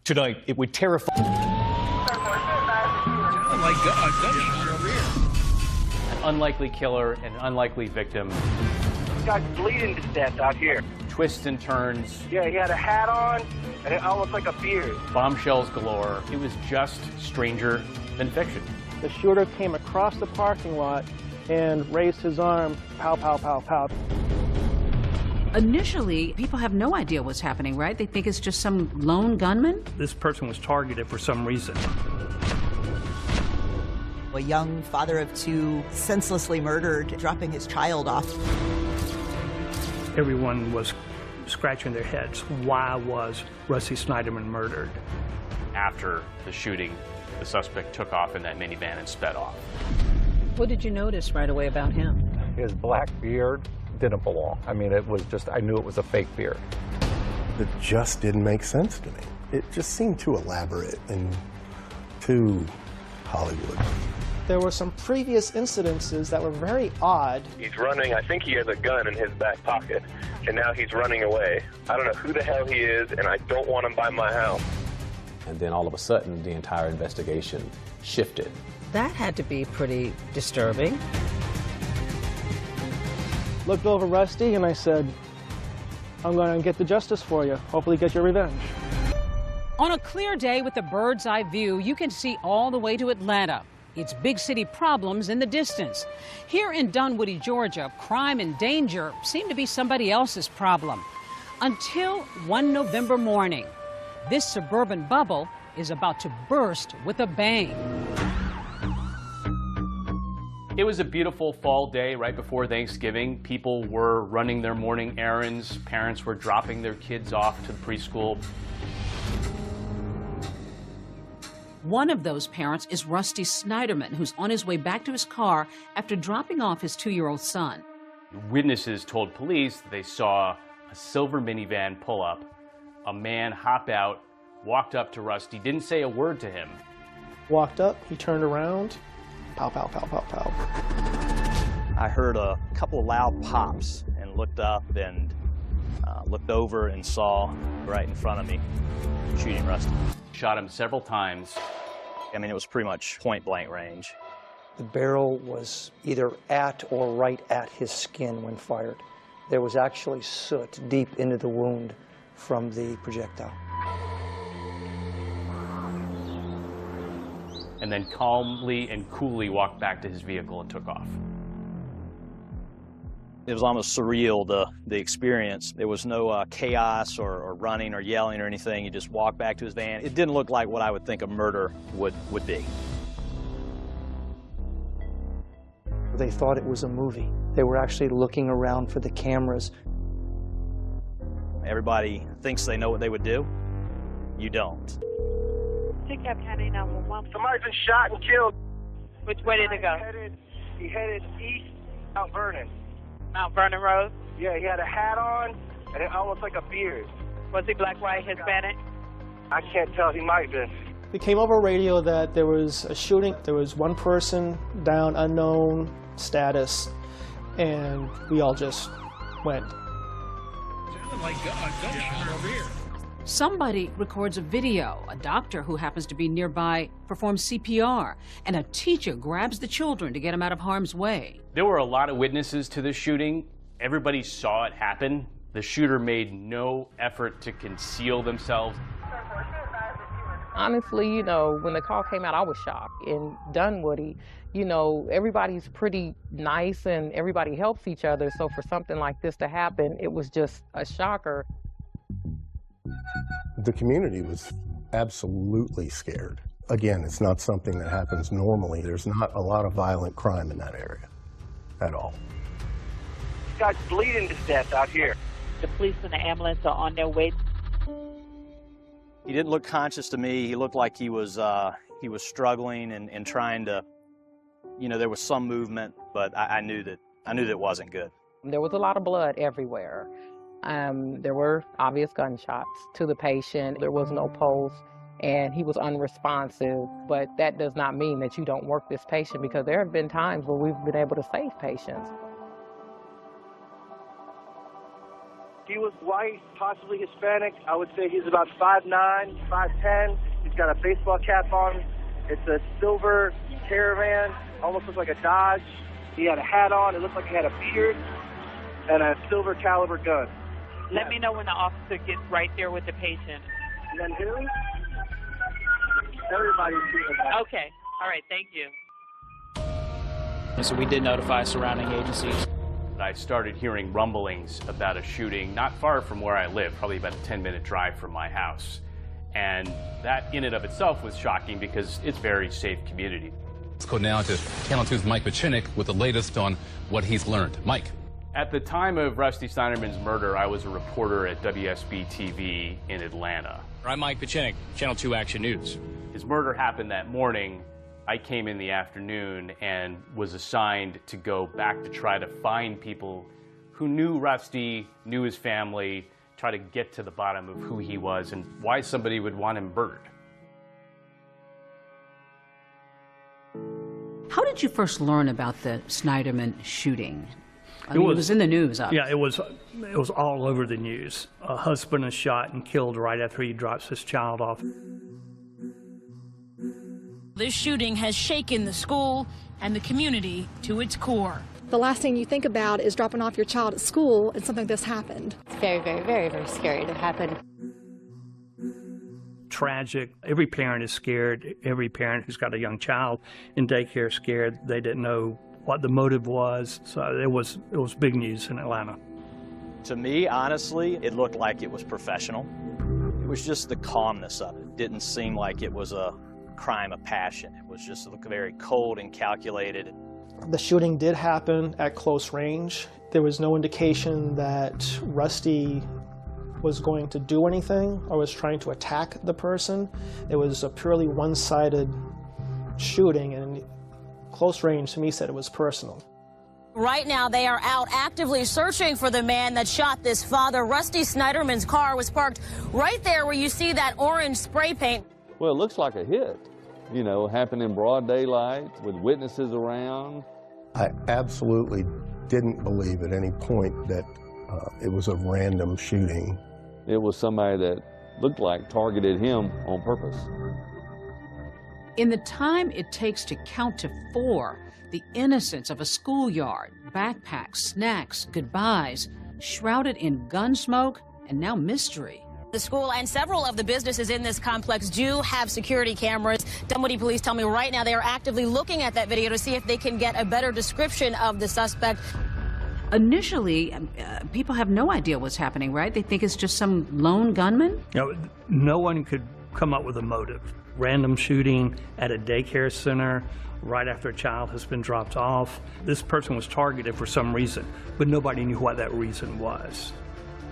Tonight, it would terrify. Oh my God. An unlikely killer, an unlikely victim. This guy's bleeding to death out here. Twists and turns. Yeah, he had a hat on, and it almost like a beard. Bombshells galore. It was just stranger than fiction. The shooter came across the parking lot and raised his arm, pow, pow, pow, pow. Initially, people have no idea what's happening, right? They think it's just some lone gunman. This person was targeted for some reason. A young father of two senselessly murdered, dropping his child off. Everyone was scratching their heads. Why was Rusty Snyderman murdered? After the shooting, the suspect took off in that minivan and sped off. What did you notice right away about him? His black beard didn't belong. I mean, it was just, I knew it was a fake beard. It just didn't make sense to me. It just seemed too elaborate and too Hollywood. There were some previous incidences that were very odd. He's running. I think he has a gun in his back pocket, and now he's running away. I don't know who the hell he is, and I don't want him by my house. And then all of a sudden, the entire investigation shifted. That had to be pretty disturbing. Looked over Rusty and I said, I'm going to get the justice for you. Hopefully get your revenge. On a clear day with a bird's eye view, you can see all the way to Atlanta. It's big city problems in the distance. Here in Dunwoody, Georgia, crime and danger seem to be somebody else's problem. Until one November morning, this suburban bubble is about to burst with a bang. It was a beautiful fall day right before Thanksgiving. People were running their morning errands. Parents were dropping their kids off to the preschool. One of those parents is Rusty Snyderman, who's on his way back to his car after dropping off his 2-year-old son. Witnesses told police they saw a silver minivan pull up, a man hop out, walked up to Rusty, didn't say a word to him. Walked up, he turned around, pow, pow, pow, pow, pow. I heard a couple of loud pops and looked up and looked over and saw right in front of me shooting Rusty. Shot him several times. I mean, it was pretty much point-blank range. The barrel was either at or right at his skin when fired. There was actually soot deep into the wound from the projectile. And then calmly and coolly walked back to his vehicle and took off. It was almost surreal, the experience. There was no chaos or running or yelling or anything. He just walked back to his van. It didn't look like what I would think a murder would be. They thought it was a movie. They were actually looking around for the cameras. Everybody thinks they know what they would do. You don't. Somebody's been shot and killed. Which way did it go? He headed east, Mount Vernon. Mount Vernon Road? Yeah, he had a hat on, and it almost like a beard. Was he black, white, Hispanic? I can't tell. He might have been. It came over radio that there was a shooting. There was one person down, unknown status, and we all just went. Oh my God, gunshot over here. Somebody records a video. A doctor who happens to be nearby performs CPR, and a teacher grabs the children to get them out of harm's way. There were a lot of witnesses to this shooting. Everybody saw it happen. The shooter made no effort to conceal themselves. Honestly, you know, when the call came out, I was shocked. In Dunwoody, you know, everybody's pretty nice and everybody helps each other. So for something like this to happen, it was just a shocker. The community was absolutely scared. Again, it's not something that happens normally. There's not a lot of violent crime in that area at all. This guy's bleeding to death out here. The police and the ambulance are on their way. He didn't look conscious to me. He looked like he was struggling and trying to, you know, there was some movement, but I knew that it wasn't good. There was a lot of blood everywhere. There were obvious gunshots to the patient. There was no pulse, and he was unresponsive. But that does not mean that you don't work this patient, because there have been times where we've been able to save patients. He was white, possibly Hispanic. I would say he's about 5'9", 5'10". He's got a baseball cap on. It's a silver Caravan, almost looks like a Dodge. He had a hat on. It looked like he had a beard and a silver caliber gun. Let me know when the officer gets right there with the patient. And then who? Everybody's doing that. Okay. All right. Thank you. So we did notify surrounding agencies. I started hearing rumblings about a shooting not far from where I live, probably about a 10-minute drive from my house. And that in and of itself was shocking because it's a very safe community. Let's go now to Channel 2's Mike Pachinik with the latest on what he's learned. Mike. At the time of Rusty Snyderman's murder, I was a reporter at WSB-TV in Atlanta. I'm Mike Pachinik, Channel 2 Action News. His murder happened that morning. I came in the afternoon and was assigned to go back to try to find people who knew Rusty, knew his family, try to get to the bottom of who he was and why somebody would want him murdered. How did you first learn about the Snyderman shooting? It was in the news, obviously. Yeah, it was all over the news. A husband is shot and killed right after he drops his child off. This shooting has shaken the school and the community to its core. The last thing you think about is dropping off your child at school and something like this happened. It's very, very, very, very scary to happen. Tragic. Every parent is scared. Every parent who's got a young child in daycare is scared. They didn't know what the motive was. So it was big news in Atlanta. To me, honestly, it looked like it was professional. It was just the calmness of it. It didn't seem like it was a crime of passion. It was just very cold and calculated. The shooting did happen at close range. There was no indication that Rusty was going to do anything or was trying to attack the person. It was a purely one-sided shooting, and close range to me said it was personal. Right now, they are out actively searching for the man that shot this father. Rusty Snyderman's car was parked right there where you see that orange spray paint. Well, it looks like a hit, you know, happened in broad daylight with witnesses around. I absolutely didn't believe at any point that it was a random shooting. It was somebody that looked like targeted him on purpose. In the time it takes to count to 4, the innocence of a schoolyard, backpacks, snacks, goodbyes, shrouded in gun smoke, and now mystery. The school and several of the businesses in this complex do have security cameras. Dunwoody police tell me right now they are actively looking at that video to see if they can get a better description of the suspect. Initially, people have no idea what's happening, right? They think it's just some lone gunman? No one could come up with a motive. Random shooting at a daycare center right after a child has been dropped off. This person was targeted for some reason, but nobody knew what that reason was.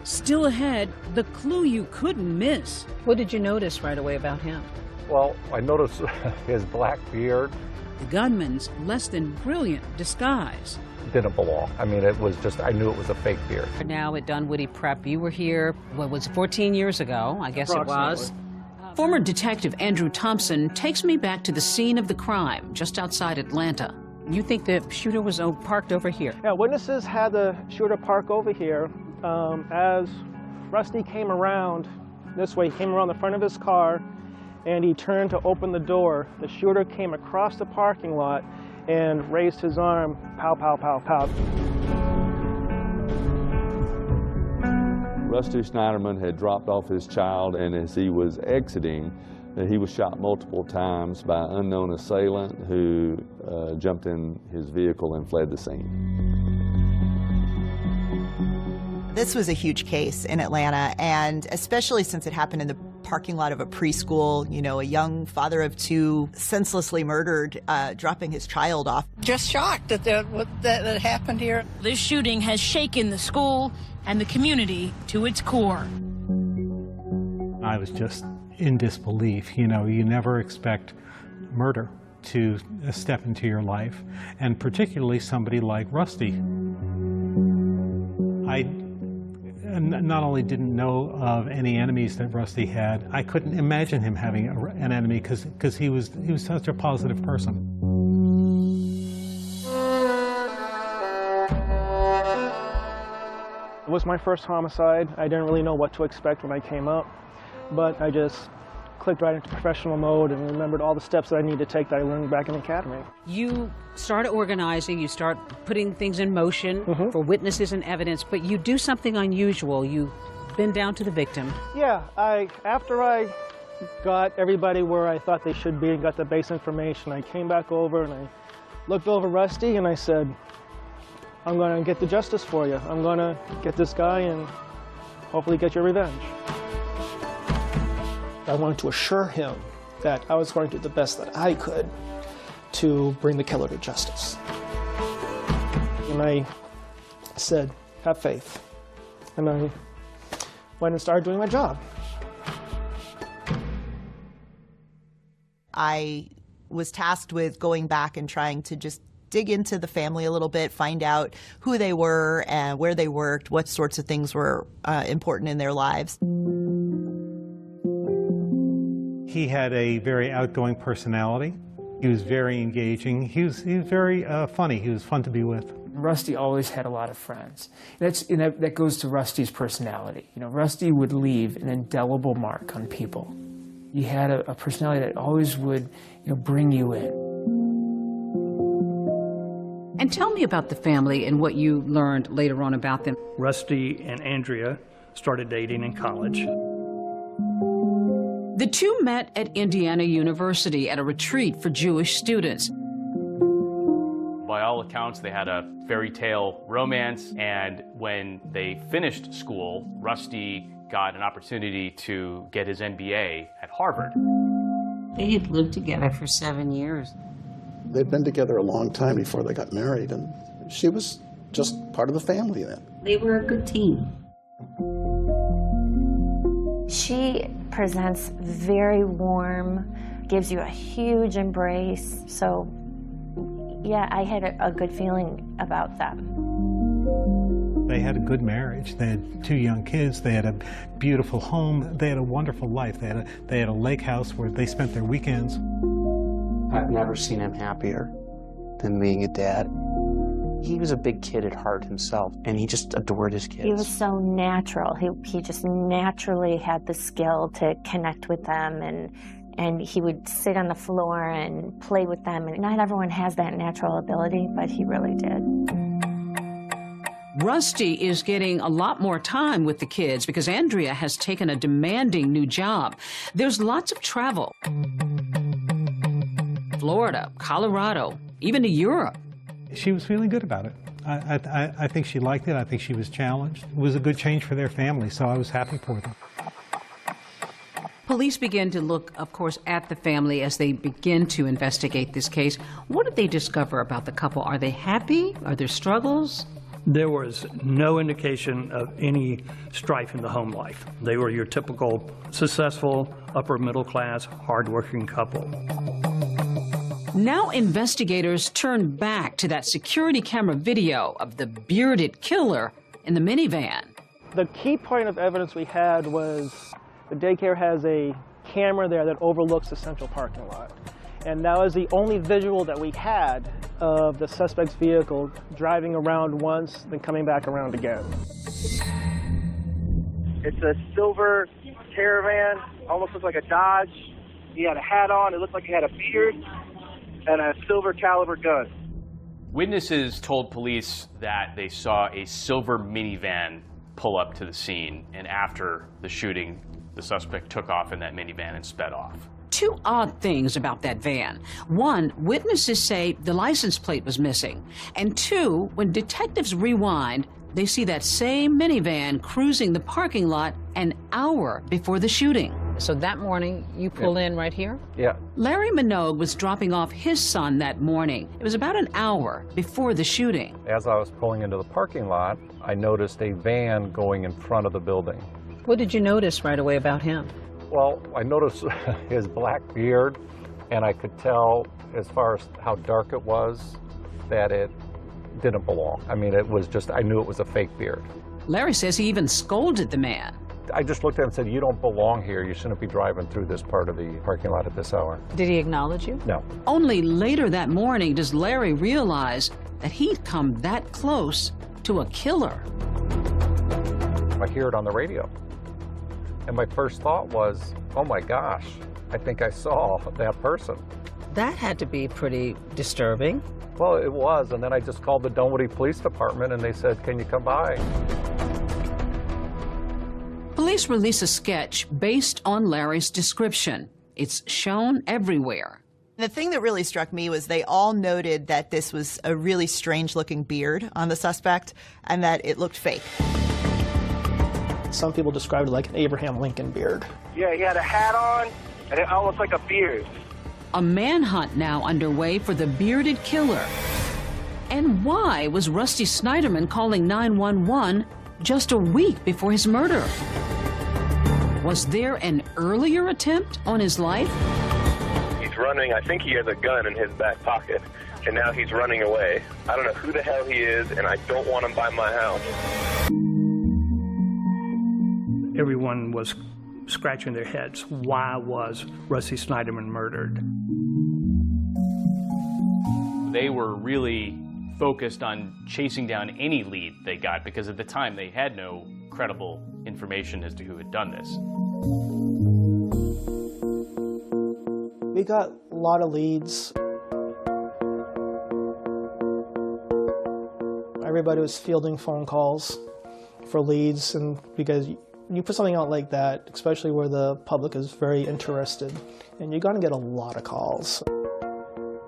Still ahead, the clue you couldn't miss. What did you notice right away about him? Well, I noticed his black beard. The gunman's less than brilliant disguise. Didn't belong. I mean, it was just, I knew it was a fake beard. Now at Dunwoody Prep, you were here, what was it, 14 years ago, I guess it was. Former Detective Andrew Thompson takes me back to the scene of the crime, just outside Atlanta. You think the shooter was parked over here? Yeah, witnesses had the shooter park over here. As Rusty came around this way, he came around the front of his car, and he turned to open the door. The shooter came across the parking lot and raised his arm, pow, pow, pow, pow. Rusty Snyderman had dropped off his child, and as he was exiting, he was shot multiple times by an unknown assailant who jumped in his vehicle and fled the scene. This was a huge case in Atlanta, and especially since it happened in the parking lot of a preschool, you know, a young father of 2 senselessly murdered, dropping his child off. Just shocked that happened here. This shooting has shaken the school and the community to its core. I was just in disbelief. You know, you never expect murder to step into your life, and particularly somebody like Rusty. I not only didn't know of any enemies that Rusty had, I couldn't imagine him having an enemy because he was such a positive person. was my first homicide. I didn't really know what to expect when I came up, but I just clicked right into professional mode and remembered all the steps that I needed to take that I learned back in the academy. You start organizing, you start putting things in motion for witnesses and evidence, but you do something unusual. You bend down to the victim. Yeah, after I got everybody where I thought they should be and got the base information, I came back over and I looked over Rusty and I said, I'm going to get the justice for you. I'm going to get this guy and hopefully get your revenge. I wanted to assure him that I was going to do the best that I could to bring the killer to justice. And I said, have faith. And I went and started doing my job. I was tasked with going back and trying to just dig into the family a little bit, find out who they were and where they worked, what sorts of things were important in their lives. He had a very outgoing personality. He was very engaging. He was very funny. He was fun to be with. Rusty always had a lot of friends. That goes to Rusty's personality. You know, Rusty would leave an indelible mark on people. He had a personality that always would, bring you in. And tell me about the family and what you learned later on about them. Rusty and Andrea started dating in college. The two met at Indiana University at a retreat for Jewish students. By all accounts, they had a fairy tale romance, and when they finished school, Rusty got an opportunity to get his MBA at Harvard. They had lived together for 7 years. They'd been together a long time before they got married, and she was just part of the family then. They were a good team. She presents very warm, gives you a huge embrace. So, yeah, I had a good feeling about them. They had a good marriage. They had 2 young kids. They had a beautiful home. They had a wonderful life. They had a lake house where they spent their weekends. I've never seen him happier than being a dad. He was a big kid at heart himself, and he just adored his kids. He was so natural. He just naturally had the skill to connect with them, and he would sit on the floor and play with them. And not everyone has that natural ability, but he really did. Rusty is getting a lot more time with the kids because Andrea has taken a demanding new job. There's lots of travel. Florida, Colorado, even to Europe. She was feeling good about it. I think she liked it. I think she was challenged. It was a good change for their family, so I was happy for them. Police begin to look, of course, at the family as they begin to investigate this case. What did they discover about the couple? Are they happy? Are there struggles? There was no indication of any strife in the home life. They were your typical successful, upper middle class, hardworking couple. Now investigators turn back to that security camera video of the bearded killer in the minivan. The key point of evidence we had was the daycare has a camera there that overlooks the central parking lot. And that was the only visual that we had of the suspect's vehicle driving around once, then coming back around again. It's a silver Caravan, almost looks like a Dodge. He had a hat on, it looked like he had a beard, and a silver caliber gun. Witnesses told police that they saw a silver minivan pull up to the scene, and after the shooting, the suspect took off in that minivan and sped off. 2 odd things about that van. 1, witnesses say the license plate was missing. And 2, when detectives rewind, they see that same minivan cruising the parking lot an hour before the shooting. So that morning, you pull in right here? Yeah. Larry Minogue was dropping off his son that morning. It was about an hour before the shooting. As I was pulling into the parking lot, I noticed a van going in front of the building. What did you notice right away about him? Well, I noticed his black beard, and I could tell, as far as how dark it was, that it didn't belong. I mean, it was just, I knew it was a fake beard. Larry says he even scolded the man. I just looked at him and said, you don't belong here. You shouldn't be driving through this part of the parking lot at this hour. Did he acknowledge you? No. Only later that morning does Larry realize that he'd come that close to a killer. I hear it on the radio. And my first thought was, oh my gosh, I think I saw that person. That had to be pretty disturbing. Well, it was, and then I just called the Dunwoody Police Department and they said, can you come by? Police release a sketch based on Larry's description. It's shown everywhere. The thing that really struck me was they all noted that this was a really strange-looking beard on the suspect and that it looked fake. Some people described it like an Abraham Lincoln beard. Yeah, he had a hat on and it almost like a beard. A manhunt now underway for the bearded killer. And why was Rusty Snyderman calling 911 just a week before his murder? Was there an earlier attempt on his life? He's running. I think he has a gun in his back pocket, and now he's running away. I don't know who the hell he is, and I don't want him by my house. Everyone was scratching their heads. Why was Rusty Snyderman murdered? They were really focused on chasing down any lead they got because at the time they had no credible information as to who had done this. We got a lot of leads. Everybody was fielding phone calls for leads, and because you put something out like that, especially where the public is very interested, and you're going to get a lot of calls.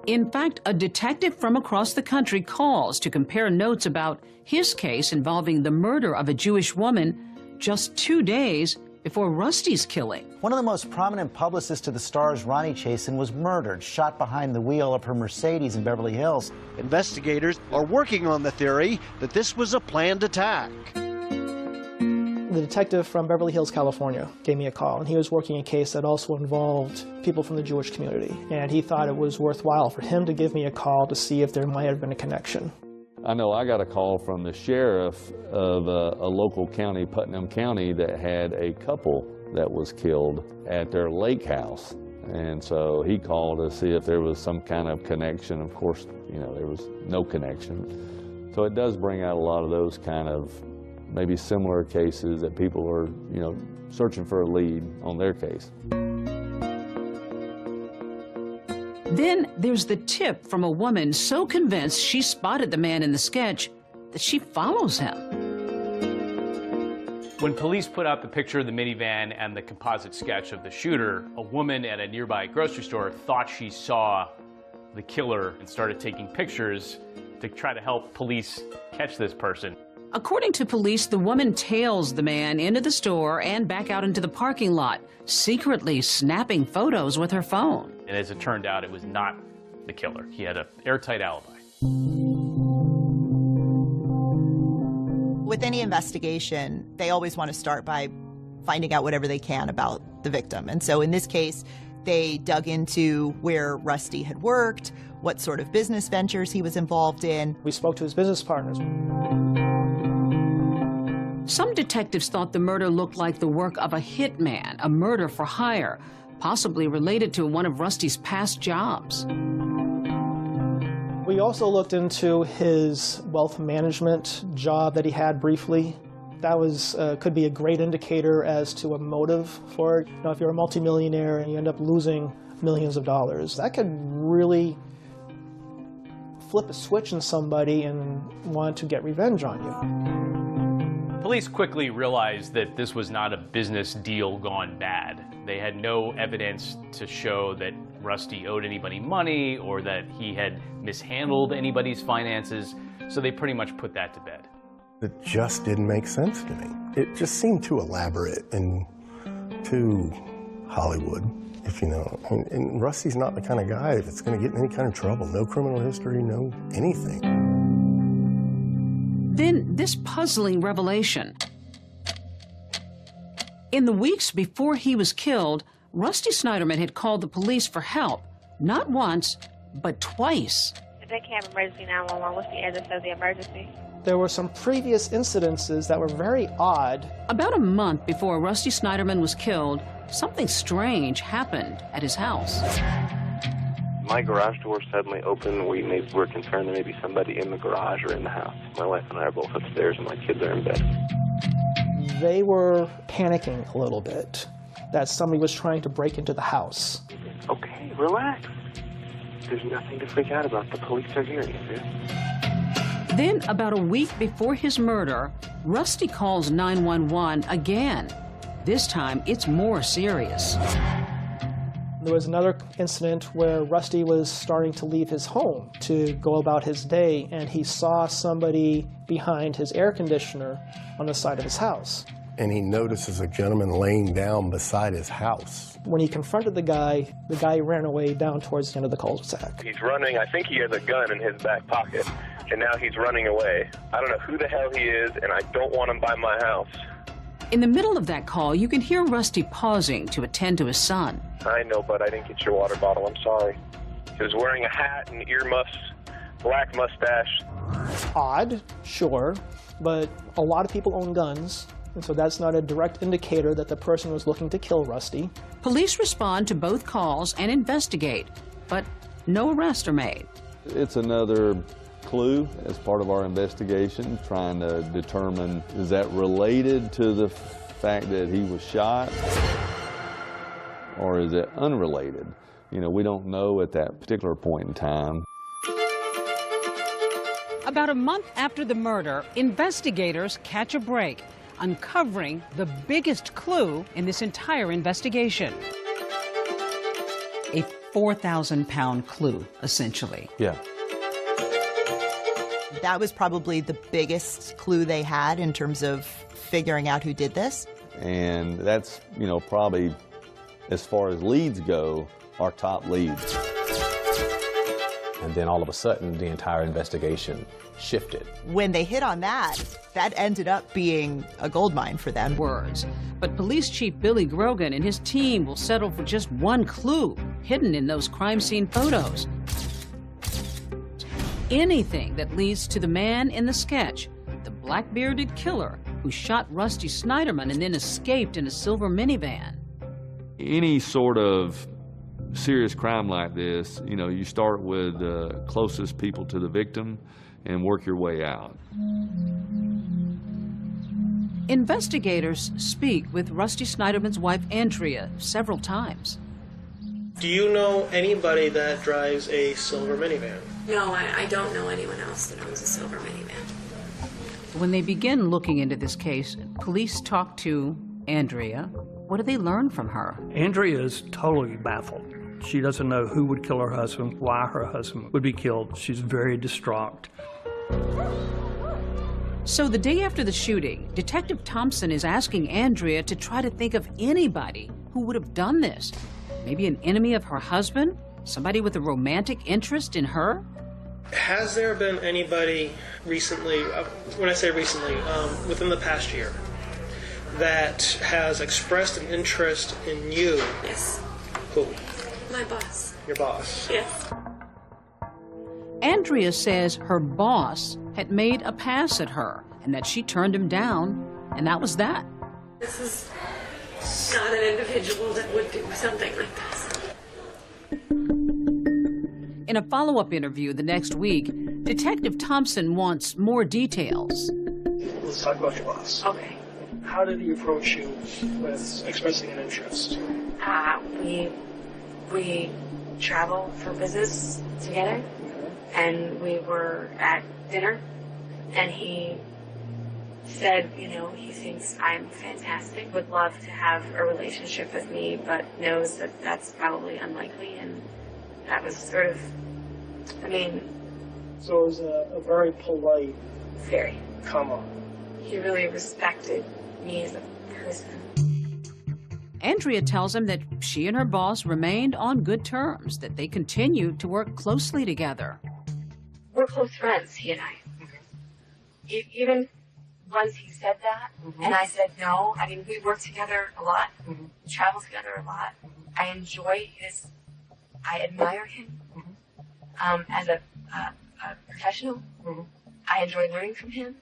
In fact, a detective from across the country calls to compare notes about his case involving the murder of a Jewish woman just 2 days before Rusty's killing. One of the most prominent publicists to the stars, Ronnie Chasen, was murdered, shot behind the wheel of her Mercedes in Beverly Hills. Investigators are working on the theory that this was a planned attack. The detective from Beverly Hills, California, gave me a call, and he was working a case that also involved people from the Jewish community, and he thought it was worthwhile for him to give me a call to see if there might have been a connection. I know I got a call from the sheriff of a local county, Putnam County, that had a couple that was killed at their lake house. And so he called to see if there was some kind of connection. Of course, you know, there was no connection. So it does bring out a lot of those kind of maybe similar cases that people are, you know, searching for a lead on their case. Then there's the tip from a woman so convinced she spotted the man in the sketch that she follows him. When police put out the picture of the minivan and the composite sketch of the shooter, a woman at a nearby grocery store thought she saw the killer and started taking pictures to try to help police catch this person. According to police, the woman tails the man into the store and back out into the parking lot, secretly snapping photos with her phone. And as it turned out, it was not the killer. He had an airtight alibi. With any investigation, they always want to start by finding out whatever they can about the victim. And so in this case, they dug into where Rusty had worked, what sort of business ventures he was involved in. We spoke to his business partners. Some detectives thought the murder looked like the work of a hitman, a murder for hire, possibly related to one of Rusty's past jobs. We also looked into his wealth management job that he had briefly. That was could be a great indicator as to a motive for it. You know, if you're a multimillionaire and you end up losing millions of dollars, that could really flip a switch in somebody and want to get revenge on you. Police quickly realized that this was not a business deal gone bad. They had no evidence to show that Rusty owed anybody money or that he had mishandled anybody's finances, so they pretty much put that to bed. It just didn't make sense to me. It just seemed too elaborate and too Hollywood, if you know. And Rusty's not the kind of guy that's going to get in any kind of trouble. No criminal history, no anything. Then this puzzling revelation. In the weeks before he was killed, Rusty Snyderman had called the police for help, not once, but twice. If they can have emergency 911, what's the address of the emergency? There were some previous incidences that were very odd. About a month before Rusty Snyderman was killed, something strange happened at his house. My garage door suddenly opened. We're concerned there may be somebody in the garage or in the house. My wife and I are both upstairs and my kids are in bed. They were panicking a little bit that somebody was trying to break into the house. Okay, relax. There's nothing to freak out about. The police are here, Andrea. Then, about a week before his murder, Rusty calls 911 again. This time, it's more serious. There was another incident where Rusty was starting to leave his home to go about his day, and he saw somebody behind his air conditioner on the side of his house. And he notices a gentleman laying down beside his house. When he confronted the guy ran away down towards the end of the cul-de-sac. He's running. I think he has a gun in his back pocket, and now he's running away. I don't know who the hell he is, and I don't want him by my house. In the middle of that call, you can hear Rusty pausing to attend to his son. I know, but I didn't get your water bottle. I'm sorry. He was wearing a hat and earmuffs, black mustache. Odd, sure, but a lot of people own guns, and so that's not a direct indicator that the person was looking to kill Rusty. Police respond to both calls and investigate, but no arrests are made. It's another clue as part of our investigation, trying to determine, is that related to the fact that he was shot, or is it unrelated? You know, we don't know at that particular point in time. About a month after the murder, investigators catch a break, uncovering the biggest clue in this entire investigation. A 4,000-pound clue, essentially. Yeah. That was probably the biggest clue they had in terms of figuring out who did this. And that's, you know, probably, as far as leads go, our top leads. And then all of a sudden, the entire investigation shifted. When they hit on that, that ended up being a goldmine for them. Words. But Police Chief Billy Grogan and his team will settle for just one clue hidden in those crime scene photos. Anything that leads to the man in the sketch, the black-bearded killer who shot Rusty Snyderman and then escaped in a silver minivan. Any sort of serious crime like this, you know, you start with the closest people to the victim and work your way out. Investigators speak with Rusty Snyderman's wife, Andrea, several times. Do you know anybody that drives a silver minivan? No, I don't know anyone else that owns a silver minivan. When they begin looking into this case, police talk to Andrea. What do they learn from her? Andrea is totally baffled. She doesn't know who would kill her husband, why her husband would be killed. She's very distraught. So the day after the shooting, Detective Thompson is asking Andrea to try to think of anybody who would have done this. Maybe an enemy of her husband? Somebody with a romantic interest in her? Has there been anybody recently, when I say recently, within the past year, that has expressed an interest in you? Yes. Who? My boss. Your boss? Yes. Andrea says her boss had made a pass at her and that she turned him down, and that was that. This is not an individual that would do something like this. In a follow-up interview the next week, Detective Thompson wants more details. Let's talk about your boss. Okay. How did he approach you with expressing an interest? We travel for business together, and we were at dinner, and he said, you know, he thinks I'm fantastic, would love to have a relationship with me, but knows that that's probably unlikely, and that was sort of, I mean... So it was a very polite... Very. Come on. He really respected me as a person. Andrea tells him that she and her boss remained on good terms, that they continued to work closely together. We're close friends, he and I. Mm-hmm. Even once he said that, and I said no, I mean, we work together a lot, travel together a lot. I enjoy I admire him as a professional. I enjoy learning from him.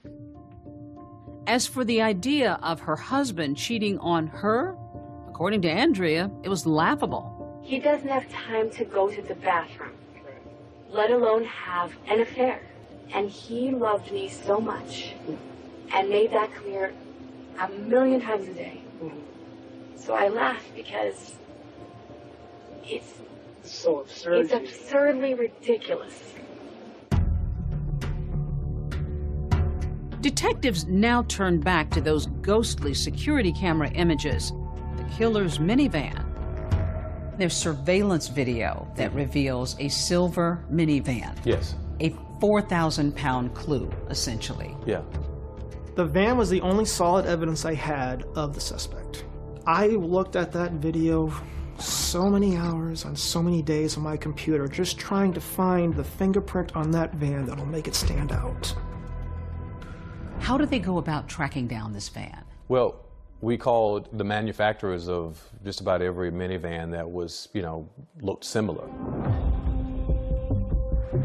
As for the idea of her husband cheating on her, according to Andrea, it was laughable. He doesn't have time to go to the bathroom, let alone have an affair. And he loved me so much and made that clear a million times a day. So I laugh because it's so absurd. It's absurdly ridiculous. Detectives now turn back to those ghostly security camera images, the killer's minivan. There's surveillance video that reveals a silver minivan. Yes. A 4,000-pound clue, essentially. Yeah. The van was the only solid evidence I had of the suspect. I looked at that video so many hours on so many days on my computer just trying to find the fingerprint on that van that'll make it stand out. How did they go about tracking down this van? Well, we called the manufacturers of just about every minivan that was, looked similar.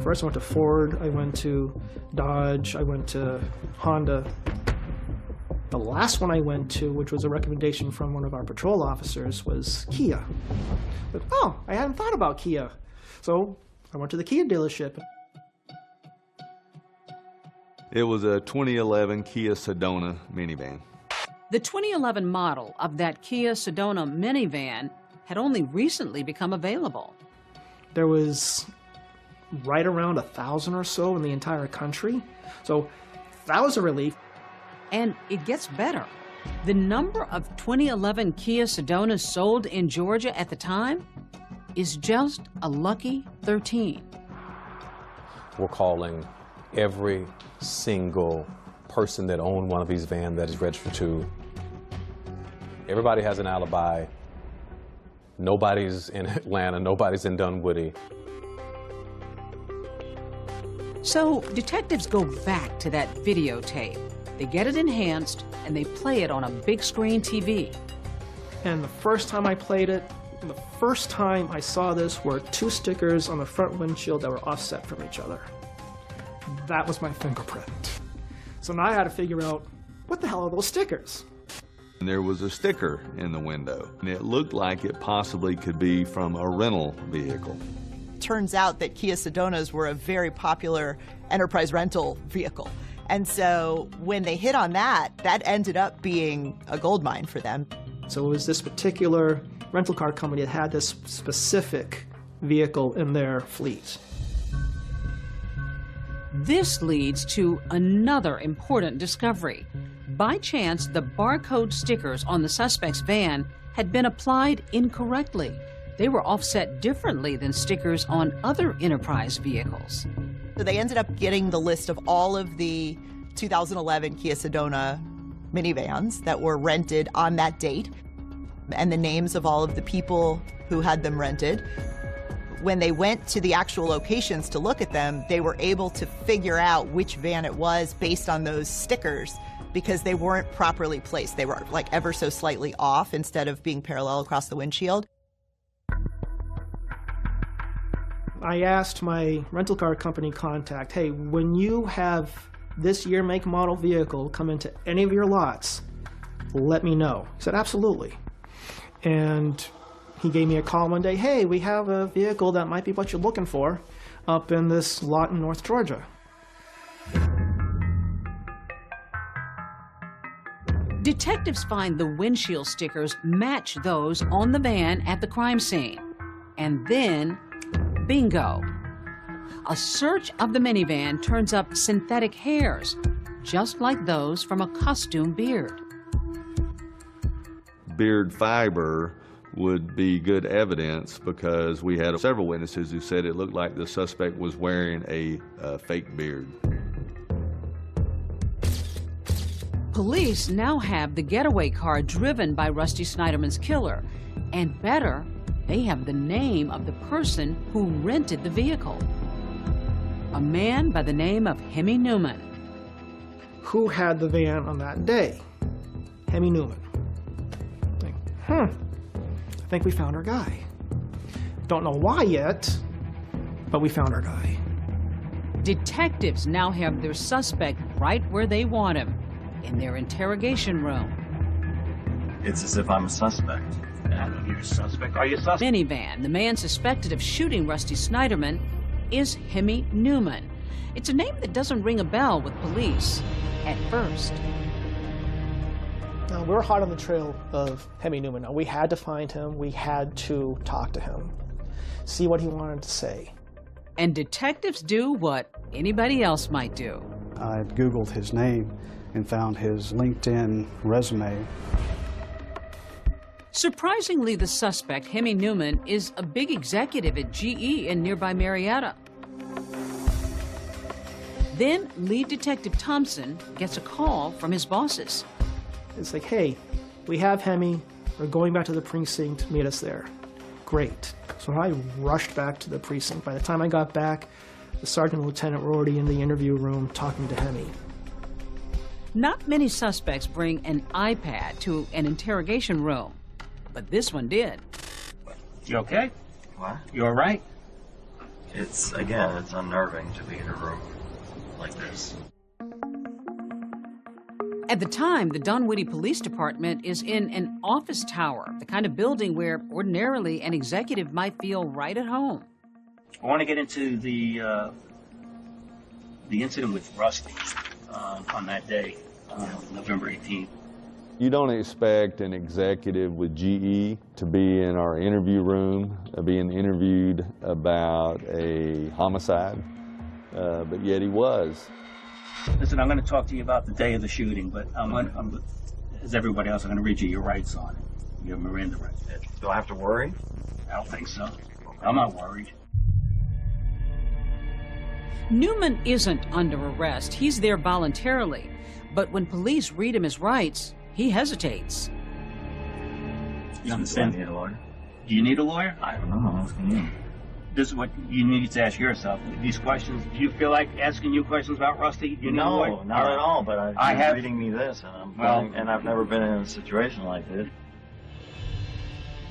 First I went to Ford, I went to Dodge, I went to Honda. The last one I went to, which was a recommendation from one of our patrol officers, was Kia. But, oh, I hadn't thought about Kia. So I went to the Kia dealership. It was a 2011 Kia Sedona minivan. The 2011 model of that Kia Sedona minivan had only recently become available. There was right around 1,000 or so in the entire country. So that was a relief. And it gets better. The number of 2011 Kia Sedonas sold in Georgia at the time is just a lucky 13. We're calling every single person that owned one of these vans that is registered to. Everybody has an alibi. Nobody's in Atlanta, nobody's in Dunwoody. So detectives go back to that videotape. They get it enhanced and they play it on a big screen TV. And the first time I played it, and the first time I saw this were two stickers on the front windshield that were offset from each other. That was my fingerprint. So now I had to figure out, what the hell are those stickers? And there was a sticker in the window, and it looked like it possibly could be from a rental vehicle. Turns out that Kia Sedonas were a very popular enterprise rental vehicle. And so when they hit on that, that ended up being a gold mine for them. So it was this particular rental car company that had this specific vehicle in their fleet. This leads to another important discovery. By chance, the barcode stickers on the suspect's van had been applied incorrectly. They were offset differently than stickers on other enterprise vehicles. So they ended up getting the list of all of the 2011 Kia Sedona minivans that were rented on that date and the names of all of the people who had them rented. When they went to the actual locations to look at them, they were able to figure out which van it was based on those stickers because they weren't properly placed. They were like ever so slightly off instead of being parallel across the windshield. I asked my rental car company contact, hey, when you have this year, make, model vehicle come into any of your lots, let me know. He said, absolutely. And he gave me a call one day, hey, we have a vehicle that might be what you're looking for up in this lot in North Georgia. Detectives find the windshield stickers match those on the van at the crime scene. And then, bingo. A search of the minivan turns up synthetic hairs, just like those from a costume beard. Beard fiber would be good evidence because we had several witnesses who said it looked like the suspect was wearing a fake beard. Police now have the getaway car driven by Rusty Snyderman's killer. And better, they have the name of the person who rented the vehicle. A man by the name of Hemi Newman. Who had the van on that day? Hemi Newman. I think we found our guy. Don't know why yet, but we found our guy. Detectives now have their suspect right where they want him, in their interrogation room. It's as if I'm a suspect. You're a suspect? Are you a suspect? Minivan, the man suspected of shooting Rusty Snyderman, is Hemi Newman. It's a name that doesn't ring a bell with police at first. Now, we were hot on the trail of Hemi Newman. Now, we had to find him. We had to talk to him, see what he wanted to say. And detectives do what anybody else might do. I Googled his name and found his LinkedIn resume. Surprisingly, the suspect, Hemi Newman, is a big executive at GE in nearby Marietta. Then lead detective Thompson gets a call from his bosses. It's like, hey, we have Hemi. We're going back to the precinct. Meet us there. Great. So I rushed back to the precinct. By the time I got back, the sergeant and lieutenant were already in the interview room talking to Hemi. Not many suspects bring an iPad to an interrogation room, but this one did. You okay? What? You all right? It's unnerving to be in a room like this. At the time, the Dunwoody Police Department is in an office tower, the kind of building where ordinarily an executive might feel right at home. I want to get into the incident with Rusty on that day, November 18th. You don't expect an executive with GE to be in our interview room, being interviewed about a homicide, but yet he was. Listen, I'm going to talk to you about the day of the shooting, but as everybody else, I'm going to read you your rights on it. Your Miranda rights. Do I have to worry? I don't think so. I'm not worried. Newman isn't under arrest. He's there voluntarily. But when police read him his rights, he hesitates. You understand? Do I need a lawyer? Do you need a lawyer? I don't know. I'm asking you. This is what you need to ask yourself. These questions, do you feel like asking you questions about Rusty? Do you need a lawyer? No, not at all, but I you're have reading me this, and I've never been in a situation like this.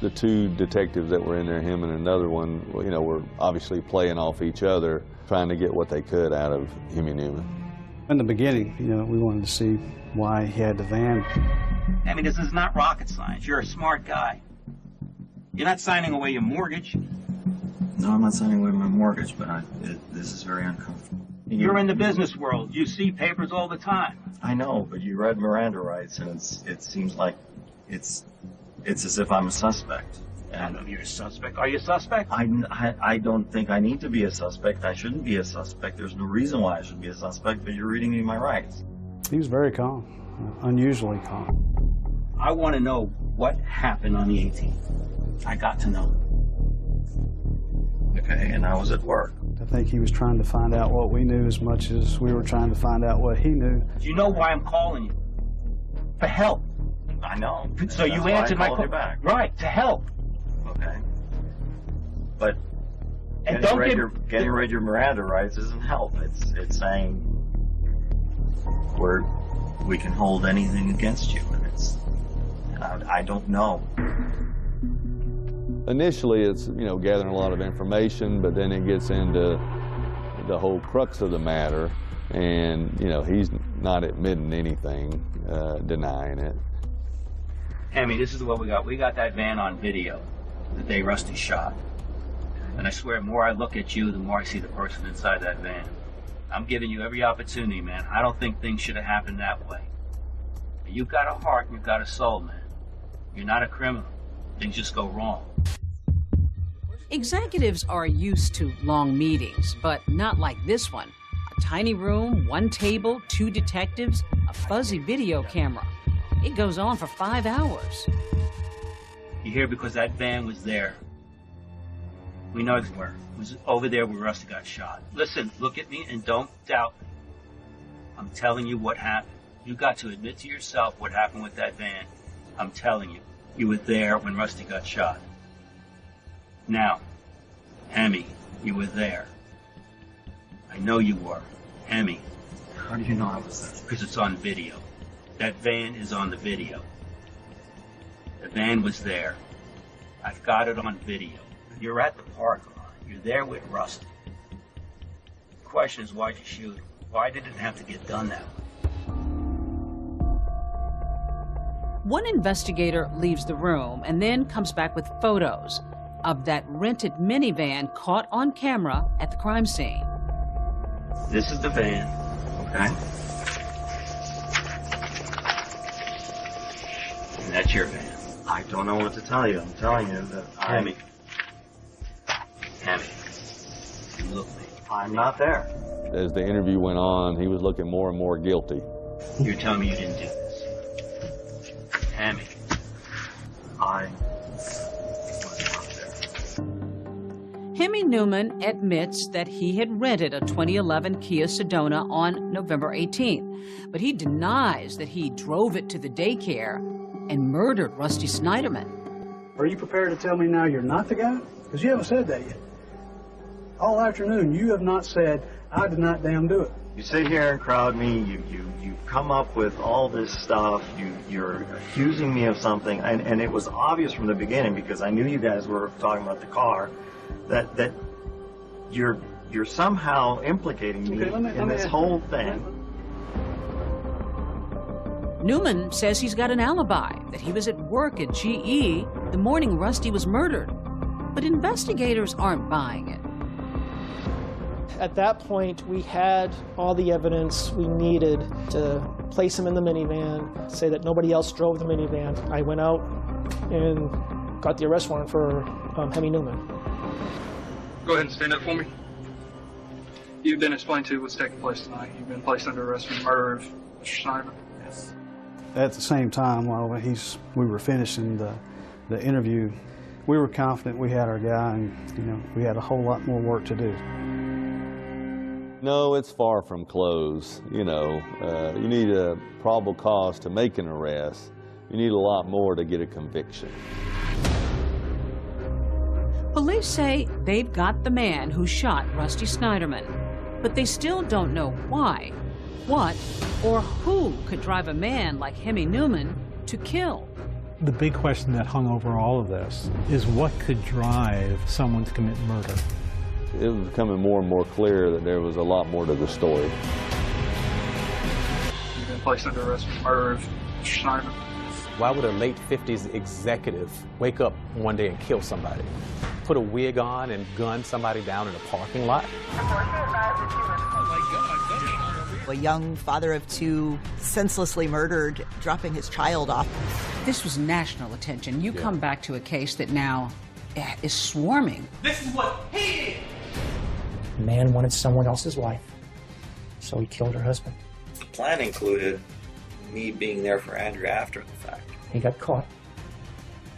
The two detectives that were in there, him and another one, were obviously playing off each other, trying to get what they could out of Hemi Newman. In the beginning, we wanted to see why he had the van. I mean, this is not rocket science. You're a smart guy. You're not signing away your mortgage. No, I'm not signing away my mortgage, but this is very uncomfortable. You're in the business world. You see papers all the time. I know, but you read Miranda rights, and it seems like it's as if I'm a suspect. I know you're a suspect. Are you a suspect? I don't think I need to be a suspect. I shouldn't be a suspect. There's no reason why I should be a suspect, but you're reading me my rights. He was very calm, unusually calm. I want to know what happened on the 18th. I got to know. Okay, and I was at work. I think he was trying to find out what we knew as much as we were trying to find out what he knew. Do you know why I'm calling you? For help. I know. So you answered my call. Back. Right, to help. Okay. But and getting rid of your Miranda rights isn't help. It's saying we can hold anything against you, and I don't know. Initially, it's gathering a lot of information, but then it gets into the whole crux of the matter, and he's not admitting anything, denying it. Hemi, this is what we got. We got that van on video the day Rusty shot, and I swear, the more I look at you, the more I see the person inside that van. I'm giving you every opportunity, man. I don't think things should have happened that way. You've got a heart and you've got a soul, man. You're not a criminal. Things just go wrong. Executives are used to long meetings, but not like this one. A tiny room, one table, two detectives, a fuzzy video camera. It goes on for 5 hours. You're here because that van was there. We know where. It was over there where Rusty got shot. Listen, look at me and don't doubt me. I'm telling you what happened. You got to admit to yourself what happened with that van. I'm telling you. You were there when Rusty got shot. Now, Hemi, you were there. I know you were. Hemi. How do you know I was there? Because it's on video. That van is on the video. The van was there. I've got it on video. You're at the parking lot. You're there with Rusty. The question is, why'd you shoot him? Why did it have to get done that way? One investigator leaves the room and then comes back with photos of that rented minivan caught on camera at the crime scene. This is the van, okay? And that's your van. I don't know what to tell you. I'm telling you that Hammy, look me. I'm not there. As the interview went on, he was looking more and more guilty. You're telling me you didn't do this? Hammy. I was not there. Hemi Newman admits that he had rented a 2011 Kia Sedona on November 18th, but he denies that he drove it to the daycare and murdered Rusty Snyderman. Are you prepared to tell me now you're not the guy? Because you haven't said that yet. All afternoon, you have not said, I did not damn do it. You sit here and crowd me, you come up with all this stuff, you're accusing me of something, and it was obvious from the beginning, because I knew you guys were talking about the car, that you're somehow implicating me in this whole thing. Newman says he's got an alibi, that he was at work at GE the morning Rusty was murdered. But investigators aren't buying it. At that point, we had all the evidence we needed to place him in the minivan, say that nobody else drove the minivan. I went out and got the arrest warrant for Hemi Newman. Go ahead and stand up for me. You've been explained to what's taking place tonight. You've been placed under arrest for the murder of Mr. Snyder. Yes. At the same time, while we were finishing the interview, we were confident we had our guy, and we had a whole lot more work to do. No, it's far from close. You need a probable cause to make an arrest. You need a lot more to get a conviction. Police say they've got the man who shot Rusty Snyderman, but they still don't know why, what, or who could drive a man like Hemi Newman to kill. The big question that hung over all of this is what could drive someone to commit murder? It was becoming more and more clear that there was a lot more to the story. You've been placed under arrest for the murder of Mr. Snyder. Why would a late 50s executive wake up one day and kill somebody? Put a wig on and gun somebody down in a parking lot? A young father of two senselessly murdered, dropping his child off. This was national attention. You come back to a case that now is swarming. This is what he did. The man wanted someone else's wife, so he killed her husband. The plan included me being there for Andrea after the fact. He got caught,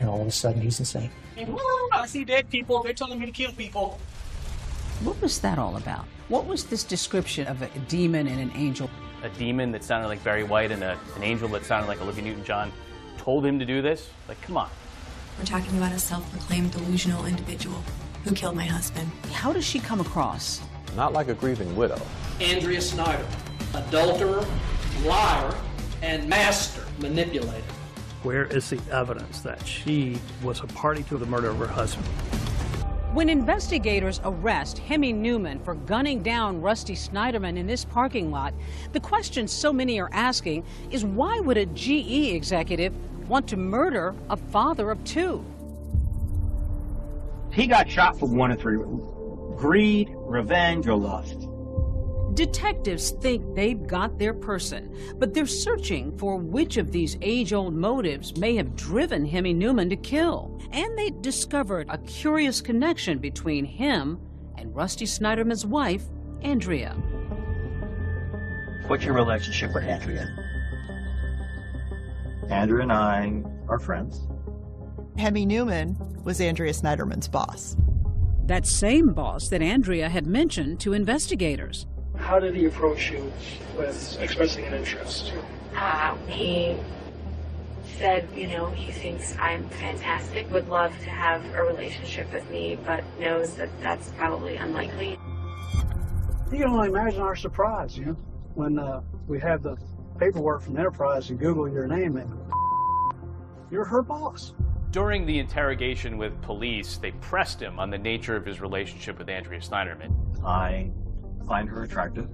and all of a sudden he's insane. I see dead people. They're telling me to kill people. What was that all about? What was this description of a demon and an angel? A demon that sounded like Barry White and an angel that sounded like Olivia Newton-John told him to do this? Like, come on. We're talking about a self-proclaimed delusional individual who killed my husband. How does she come across? Not like a grieving widow. Andrea Snyder, adulterer, liar, and master manipulator. Where is the evidence that she was a party to the murder of her husband? When investigators arrest Hemi Newman for gunning down Rusty Snyderman in this parking lot, the question so many are asking is, why would a GE executive want to murder a father of two? He got shot for one of three reasons: greed, revenge, or lust. Detectives think they've got their person, but they're searching for which of these age-old motives may have driven Hemi Newman to kill. And they discovered a curious connection between him and Rusty Snyderman's wife, Andrea. What's your relationship with Andrea? Andrea and I are friends. Hemi Newman was Andrea Snyderman's boss. That same boss that Andrea had mentioned to investigators. How did he approach you with expressing an interest? He said, he thinks I'm fantastic, would love to have a relationship with me, but knows that that's probably unlikely. You can only imagine our surprise, when we have the paperwork from Enterprise and Google your name and you're her boss. During the interrogation with police, they pressed him on the nature of his relationship with Andrea Snyderman. I find her attractive,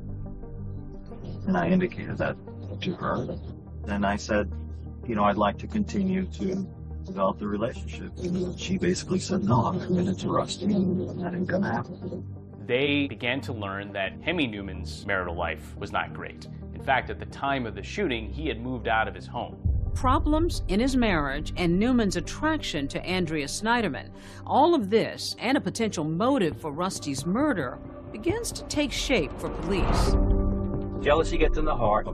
and I indicated that to her. Then I said, I'd like to continue to develop the relationship. And she basically said, no, I'm committed to Rusty, and that ain't gonna happen. They began to learn that Hemi Newman's marital life was not great. In fact, at the time of the shooting, he had moved out of his home. Problems in his marriage and Newman's attraction to Andrea Snyderman. All of this and a potential motive for Rusty's murder begins to take shape for police. Jealousy gets in the heart.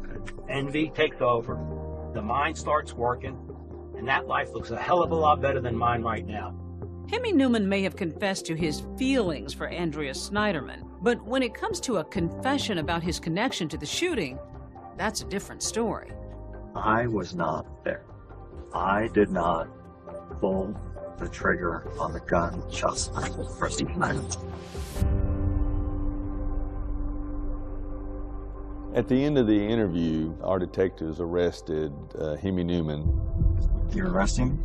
Envy takes over. The mind starts working. And that life looks a hell of a lot better than mine right now. Hemi Newman may have confessed to his feelings for Andrea Snyderman, but when it comes to a confession about his connection to the shooting, that's a different story. I was not there. I did not pull the trigger on the gun just for Snyderman. At the end of the interview, our detectives arrested Hemi Newman. You're arresting him?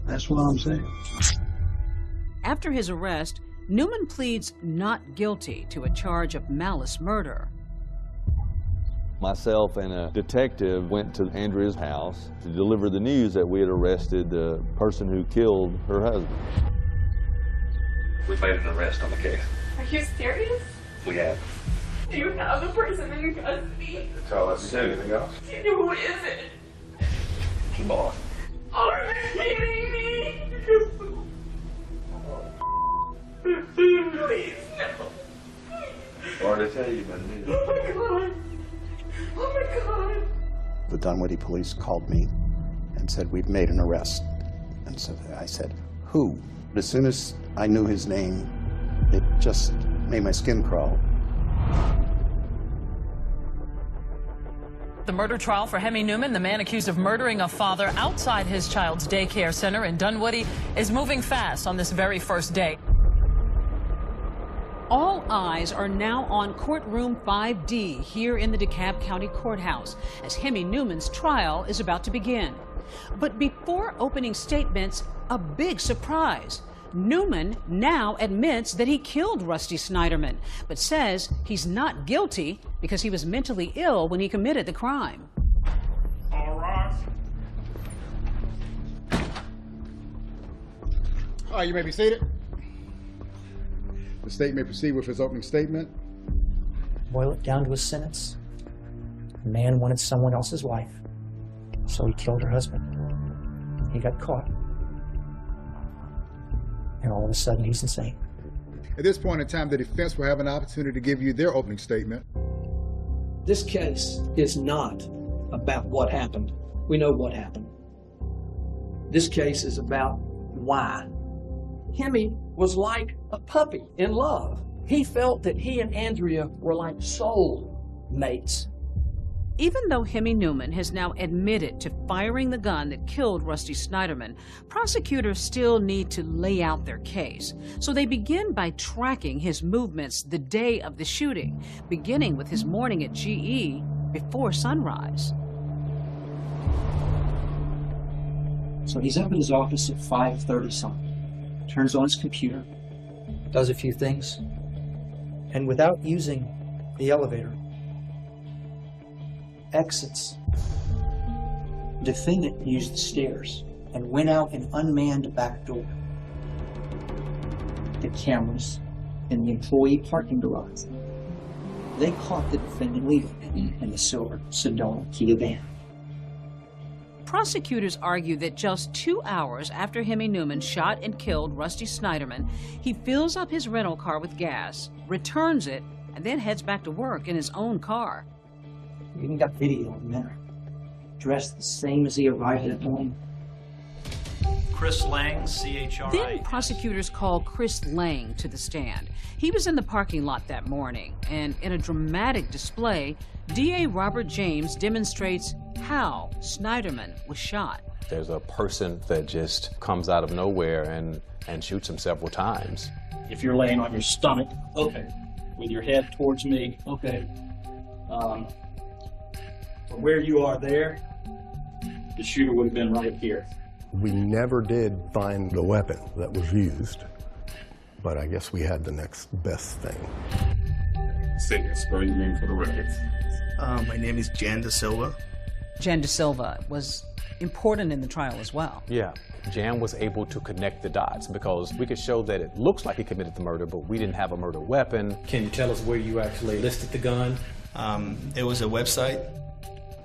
That's what I'm saying. After his arrest, Newman pleads not guilty to a charge of malice murder. Myself and a detective went to Andrea's house to deliver the news that we had arrested the person who killed her husband. We made an arrest on the case. Are you serious? We have. Do you have the person in custody? Tell us anything else. Who is it? It's your boss. Are you kidding me? Please, no. Sorry to tell you, but it is. Oh my God. Oh my God. The Dunwoody police called me and said, we've made an arrest. And so I said, who? As soon as I knew his name, it just made my skin crawl. The murder trial for Hemi Newman, the man accused of murdering a father outside his child's daycare center in Dunwoody, is moving fast on this very first day. All eyes are now on courtroom 5D here in the DeKalb County Courthouse as Hemi Newman's trial is about to begin. But before opening statements, a big surprise. Newman now admits that he killed Rusty Snyderman, but says he's not guilty because he was mentally ill when he committed the crime. All right. All right, you may be seated. The state may proceed with his opening statement. Boil it down to a sentence. The man wanted someone else's wife, so he killed her husband. He got caught. And all of a sudden, he's insane. At this point in time, the defense will have an opportunity to give you their opening statement. This case is not about what happened. We know what happened. This case is about why. Hemi was like a puppy in love. He felt that he and Andrea were like soul mates. Even though Hemi Newman has now admitted to firing the gun that killed Rusty Snyderman, prosecutors still need to lay out their case. So they begin by tracking his movements the day of the shooting, beginning with his morning at GE before sunrise. So he's up at his office at 5:30 something. Turns on his computer, does a few things, and without using the elevator, exits. Defendant used the stairs and went out an unmanned back door. The cameras in the employee parking garage, they caught the defendant leaving in the silver Sedona Kia van. Prosecutors argue that just 2 hours after Hemi Newman shot and killed Rusty Snyderman, he fills up his rental car with gas, returns it, and then heads back to work in his own car. We even got video of him dressed the same as he arrived that morning. Chris Lang, CHRI. Then prosecutors call Chris Lang to the stand. He was in the parking lot that morning, and in a dramatic display, DA Robert James demonstrates how Snyderman was shot. There's a person that just comes out of nowhere and shoots him several times. If you're laying on your stomach, okay, with your head towards me, okay. From where you are there, the shooter would have been right here. We never did find the weapon that was used, but I guess we had the next best thing. Say your spell your name for the record. My name is Jan Da Silva. Jan Da Silva was important in the trial as well. Yeah, Jan was able to connect the dots because we could show that it looks like he committed the murder, but we didn't have a murder weapon. Can you tell us where you actually listed the gun? It was a website.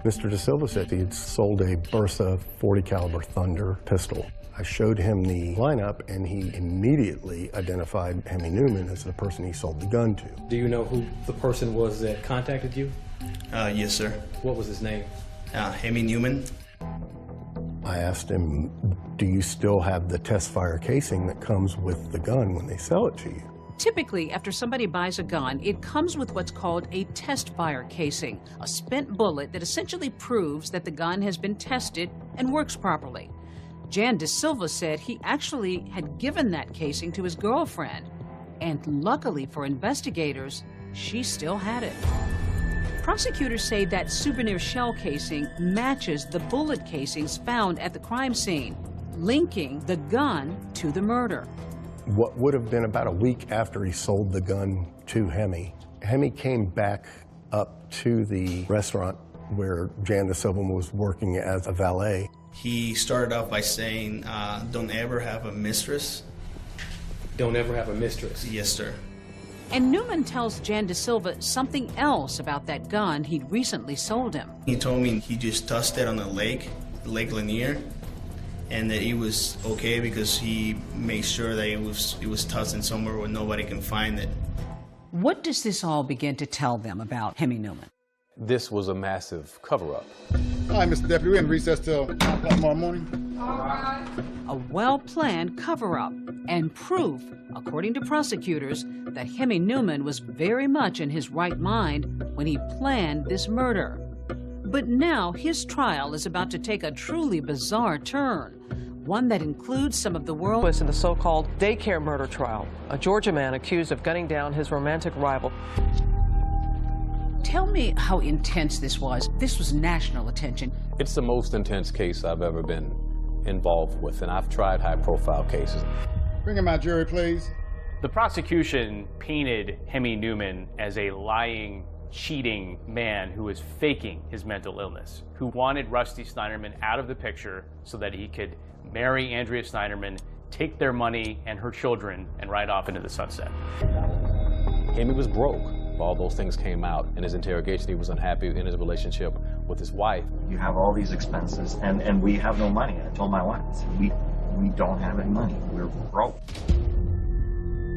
Mr. De Silva said he had sold a Bertha .40 caliber Thunder pistol. I showed him the lineup, and he immediately identified Hemi Newman as the person he sold the gun to. Do you know who the person was that contacted you? Yes, sir. What was his name? Hemi Newman. I asked him, do you still have the test fire casing that comes with the gun when they sell it to you? Typically, after somebody buys a gun, it comes with what's called a test fire casing, a spent bullet that essentially proves that the gun has been tested and works properly. Jan De Silva said he actually had given that casing to his girlfriend, and luckily for investigators, she still had it. Prosecutors say that souvenir shell casing matches the bullet casings found at the crime scene, linking the gun to the murder. What would have been about a week after he sold the gun to Hemi, Hemi came back up to the restaurant where Jan De Silva was working as a valet. He started off by saying, don't ever have a mistress. Don't ever have a mistress? Yes, sir. And Newman tells Jan De Silva something else about that gun he'd recently sold him. He told me he just touched it on the Lake Lanier, and that it was okay because he made sure that it was touching somewhere where nobody can find it. What does this all begin to tell them about Hemi Newman? This was a massive cover-up. All right, Mr. Deputy, we're in recess till 9 o'clock tomorrow morning. A well-planned cover-up and proof, according to prosecutors, that Hemi Newman was very much in his right mind when he planned this murder. But now his trial is about to take a truly bizarre turn, one that includes some of the world. Was in the so-called daycare murder trial, a Georgia man accused of gunning down his romantic rival. Tell me how intense this was. This was national attention. It's the most intense case I've ever been involved with, and I've tried high-profile cases. Bring in my jury, please. The prosecution painted Hemi Newman as a lying, cheating man who was faking his mental illness, who wanted Rusty Snyderman out of the picture so that he could marry Andrea Snyderman, take their money and her children, and ride off into the sunset. Hemi was broke. All those things came out in his interrogation. He was unhappy in his relationship with his wife. You have all these expenses, and we have no money. I told my wife, I said, we don't have any money. We're broke.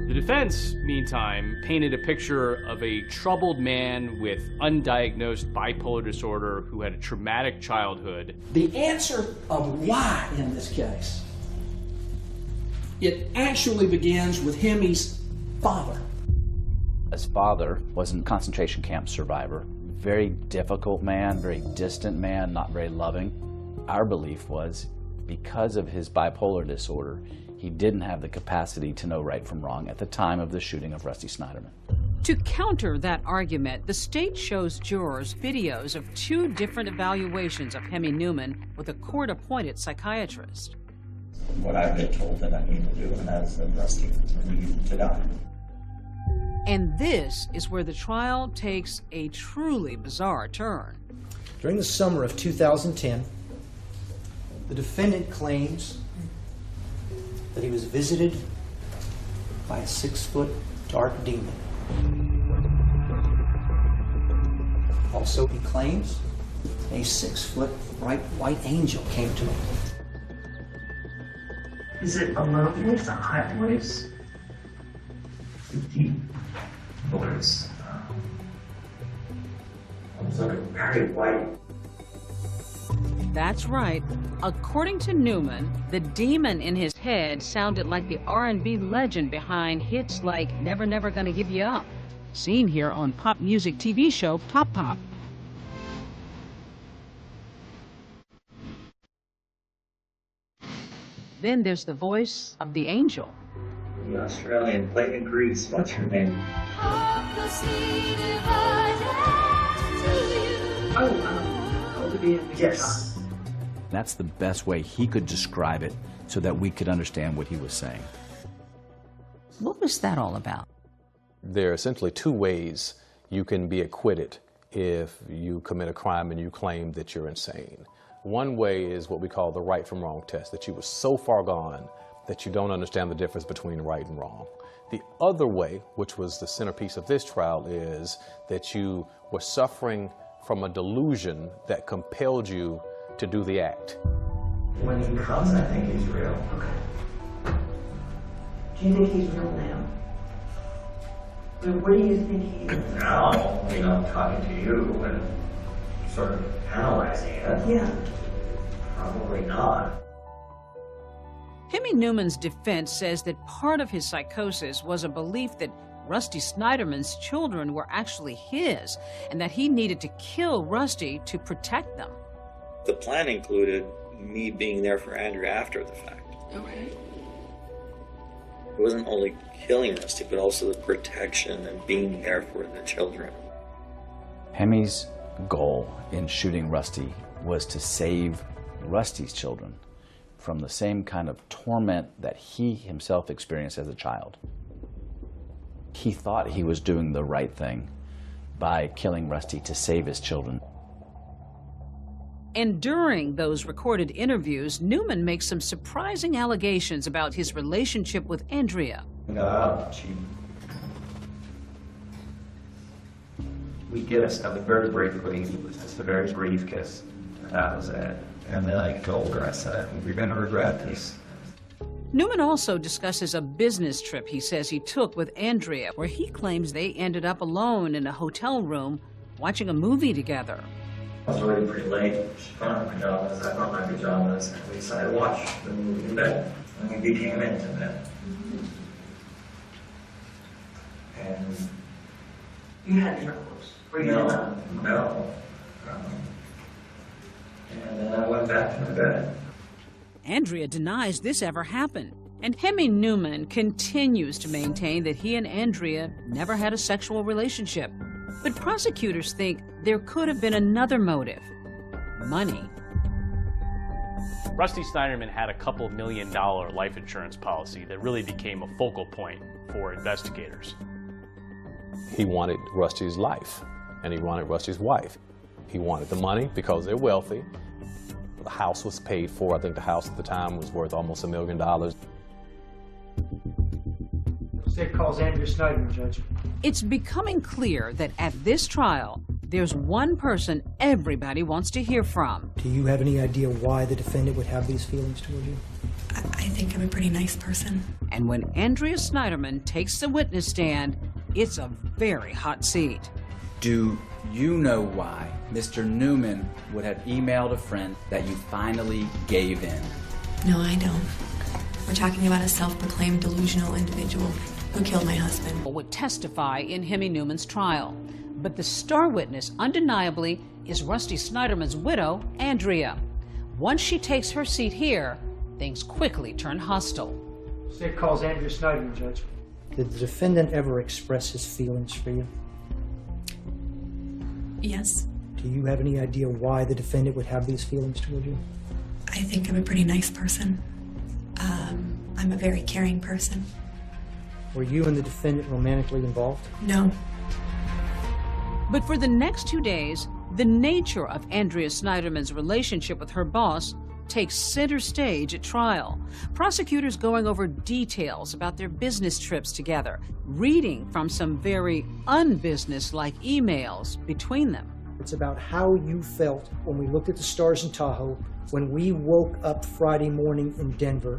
The defense, meantime, painted a picture of a troubled man with undiagnosed bipolar disorder who had a traumatic childhood. The answer of why in this case, it actually begins with Hemi's father. His father was a concentration camp survivor. Very difficult man, very distant man, not very loving. Our belief was because of his bipolar disorder, he didn't have the capacity to know right from wrong at the time of the shooting of Rusty Snyderman. To counter that argument, the state shows jurors videos of two different evaluations of Hemi Newman with a court-appointed psychiatrist. What I've been told that I need to do, and that is that Rusty needed to die. And this is where the trial takes a truly bizarre turn. During the summer of 2010, the defendant claims that he was visited by a 6-foot dark demon. Also, he claims a 6-foot bright white angel came to him. Is it a low voice, a high voice? A deep voice. Almost like a very white. That's right. According to Newman, the demon in his head sounded like the R&B legend behind hits like Never Never Gonna Give You Up, seen here on pop music TV show Pop Pop. Then there's the voice of the angel. The Australian Clayton Grease, what's her name? Yes. That's the best way he could describe it so that we could understand what he was saying. What was that all about? There are essentially two ways you can be acquitted if you commit a crime and you claim that you're insane. One way is what we call the right from wrong test, that you were so far gone that you don't understand the difference between right and wrong. The other way, which was the centerpiece of this trial, is that you were suffering from a delusion that compelled you to do the act. When he comes, I think he's real. Okay. Do you think he's real now? Or what do you think he is? Now, you know, talking to you and sort of analyzing it. Yeah. Probably not. Hemi Newman's defense says that part of his psychosis was a belief that Rusty Snyderman's children were actually his, and that he needed to kill Rusty to protect them. The plan included me being there for Andrea after the fact. Okay. It wasn't only killing Rusty, but also the protection and being there for the children. Hemi's goal in shooting Rusty was to save Rusty's children from the same kind of torment that he himself experienced as a child. He thought he was doing the right thing by killing Rusty to save his children. And during those recorded interviews, Newman makes some surprising allegations about his relationship with Andrea. We kissed, very briefly, it was just a very brief kiss. That was it. And then I told her, I said, "You're going to regret this." Newman also discusses a business trip he says he took with Andrea, where he claims they ended up alone in a hotel room watching a movie together. I was already pretty late. She put on her pajamas, I put on my pajamas, and we decided to watch the movie in bed. And we became intimate. And You had intercourse? no. And then I went back to my bed. Andrea denies this ever happened, and Hemi Newman continues to maintain that he and Andrea never had a sexual relationship. But prosecutors think there could have been another motive: money. Rusty Snyderman had a couple $1 million life insurance policy that really became a focal point for investigators. He wanted Rusty's life, and he wanted Rusty's wife. He wanted the money because they're wealthy. The house was paid for. I think the house at the time was worth almost $1 million. State calls Andrea Snyderman, Judge. It's becoming clear that at this trial, there's one person everybody wants to hear from. Do you have any idea why the defendant would have these feelings toward you? I think I'm a pretty nice person. And when Andrea Snyderman takes the witness stand, it's a very hot seat. Do you know why Mr. Newman would have emailed a friend that you finally gave in? No, I don't. We're talking about a self-proclaimed delusional individual who killed my husband. Would testify in Hemi Newman's trial. But the star witness, undeniably, is Rusty Snyderman's widow, Andrea. Once she takes her seat here, things quickly turn hostile. State calls Andrea Snyderman, Judge. Did the defendant ever express his feelings for you? Yes. Do you have any idea why the defendant would have these feelings toward you? I think I'm a pretty nice person. I'm a very caring person. Were you and the defendant romantically involved? No. But for the next 2 days, the nature of Andrea Snyderman's relationship with her boss takes center stage at trial. Prosecutors going over details about their business trips together, reading from some very unbusiness-like emails between them. It's about how you felt when we looked at the stars in Tahoe, when we woke up Friday morning in Denver,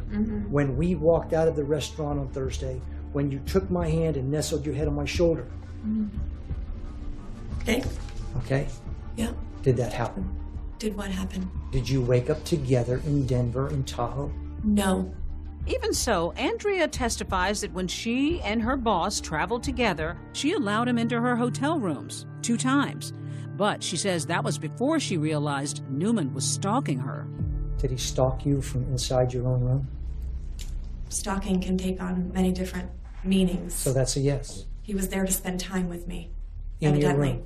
when we walked out of the restaurant on Thursday, when you took my hand and nestled your head on my shoulder. Okay. Okay? Yeah. Did that happen? Did what happen? Did you wake up together in Denver and Tahoe? No. Even so, Andrea testifies that when she and her boss traveled together, she allowed him into her hotel rooms 2 times. But she says that was before she realized Newman was stalking her. Did he stalk you from inside your own room? Stalking can take on many different meanings. So that's a yes. He was there to spend time with me. In your Evidently. room?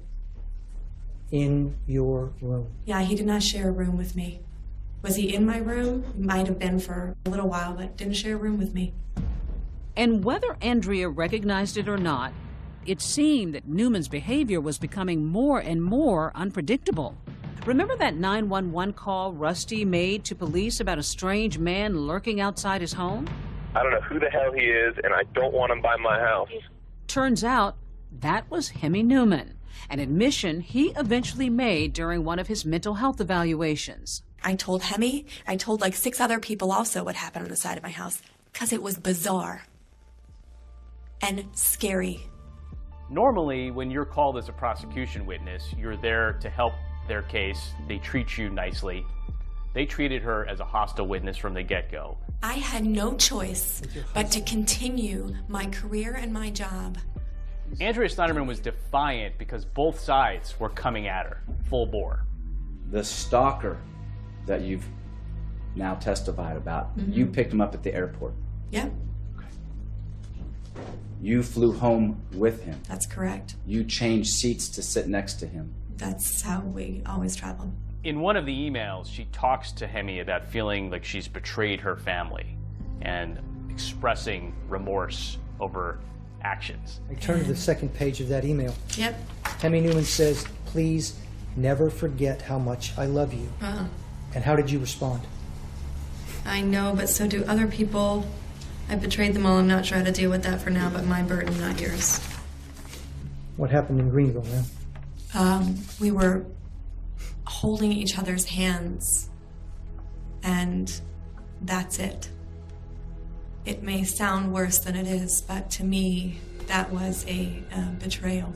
In your room? Yeah, he did not share a room with me. Was he in my room? He might have been for a little while, but didn't share a room with me. And whether Andrea recognized it or not, it seemed that Newman's behavior was becoming more and more unpredictable. Remember that 911 call Rusty made to police about a strange man lurking outside his home? I don't know who the hell he is, and I don't want him by my house. Turns out, That was Hemi Newman, an admission he eventually made during one of his mental health evaluations. I told Hemi, I told like 6 other people also what happened on the side of my house, because it was bizarre and scary. Normally, when you're called as a prosecution witness, you're there to help their case. They treat you nicely. They treated her as a hostile witness from the get-go. I had no choice but to continue my career and my job. Andrea Snyderman was defiant because both sides were coming at her, full bore. The stalker that you've now testified about, you picked him up at the airport. Yep. You flew home with him. That's correct. You changed seats to sit next to him. That's how we always traveled. In one of the emails, she talks to Hemi about feeling like she's betrayed her family and expressing remorse over actions. I turn to the second page of that email. Yep. Hemi Newman says, please never forget how much I love you. And how did you respond? I know, but so do other people. I betrayed them all. I'm not sure how to deal with that for now, but my burden, not yours. What happened in Greenville, man? We were holding each other's hands, and that's it. It may sound worse than it is, but to me, that was a betrayal.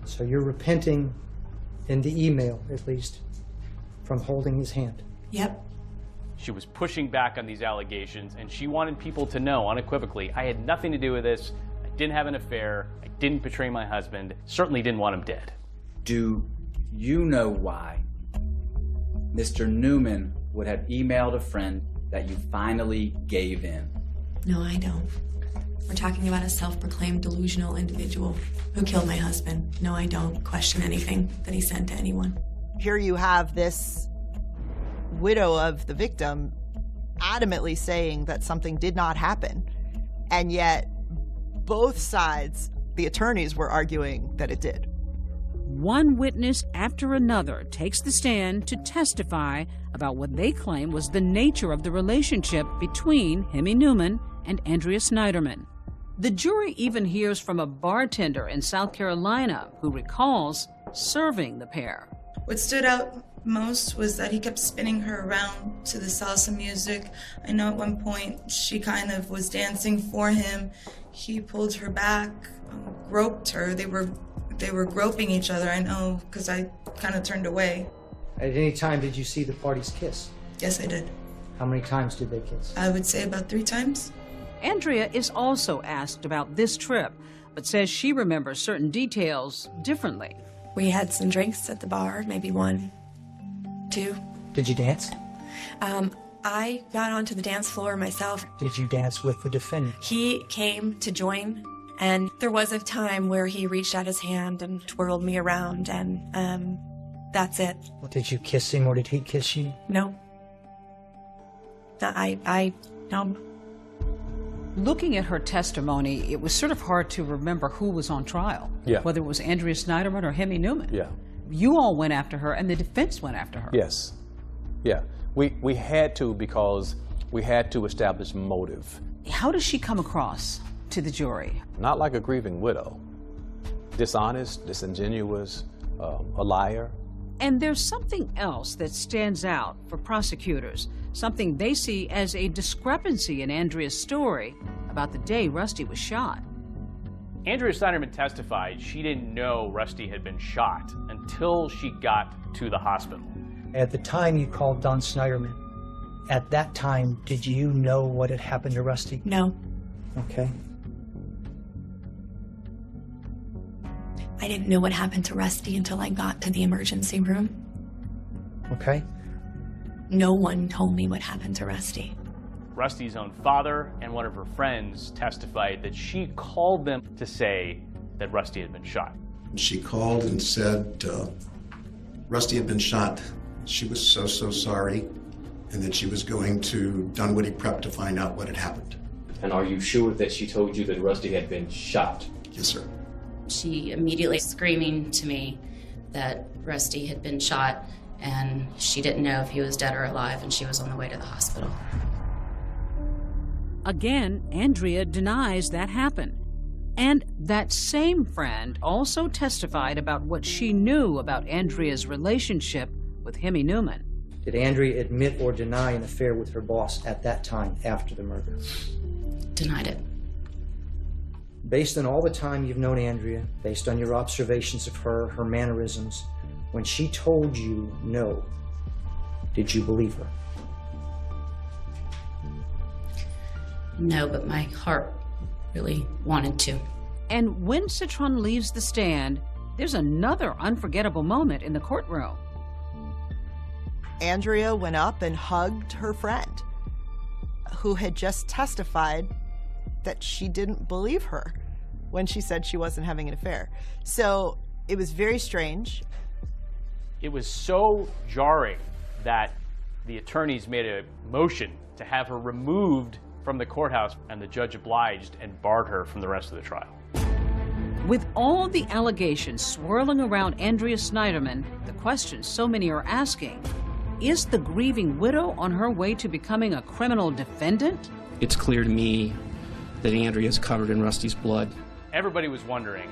So you're repenting in the email, at least, from holding his hand? Yep. She was pushing back on these allegations, and she wanted people to know unequivocally, I had nothing to do with this, I didn't have an affair, I didn't betray my husband, certainly didn't want him dead. Do you know why Mr. Newman would have emailed a friend that you finally gave in? No, I don't. We're talking about a self-proclaimed delusional individual who killed my husband. No, I don't question anything that he sent to anyone. Here you have this widow of the victim adamantly saying that something did not happen, and yet both sides, the attorneys, were arguing that it did. One witness after another takes the stand to testify about what they claim was the nature of the relationship between Hemi Newman and Andrea Snyderman. The jury even hears from a bartender in South Carolina who recalls serving the pair. What stood out most was that he kept spinning her around to the salsa music. I know at one point she kind of was dancing for him. He pulled her back, groped her. They were groping each other, I know, because I kind of turned away. At any time did you see the parties kiss? Yes, I did. How many times did they kiss? I would say about 3 times. Andrea is also asked about this trip, but says she remembers certain details differently. We had some drinks at the bar, maybe 1, 2. Did you dance? I got onto the dance floor myself. Did you dance with the defendant? He came to join, and there was a time where he reached out his hand and twirled me around, and that's it. Did you kiss him or did he kiss you? No. No. Looking at her testimony, it was sort of hard to remember who was on trial. Yeah. Whether it was Andrea Snyderman or Hemi Newman. Yeah. You all went after her, and the defense went after her. Yes. Yeah. We had to, because we had to establish motive. How does she come across to the jury? Not like a grieving widow. Dishonest, disingenuous, a liar. And there's something else that stands out for prosecutors, something they see as a discrepancy in Andrea's story about the day Rusty was shot. Andrea Snyderman testified she didn't know Rusty had been shot until she got to the hospital. At the time you called Don Snyderman, at that time, did you know what had happened to Rusty? No. Okay. I didn't know what happened to Rusty until I got to the emergency room. Okay. No one told me what happened to Rusty. Rusty's own father and one of her friends testified that she called them to say that Rusty had been shot. She called and said Rusty had been shot. She was so sorry, and that she was going to Dunwoody Prep to find out what had happened. And are you sure that she told you that Rusty had been shot? Yes, sir. She immediately screaming to me that Rusty had been shot, and she didn't know if he was dead or alive, and she was on the way to the hospital. Again, Andrea denies that happened. And that same friend also testified about what she knew about Andrea's relationship with Hemi Newman. Did Andrea admit or deny an affair with her boss at that time after the murder? Denied it. Based on all the time you've known Andrea, based on your observations of her, her mannerisms, when she told you no, did you believe her? No, but my heart really wanted to. And when Citron leaves the stand, there's another unforgettable moment in the courtroom. Andrea went up and hugged her friend, who had just testified that she didn't believe her when she said she wasn't having an affair. So it was very strange. It was so jarring that the attorneys made a motion to have her removed from the courthouse, and the judge obliged and barred her from the rest of the trial. With all the allegations swirling around Andrea Snyderman, the question so many are asking, is the grieving widow on her way to becoming a criminal defendant? It's clear to me that Andrea's covered in Rusty's blood. Everybody was wondering.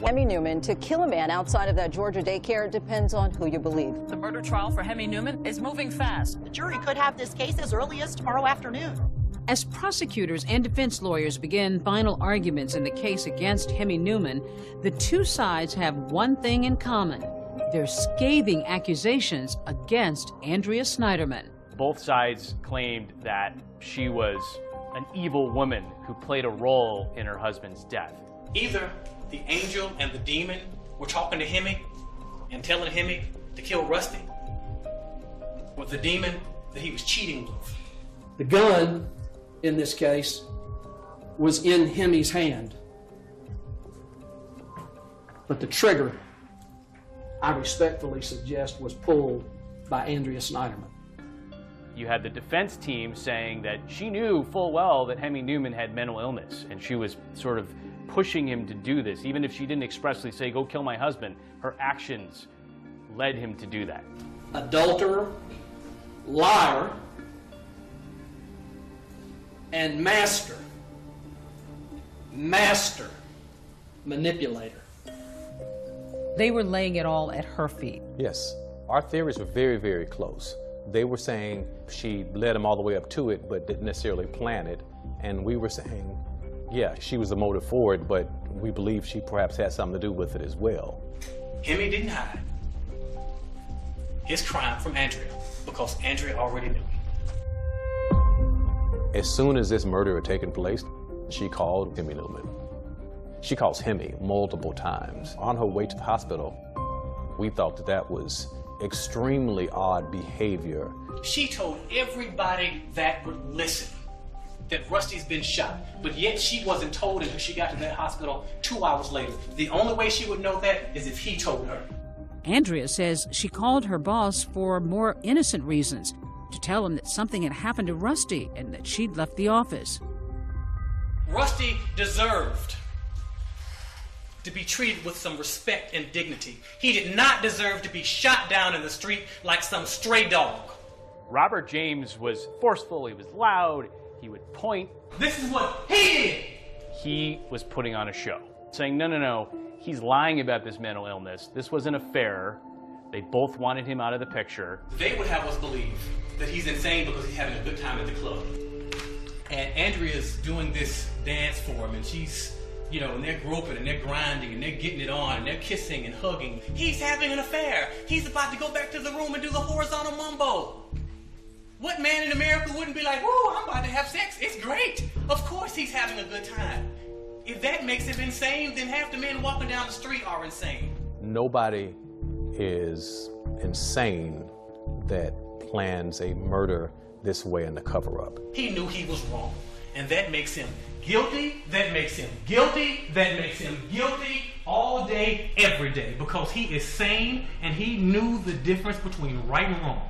Hemi Newman, to kill a man outside of that Georgia daycare depends on who you believe. The murder trial for Hemi Newman is moving fast. The jury could have this case as early as tomorrow afternoon. As prosecutors and defense lawyers begin final arguments in the case against Hemi Newman, the two sides have one thing in common. They're scathing accusations against Andrea Snyderman. Both sides claimed that she was an evil woman who played a role in her husband's death. Either the angel and the demon were talking to Hemi and telling Hemi to kill Rusty, or the demon that he was cheating with. The gun, in this case, was in Hemi's hand. But the trigger, I respectfully suggest, was pulled by Andrea Snyderman. You had the defense team saying that she knew full well that Hemi Newman had mental illness, and she was sort of pushing him to do this. Even if she didn't expressly say, go kill my husband, her actions led him to do that. Adulterer, liar, and master manipulator. They were laying it all at her feet. Yes. Our theories were very, very close. They were saying she led him all the way up to it, but didn't necessarily plan it. And we were saying, yeah, she was the motive for it, but we believe she perhaps had something to do with it as well. Hemi didn't hide his crime from Andrea because Andrea already knew. As soon as this murder had taken place, she called Hemi Newman. She calls Hemi multiple times. On her way to the hospital, we thought that that was extremely odd behavior. She told everybody that would listen that Rusty's been shot, but yet she wasn't told until she got to that hospital 2 hours later. The only way she would know that is if he told her. Andrea says she called her boss for more innocent reasons, to tell him that something had happened to Rusty and that she'd left the office. Rusty deserved to be treated with some respect and dignity. He did not deserve to be shot down in the street like some stray dog. Robert James was forceful, he was loud, he would point. This is what he did! He was putting on a show, saying, no, no, no, he's lying about this mental illness. This was an affair. They both wanted him out of the picture. They would have us believe that he's insane because he's having a good time at the club. And Andrea's doing this dance for him, and she's, you know, and they're groping and they're grinding and they're getting it on and they're kissing and hugging. He's having an affair. He's about to go back to the room and do the horizontal mumbo. What man in America wouldn't be like, whoa, I'm about to have sex. It's great. Of course he's having a good time. If that makes him insane, then half the men walking down the street are insane. Nobody is insane that plans a murder this way in the cover-up. He knew he was wrong, and that makes him guilty, that makes him guilty, that makes him guilty all day, every day, because he is sane and he knew the difference between right and wrong.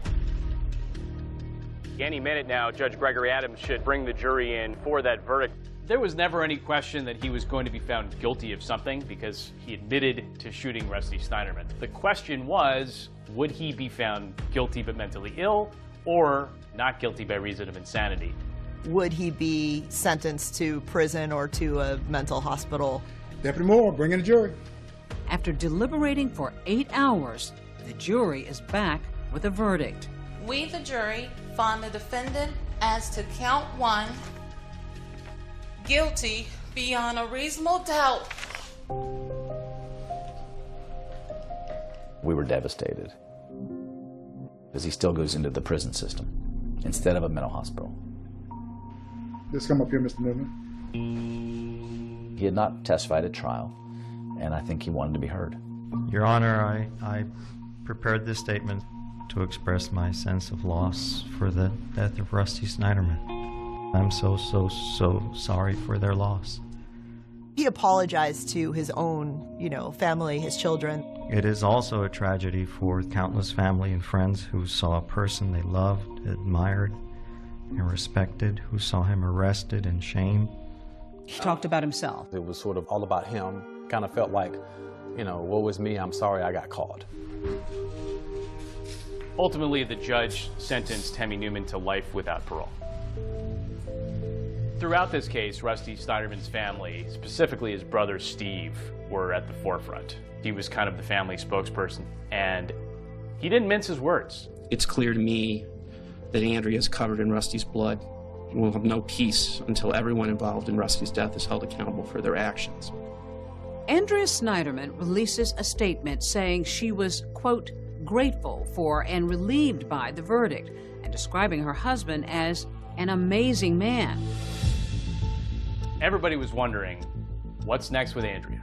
Any minute now, Judge Gregory Adams should bring the jury in for that verdict. There was never any question that he was going to be found guilty of something because he admitted to shooting Rusty Snyderman. The question was, would he be found guilty but mentally ill or not guilty by reason of insanity? would he be sentenced to prison or to a mental hospital? Deputy Moore, bring in the jury. After deliberating for 8 hours, the jury is back with a verdict. We, the jury, find the defendant as to count 1, guilty beyond a reasonable doubt. We were devastated because he still goes into the prison system instead of a mental hospital. Just come up here, Mr. Newman. He had not testified at trial, and I think he wanted to be heard. Your Honor, I prepared this statement to express my sense of loss for the death of Rusty Snyderman. I'm so sorry for their loss. He apologized to his own, family, his children. It is also a tragedy for countless family and friends who saw a person they loved, admired, and respected, who saw him arrested and shamed. He talked about himself. It was sort of all about him. Kind of felt like, woe is me, I'm sorry I got caught. Ultimately, the judge sentenced Hemi Newman to life without parole. Throughout this case, Rusty Snyderman's family, specifically his brother Steve, were at the forefront. He was kind of the family spokesperson, and he didn't mince his words. It's clear to me that Andrea is covered in Rusty's blood and will have no peace until everyone involved in Rusty's death is held accountable for their actions. Andrea Snyderman releases a statement saying she was, quote, grateful for and relieved by the verdict, and describing her husband as an amazing man. Everybody was wondering, what's next with Andrea?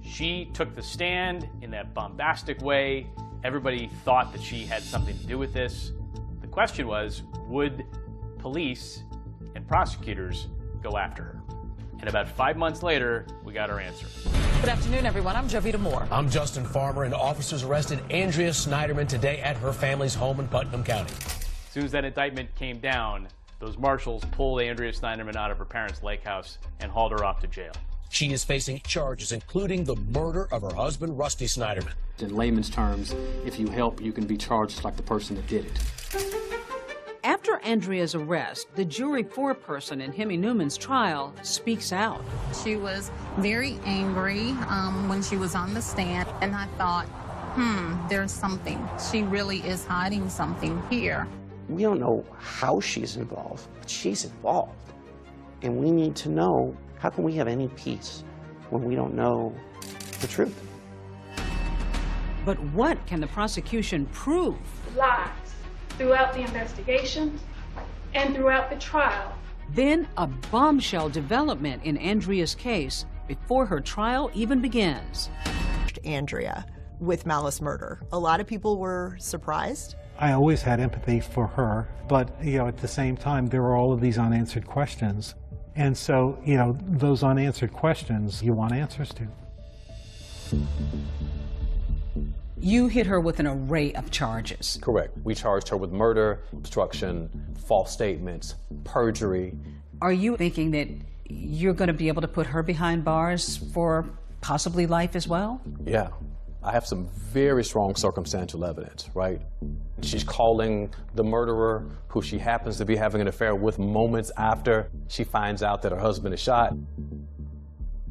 She took the stand in that bombastic way. Everybody thought that she had something to do with this. The question was, would police and prosecutors go after her? And about 5 months later, we got our answer. Good afternoon, everyone. I'm Jovita Moore. I'm Justin Farmer, and officers arrested Andrea Snyderman today at her family's home in Putnam County. As soon as that indictment came down, those marshals pulled Andrea Snyderman out of her parents' lake house and hauled her off to jail. She is facing charges, including the murder of her husband, Rusty Snyderman. In layman's terms, if you help, you can be charged like the person that did it. After Andrea's arrest, the jury foreperson in Hemi Newman's trial speaks out. She was very angry when she was on the stand, and I thought, there's something. She really is hiding something here. We don't know how she's involved, but she's involved. And we need to know, how can we have any peace when we don't know the truth? But what can the prosecution prove? Lies throughout the investigation and throughout the trial. Then a bombshell development in Andrea's case before her trial even begins. Andrea with malice murder. A lot of people were surprised. I always had empathy for her, but at the same time, there were all of these unanswered questions. And so, those unanswered questions you want answers to. You hit her with an array of charges. Correct. We charged her with murder, obstruction, false statements, perjury. Are you thinking that you're going to be able to put her behind bars for possibly life as well? Yeah. I have some very strong circumstantial evidence, right? She's calling the murderer, who she happens to be having an affair with, moments after she finds out that her husband is shot.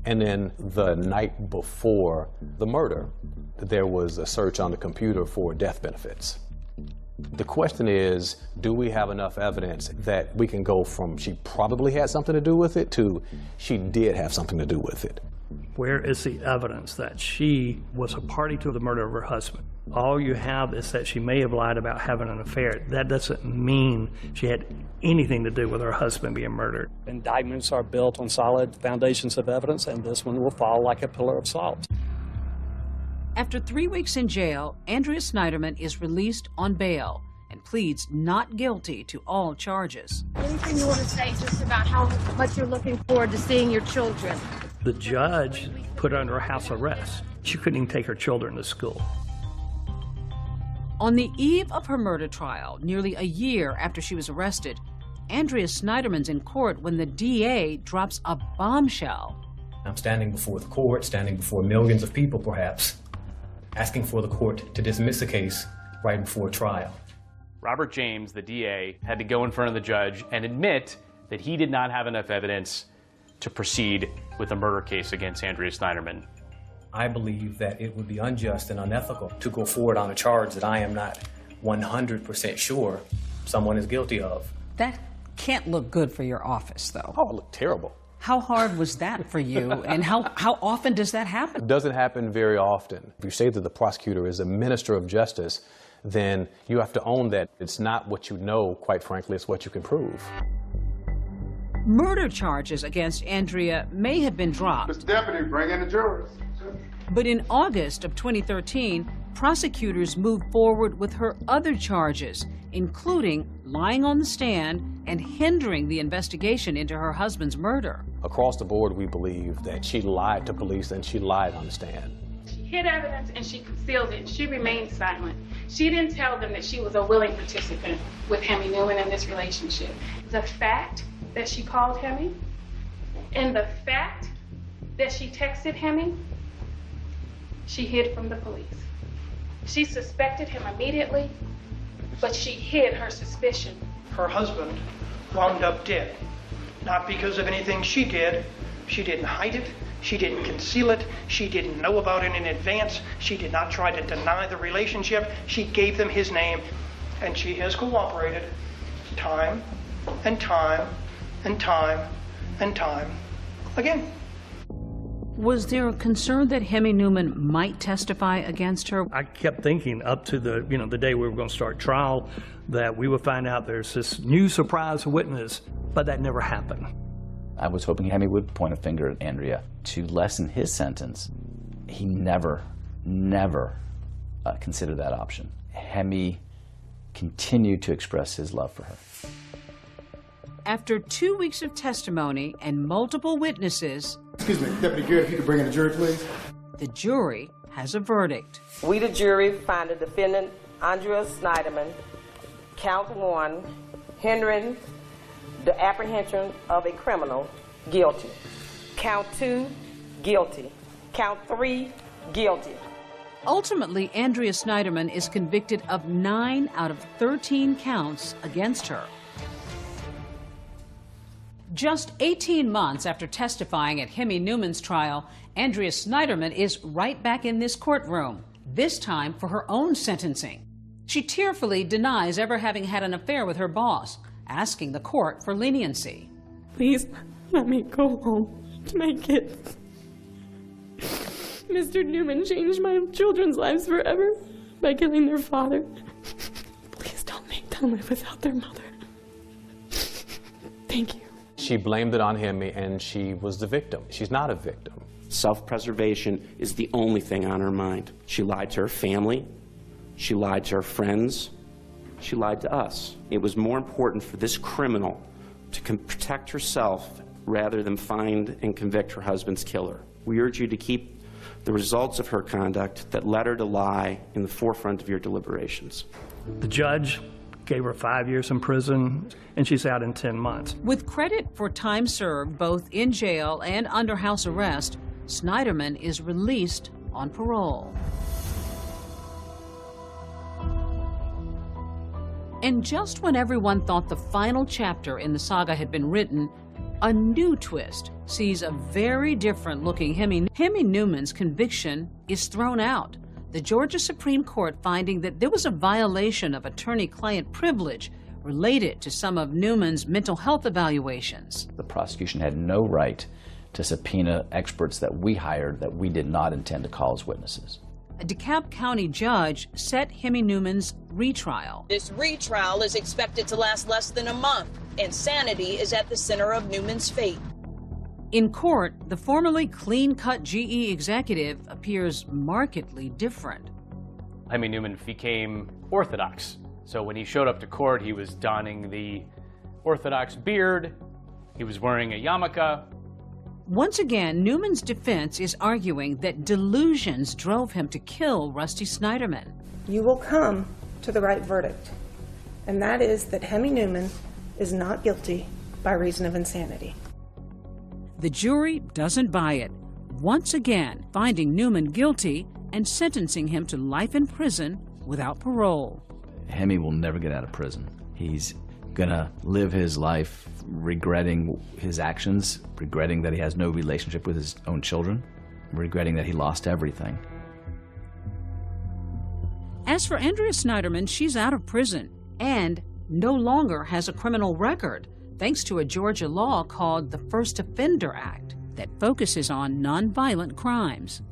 And then the night before the murder, there was a search on the computer for death benefits. The question is, do we have enough evidence that we can go from she probably had something to do with it to she did have something to do with it? Where is the evidence that she was a party to the murder of her husband? All you have is that she may have lied about having an affair. That doesn't mean she had anything to do with her husband being murdered. Indictments are built on solid foundations of evidence, and this one will fall like a pillar of salt. After 3 weeks in jail, Andrea Snyderman is released on bail and pleads not guilty to all charges. Anything you want to say just about how much you're looking forward to seeing your children? The judge put her under house arrest. She couldn't even take her children to school. On the eve of her murder trial, nearly a year after she was arrested, Andrea Snyderman's in court when the DA drops a bombshell. I'm standing before the court, standing before millions of people perhaps, asking for the court to dismiss a case right before trial. Robert James, the DA, had to go in front of the judge and admit that he did not have enough evidence to proceed with a murder case against Andrea Snyderman. I believe that it would be unjust and unethical to go forward on a charge that I am not 100% sure someone is guilty of. That can't look good for your office, though. Oh, it looked terrible. How hard was that for you, and how often does that happen? It doesn't happen very often. If you say that the prosecutor is a minister of justice, then you have to own that it's not what you know, quite frankly, it's what you can prove. Murder charges against Andrea may have been dropped. Mr. Deputy, bring in the jurors. But in August of 2013, prosecutors moved forward with her other charges, including lying on the stand and hindering the investigation into her husband's murder. Across the board, we believe that she lied to police and she lied on the stand. She hid evidence and she concealed it. She remained silent. She didn't tell them that she was a willing participant with Hemi Newman in this relationship. The fact that she called Hemi and the fact that she texted Hemi, she hid from the police. She suspected him immediately, but she hid her suspicion. Her husband wound up dead, not because of anything she did. She didn't hide it. She didn't conceal it. She didn't know about it in advance. She did not try to deny the relationship. She gave them his name, and she has cooperated time and time and time and time again. Was there a concern that Hemi Newman might testify against her? I kept thinking up to the day we were going to start trial that we would find out there's this new surprise witness, but that never happened. I was hoping Hemi would point a finger at Andrea to lessen his sentence. He never considered that option. Hemi continued to express his love for her. After 2 weeks of testimony and multiple witnesses, Excuse me, Deputy Garrett, if you could bring in the jury, please. the jury has a verdict. We, the jury, find the defendant, Andrea Snyderman, count 1, hindering the apprehension of a criminal, guilty. Count 2, guilty. Count 3, guilty. Ultimately, Andrea Snyderman is convicted of 9 out of 13 counts against her. Just 18 months after testifying at Hemi Newman's trial, Andrea Snyderman is right back in this courtroom, this time for her own sentencing. She tearfully denies ever having had an affair with her boss, asking the court for leniency. Please let me go home to my kids. Mr. Newman changed my children's lives forever by killing their father. Please don't make them live without their mother. Thank you. She blamed it on him, and she was the victim. She's not a victim. Self-preservation is the only thing on her mind. She lied to her family. She lied to her friends. She lied to us. It was more important for this criminal to protect herself rather than find and convict her husband's killer. We urge you to keep the results of her conduct that led her to lie in the forefront of your deliberations. The judge gave her 5 years in prison, and she's out in 10 months. With credit for time served both in jail and under house arrest, Snyderman is released on parole. And just when everyone thought the final chapter in the saga had been written, a new twist sees a very different looking Hemi Newman's conviction is thrown out. The Georgia Supreme Court finding that there was a violation of attorney-client privilege related to some of Newman's mental health evaluations. The prosecution had no right to subpoena experts that we hired that we did not intend to call as witnesses. A DeKalb County judge set Hemi Newman's retrial. This retrial is expected to last less than a month. Insanity is at the center of Newman's fate. In court, the formerly clean-cut GE executive appears markedly different. Hemi Newman became Orthodox. So when he showed up to court, he was donning the Orthodox beard, he was wearing a yarmulke. Once again, Newman's defense is arguing that delusions drove him to kill Rusty Snyderman. You will come to the right verdict, and that is that Hemi Newman is not guilty by reason of insanity. The jury doesn't buy it, once again finding Newman guilty and sentencing him to life in prison without parole. Hemi will never get out of prison. He's gonna live his life regretting his actions, regretting that he has no relationship with his own children, regretting that he lost everything. As for Andrea Snyderman, she's out of prison and no longer has a criminal record, thanks to a Georgia law called the First Offender Act that focuses on nonviolent crimes.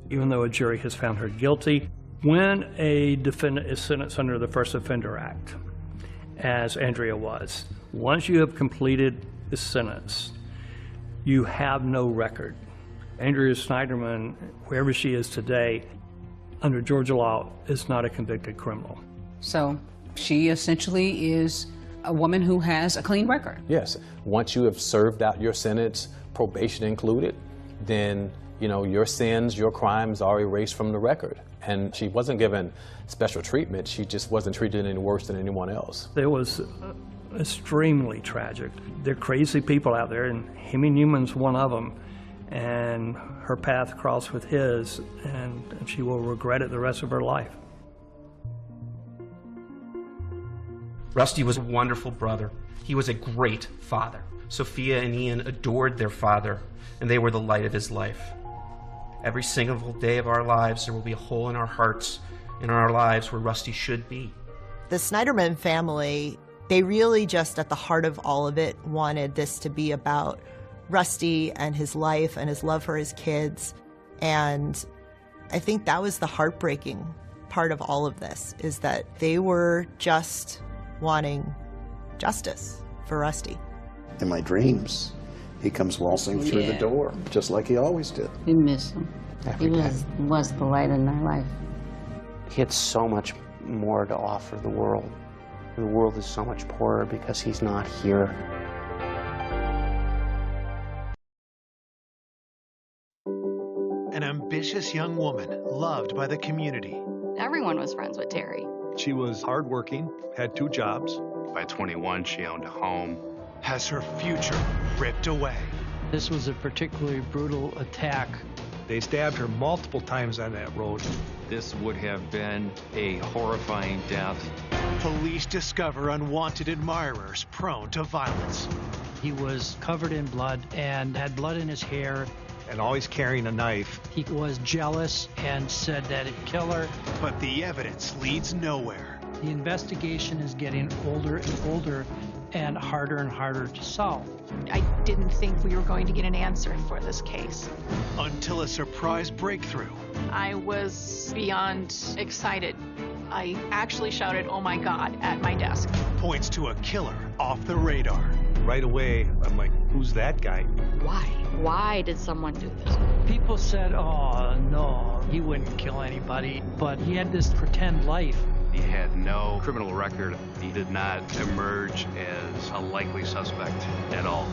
Even though a jury has found her guilty, when a defendant is sentenced under the First Offender Act, as Andrea was, once you have completed the sentence, you have no record. Andrea Snyderman, wherever she is today, under Georgia law, is not a convicted criminal. So she essentially is a woman who has a clean record. Yes. Once you have served out your sentence, probation included, then your sins, your crimes are erased from the record. And she wasn't given special treatment. She just wasn't treated any worse than anyone else. It was extremely tragic. There are crazy people out there, and Hemi Newman's one of them. And her path crossed with his, and she will regret it the rest of her life. Rusty was a wonderful brother. He was a great father. Sophia and Ian adored their father, and they were the light of his life. Every single day of our lives, there will be a hole in our hearts, in our lives where Rusty should be. The Snyderman family, they really just at the heart of all of it wanted this to be about Rusty and his life and his love for his kids. And I think that was the heartbreaking part of all of this, is that they were just wanting justice for Rusty. In my dreams, he comes waltzing through the door, just like he always did. We miss him. Every he day. was the light in our life. He had so much more to offer the world. The world is so much poorer because he's not here. An ambitious young woman, loved by the community. Everyone was friends with Terry. She was hardworking, had 2 jobs. By 21, she owned a home. Has her future ripped away. This was a particularly brutal attack. They stabbed her multiple times on that road. This would have been a horrifying death. Police discover unwanted admirers prone to violence. He was covered in blood and had blood in his hair. And always carrying a knife. He was jealous and said that he'd kill her. But the evidence leads nowhere. The investigation is getting older and older and harder to solve. I didn't think we were going to get an answer for this case. Until a surprise breakthrough. I was beyond excited. I actually shouted, "Oh my God," at my desk. Points to a killer off the radar. Right away, I'm like, who's that guy? Why? Why did someone do this? People said, oh, no, he wouldn't kill anybody, but he had this pretend life. He had no criminal record. He did not emerge as a likely suspect at all.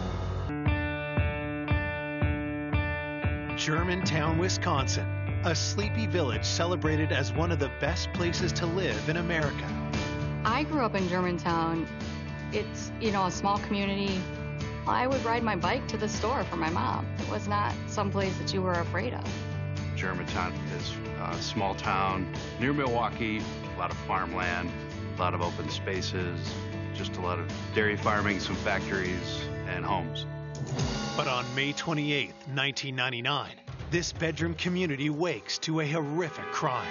Germantown, Wisconsin, a sleepy village celebrated as one of the best places to live in America. I grew up in Germantown. It's, a small community. I would ride my bike to the store for my mom. It was not someplace that you were afraid of. Germantown is a small town near Milwaukee, a lot of farmland, a lot of open spaces, just a lot of dairy farming, some factories, and homes. But on May 28, 1999, this bedroom community wakes to a horrific crime.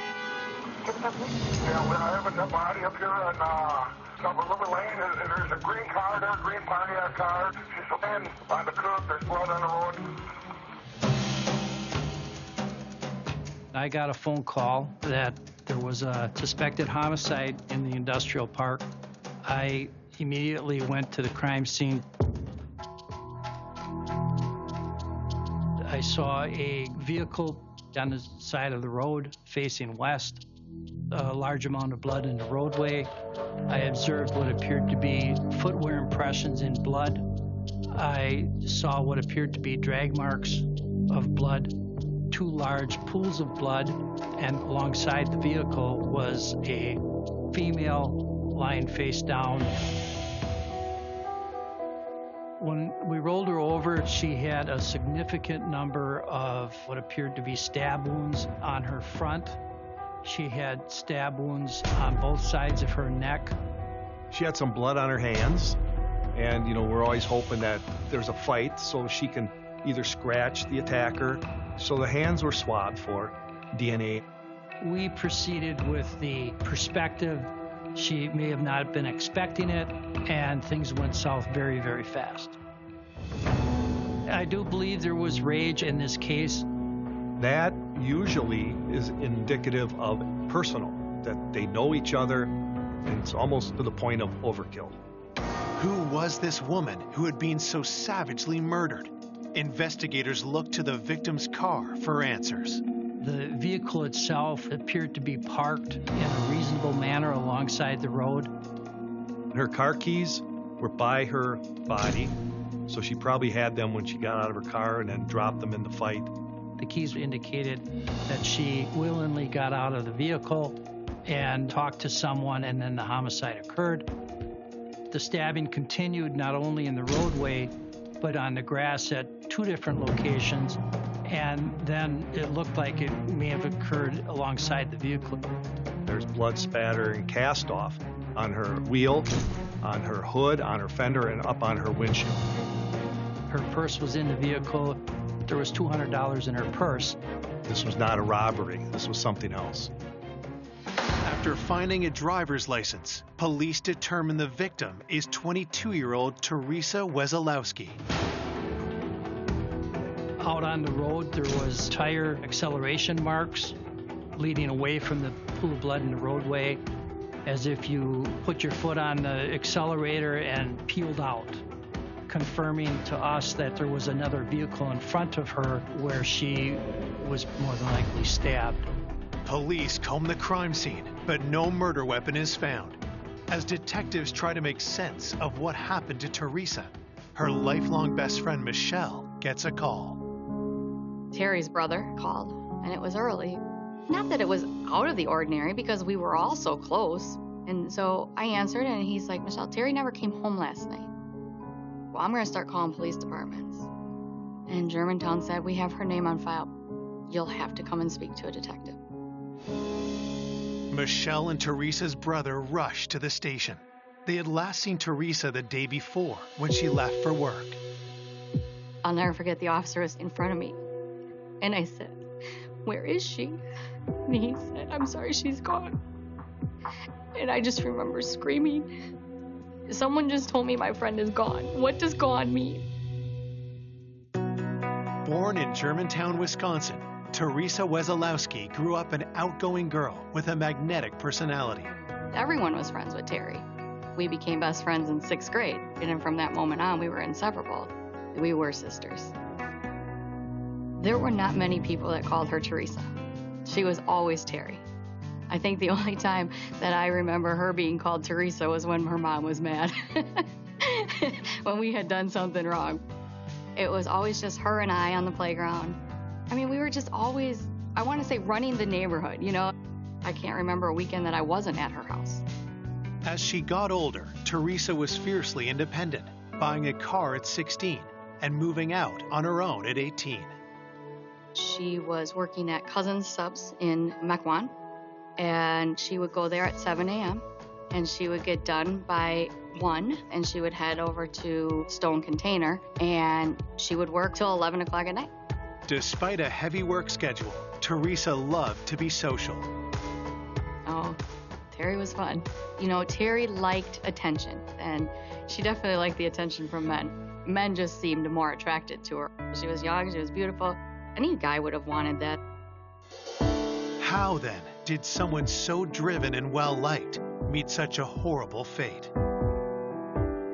Yeah, we're having a body up here on River Lane. There's a green car there, green Pontiac car. She's laying on the curb. There's blood on the road. I got a phone call that there was a suspected homicide in the industrial park. I immediately went to the crime scene. I saw a vehicle on the side of the road facing west, a large amount of blood in the roadway. I observed what appeared to be footwear impressions in blood. I saw what appeared to be drag marks of blood, 2 large pools of blood, and alongside the vehicle was a female lying face down. When we rolled her over, she had a significant number of what appeared to be stab wounds on her front. She had stab wounds on both sides of her neck. She had some blood on her hands, and we're always hoping that there's a fight so she can either scratch the attacker. So the hands were swabbed for DNA. We proceeded with the perspective she may have not been expecting it, and things went south very, very fast. I do believe there was rage in this case. That usually is indicative of personal, that they know each other, and it's almost to the point of overkill. Who was this woman who had been so savagely murdered? Investigators looked to the victim's car for answers. The vehicle itself appeared to be parked in a reasonable manner alongside the road. Her car keys were by her body, so she probably had them when she got out of her car and then dropped them in the fight. The keys indicated that she willingly got out of the vehicle and talked to someone, and then the homicide occurred. The stabbing continued not only in the roadway, but on the grass at 2 different locations, and then it looked like it may have occurred alongside the vehicle. There's blood spatter and cast off on her wheel, on her hood, on her fender, and up on her windshield. Her purse was in the vehicle. There was $200 in her purse. This was not a robbery. This was something else. After finding a driver's license, police determined the victim is 22-year-old Teresa Wesolowski. Out on the road, there was tire acceleration marks leading away from the pool of blood in the roadway, as if you put your foot on the accelerator and peeled out, confirming to us that there was another vehicle in front of her where she was more than likely stabbed. Police comb the crime scene, but no murder weapon is found. As detectives try to make sense of what happened to Teresa, her lifelong best friend Michelle gets a call. Terry's brother called, and it was early. Not that it was out of the ordinary, because we were all so close. And so I answered, and he's like, Michelle, Terry never came home last night. Well, I'm going to start calling police departments. And Germantown said, we have her name on file. You'll have to come and speak to a detective. Michelle and Teresa's brother rushed to the station. They had last seen Teresa the day before when she left for work. I'll never forget, the officer was in front of me. And I said, where is she? And he said, I'm sorry, she's gone. And I just remember screaming, someone just told me my friend is gone. What does gone mean? Born in Germantown, Wisconsin, Teresa Wesolowski grew up an outgoing girl with a magnetic personality. Everyone was friends with Terry. We became best friends in 6th grade. And then from that moment on, we were inseparable. We were sisters. There were not many people that called her Teresa. She was always Terry. I think the only time that I remember her being called Teresa was when her mom was mad. When we had done something wrong. It was always just her and I on the playground. I mean, we were just always, I want to say, running the neighborhood, you know? I can't remember a weekend that I wasn't at her house. As she got older, Teresa was fiercely independent, buying a car at 16 and moving out on her own at 18. She was working at Cousins Subs in Mequon, and she would go there at 7 a.m., and she would get done by 1, and she would head over to Stone Container, and she would work till 11 o'clock at night. Despite a heavy work schedule, Teresa loved to be social. Oh, Terry was fun. You know, Terry liked attention, and she definitely liked the attention from men. Men just seemed more attracted to her. She was young, she was beautiful. Any guy would have wanted that. How, then, did someone so driven and well-liked meet such a horrible fate?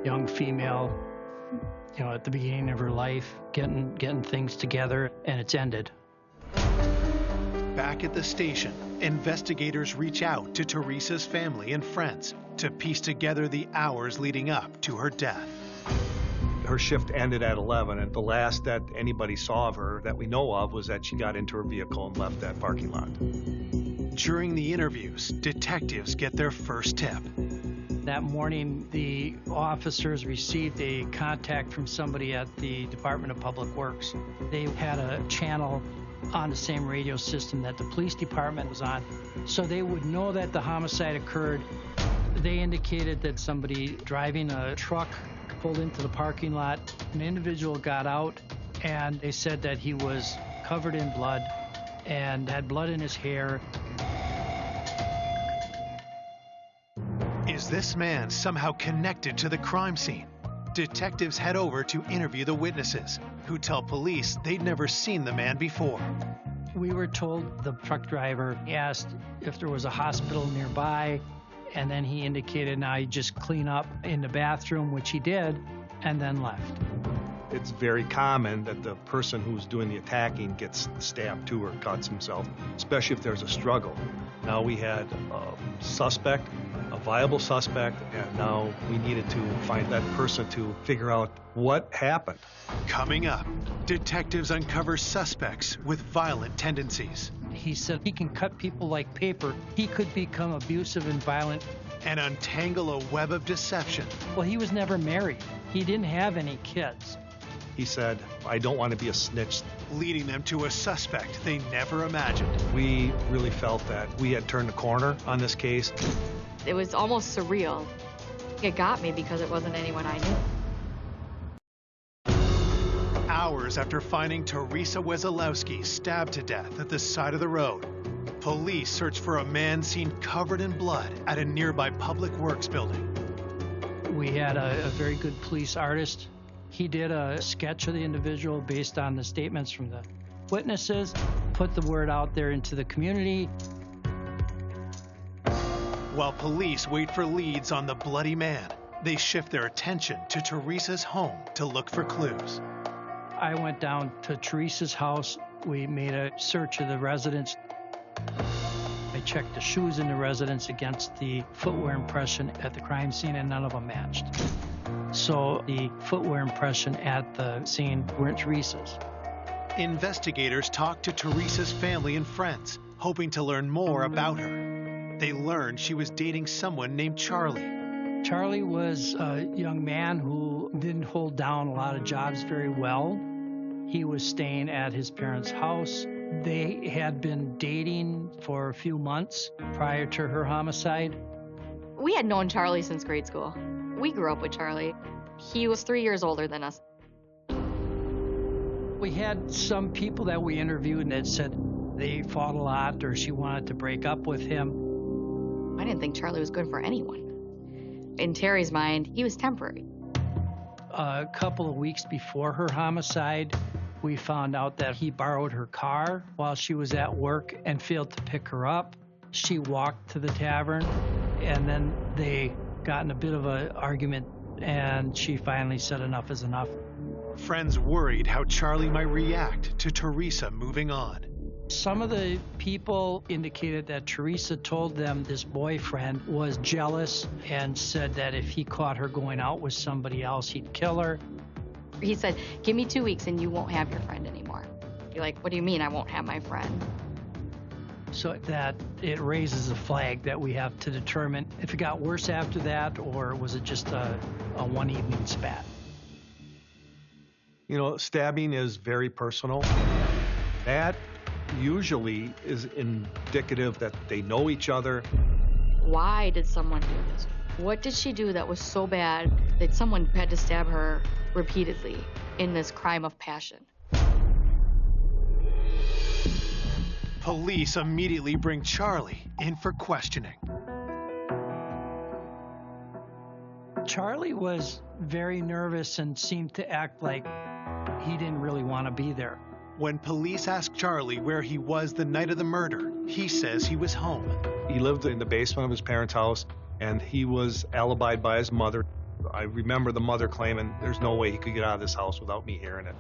Young female, you know, at the beginning of her life, getting things together, and it's ended. Back at the station, investigators reach out to Teresa's family and friends to piece together the hours leading up to her death. Her shift ended at 11, and the last that anybody saw of her that we know of was that she got into her vehicle and left that parking lot. During the interviews, detectives get their first tip. That morning, the officers received a contact from somebody at the Department of Public Works. They had a channel on the same radio system that the police department was on, so they would know that the homicide occurred. They indicated that somebody driving a truck pulled into the parking lot. An individual got out, and they said that he was covered in blood and had blood in his hair. Is this man somehow connected to the crime scene? Detectives head over to interview the witnesses, who tell police they'd never seen the man before. We were told the truck driver asked if there was a hospital nearby, and then he indicated now he'd just clean up in the bathroom, which he did, and then left. It's very common that the person who's doing the attacking gets stabbed too or cuts himself, especially if there's a struggle. Now we had a suspect, a viable suspect, and now we needed to find that person to figure out what happened. Coming up, detectives uncover suspects with violent tendencies. He said he can cut people like paper. He could become abusive and violent. And untangle a web of deception. Well, he was never married. He didn't have any kids. He said, I don't want to be a snitch. Leading them to a suspect they never imagined. We really felt that we had turned the corner on this case. It was almost surreal. It got me because it wasn't anyone I knew. Hours after finding Teresa Wesolowski stabbed to death at the side of the road, police search for a man seen covered in blood at a nearby public works building. We had a very good police artist. He did a sketch of the individual based on the statements from the witnesses, put the word out there into the community. While police wait for leads on the bloody man, they shift their attention to Teresa's home to look for clues. I went down to Teresa's house. We made a search of the residence. I checked the shoes in the residence against the footwear impression at the crime scene, and none of them matched. So the footwear impression at the scene weren't Teresa's. Investigators talked to Teresa's family and friends, hoping to learn more about her. They learned she was dating someone named Charlie. Charlie was a young man who didn't hold down a lot of jobs very well. He was staying at his parents' house. They had been dating for a few months prior to her homicide. We had known Charlie since grade school. We grew up with Charlie. He was 3 years older than us. We had some people that we interviewed that said they fought a lot or she wanted to break up with him. I didn't think Charlie was good for anyone. In Terry's mind, he was temporary. A couple of weeks before her homicide, we found out that he borrowed her car while she was at work and failed to pick her up. She walked to the tavern, and then they got in a bit of an argument, and she finally said enough is enough. Friends worried how Charlie might react to Teresa moving on. Some of the people indicated that Teresa told them this boyfriend was jealous and said that if he caught her going out with somebody else, he'd kill her. He said, give me 2 weeks and you won't have your friend anymore. You're like, what do you mean I won't have my friend? So that it raises a flag that we have to determine if it got worse after that or was it just a one evening spat. You know, stabbing is very personal. That usually is indicative that they know each other. Why did someone do this? What did she do that was so bad that someone had to stab her repeatedly in this crime of passion? Police immediately bring Charlie in for questioning. Charlie was very nervous and seemed to act like he didn't really want to be there. When police asked Charlie where he was the night of the murder, he says he was home. He lived in the basement of his parents' house, and he was alibied by his mother. I remember the mother claiming there's no way he could get out of this house without me hearing it.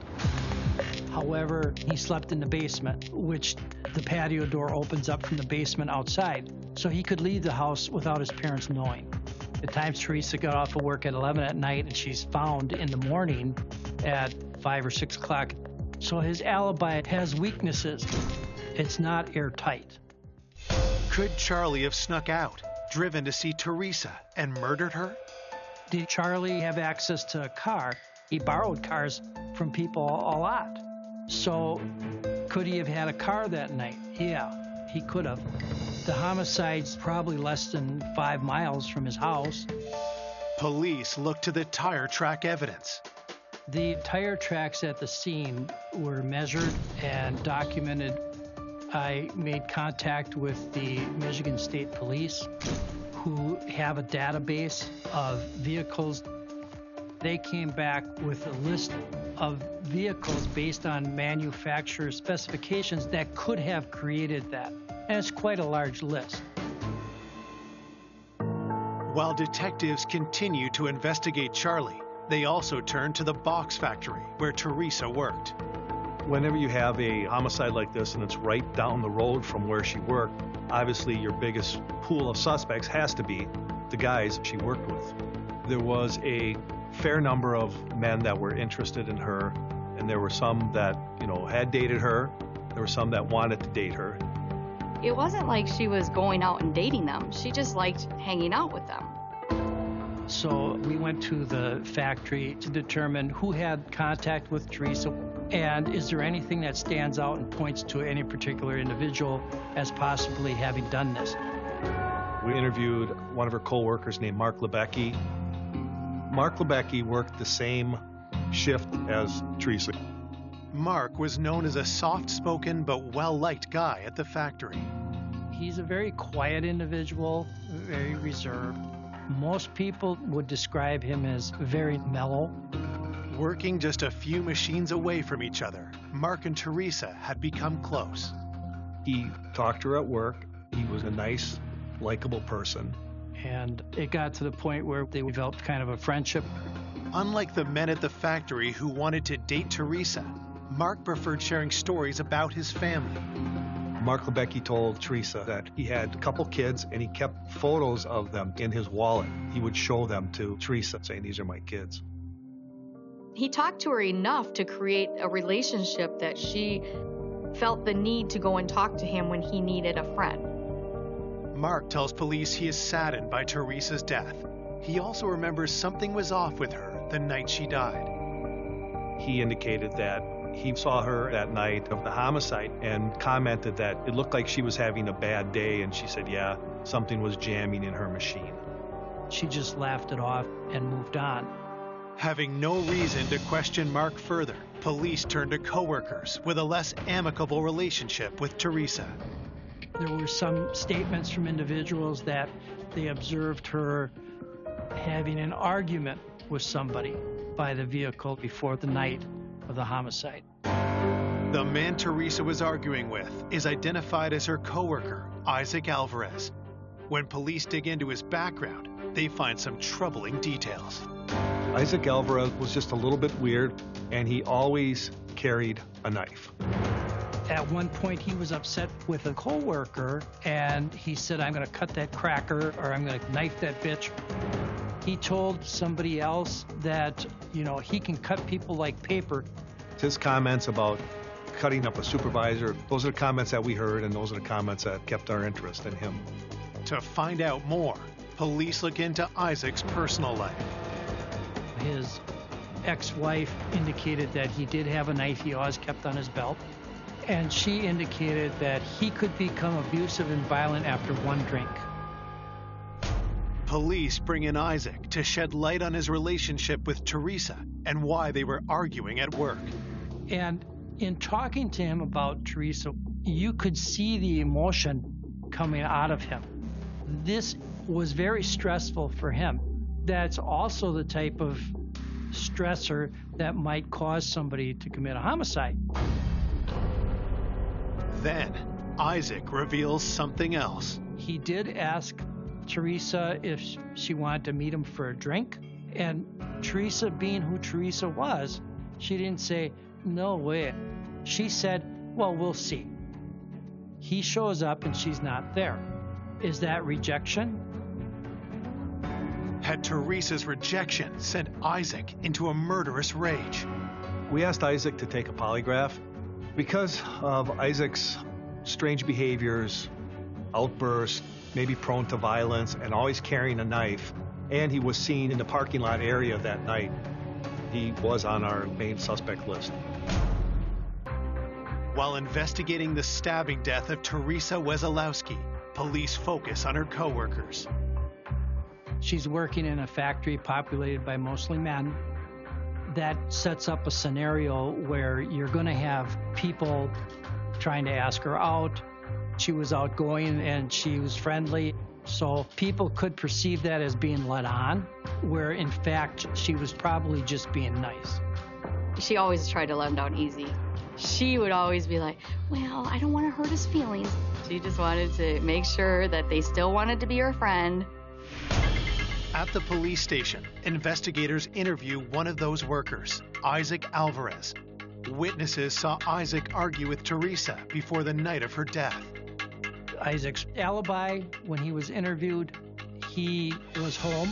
However, he slept in the basement, which the patio door opens up from the basement outside, so he could leave the house without his parents knowing. At times, Teresa got off of work at 11 at night, and she's found in the morning at 5 or 6 o'clock. So his alibi has weaknesses. It's not airtight. Could Charlie have snuck out, driven to see Teresa, and murdered her? Did Charlie have access to a car? He borrowed cars from people a lot. So could he have had a car that night? Yeah, he could have. The homicide's probably less than 5 miles from his house. Police look to the tire track evidence. The tire tracks at the scene were measured and documented. I made contact with the Michigan State Police, who have a database of vehicles. They came back with a list of vehicles based on manufacturer specifications that could have created that. And it's quite a large list. While detectives continue to investigate Charlie, they also turn to the box factory where Teresa worked. Whenever you have a homicide like this and it's right down the road from where she worked, obviously your biggest pool of suspects has to be the guys she worked with. There was a fair number of men that were interested in her, and there were some that, had dated her. There were some that wanted to date her. It wasn't like she was going out and dating them. She just liked hanging out with them. So we went to the factory to determine who had contact with Teresa, and is there anything that stands out and points to any particular individual as possibly having done this. We interviewed one of her co-workers named Mark Lebecki. Mark Lebecki worked the same shift as Teresa. Mark was known as a soft-spoken but well-liked guy at the factory. He's a very quiet individual, very reserved. Most people would describe him as very mellow. Working just a few machines away from each other, Mark and Teresa had become close. He talked to her at work. He was a nice, likable person. And it got to the point where they developed kind of a friendship. Unlike the men at the factory who wanted to date Teresa, Mark preferred sharing stories about his family. Mark Lebecki told Teresa that he had a couple kids and he kept photos of them in his wallet. He would show them to Teresa, saying, "These are my kids." He talked to her enough to create a relationship that she felt the need to go and talk to him when he needed a friend. Mark tells police he is saddened by Teresa's death. He also remembers something was off with her the night she died. He indicated that he saw her that night of the homicide and commented that it looked like she was having a bad day, and she said, yeah, something was jamming in her machine. She just laughed it off and moved on. Having no reason to question Mark further, police turned to coworkers with a less amicable relationship with Teresa. There were some statements from individuals that they observed her having an argument with somebody by the vehicle before the night of the homicide. The man Teresa was arguing with is identified as her coworker, Isaac Alvarez. When police dig into his background, they find some troubling details. Isaac Alvarez was just a little bit weird, and he always carried a knife. At one point, he was upset with a coworker, and he said, "I'm going to cut that cracker," or "I'm going to knife that bitch." He told somebody else that, he can cut people like paper. His comments about cutting up a supervisor, those are the comments that we heard, and those are the comments that kept our interest in him. To find out more, police look into Isaac's personal life. His ex-wife indicated that he did have a knife he always kept on his belt, and she indicated that he could become abusive and violent after one drink. Police bring in Isaac to shed light on his relationship with Teresa and why they were arguing at work. And in talking to him about Teresa, you could see the emotion coming out of him. This was very stressful for him. That's also the type of stressor that might cause somebody to commit a homicide. Then, Isaac reveals something else. He did ask Teresa if she wanted to meet him for a drink, and Teresa, being who Teresa was, she didn't say, "No way." She said, "Well, we'll see." He shows up and she's not there. Is that rejection? Had Teresa's rejection sent Isaac into a murderous rage? We asked Isaac to take a polygraph. Because of Isaac's strange behaviors, outbursts, maybe prone to violence, and always carrying a knife, and he was seen in the parking lot area that night, he was on our main suspect list. While investigating the stabbing death of Teresa Wesolowski, police focus on her coworkers. She's working in a factory populated by mostly men. That sets up a scenario where you're going to have people trying to ask her out. She was outgoing and she was friendly, so people could perceive that as being led on, where in fact she was probably just being nice. She always tried to let him down easy. She would always be like, well, I don't want to hurt his feelings. She just wanted to make sure that they still wanted to be her friend. At the police station, investigators interview one of those workers, Isaac Alvarez. Witnesses saw Isaac argue with Teresa before the night of her death. Isaac's alibi, when he was interviewed, he was home.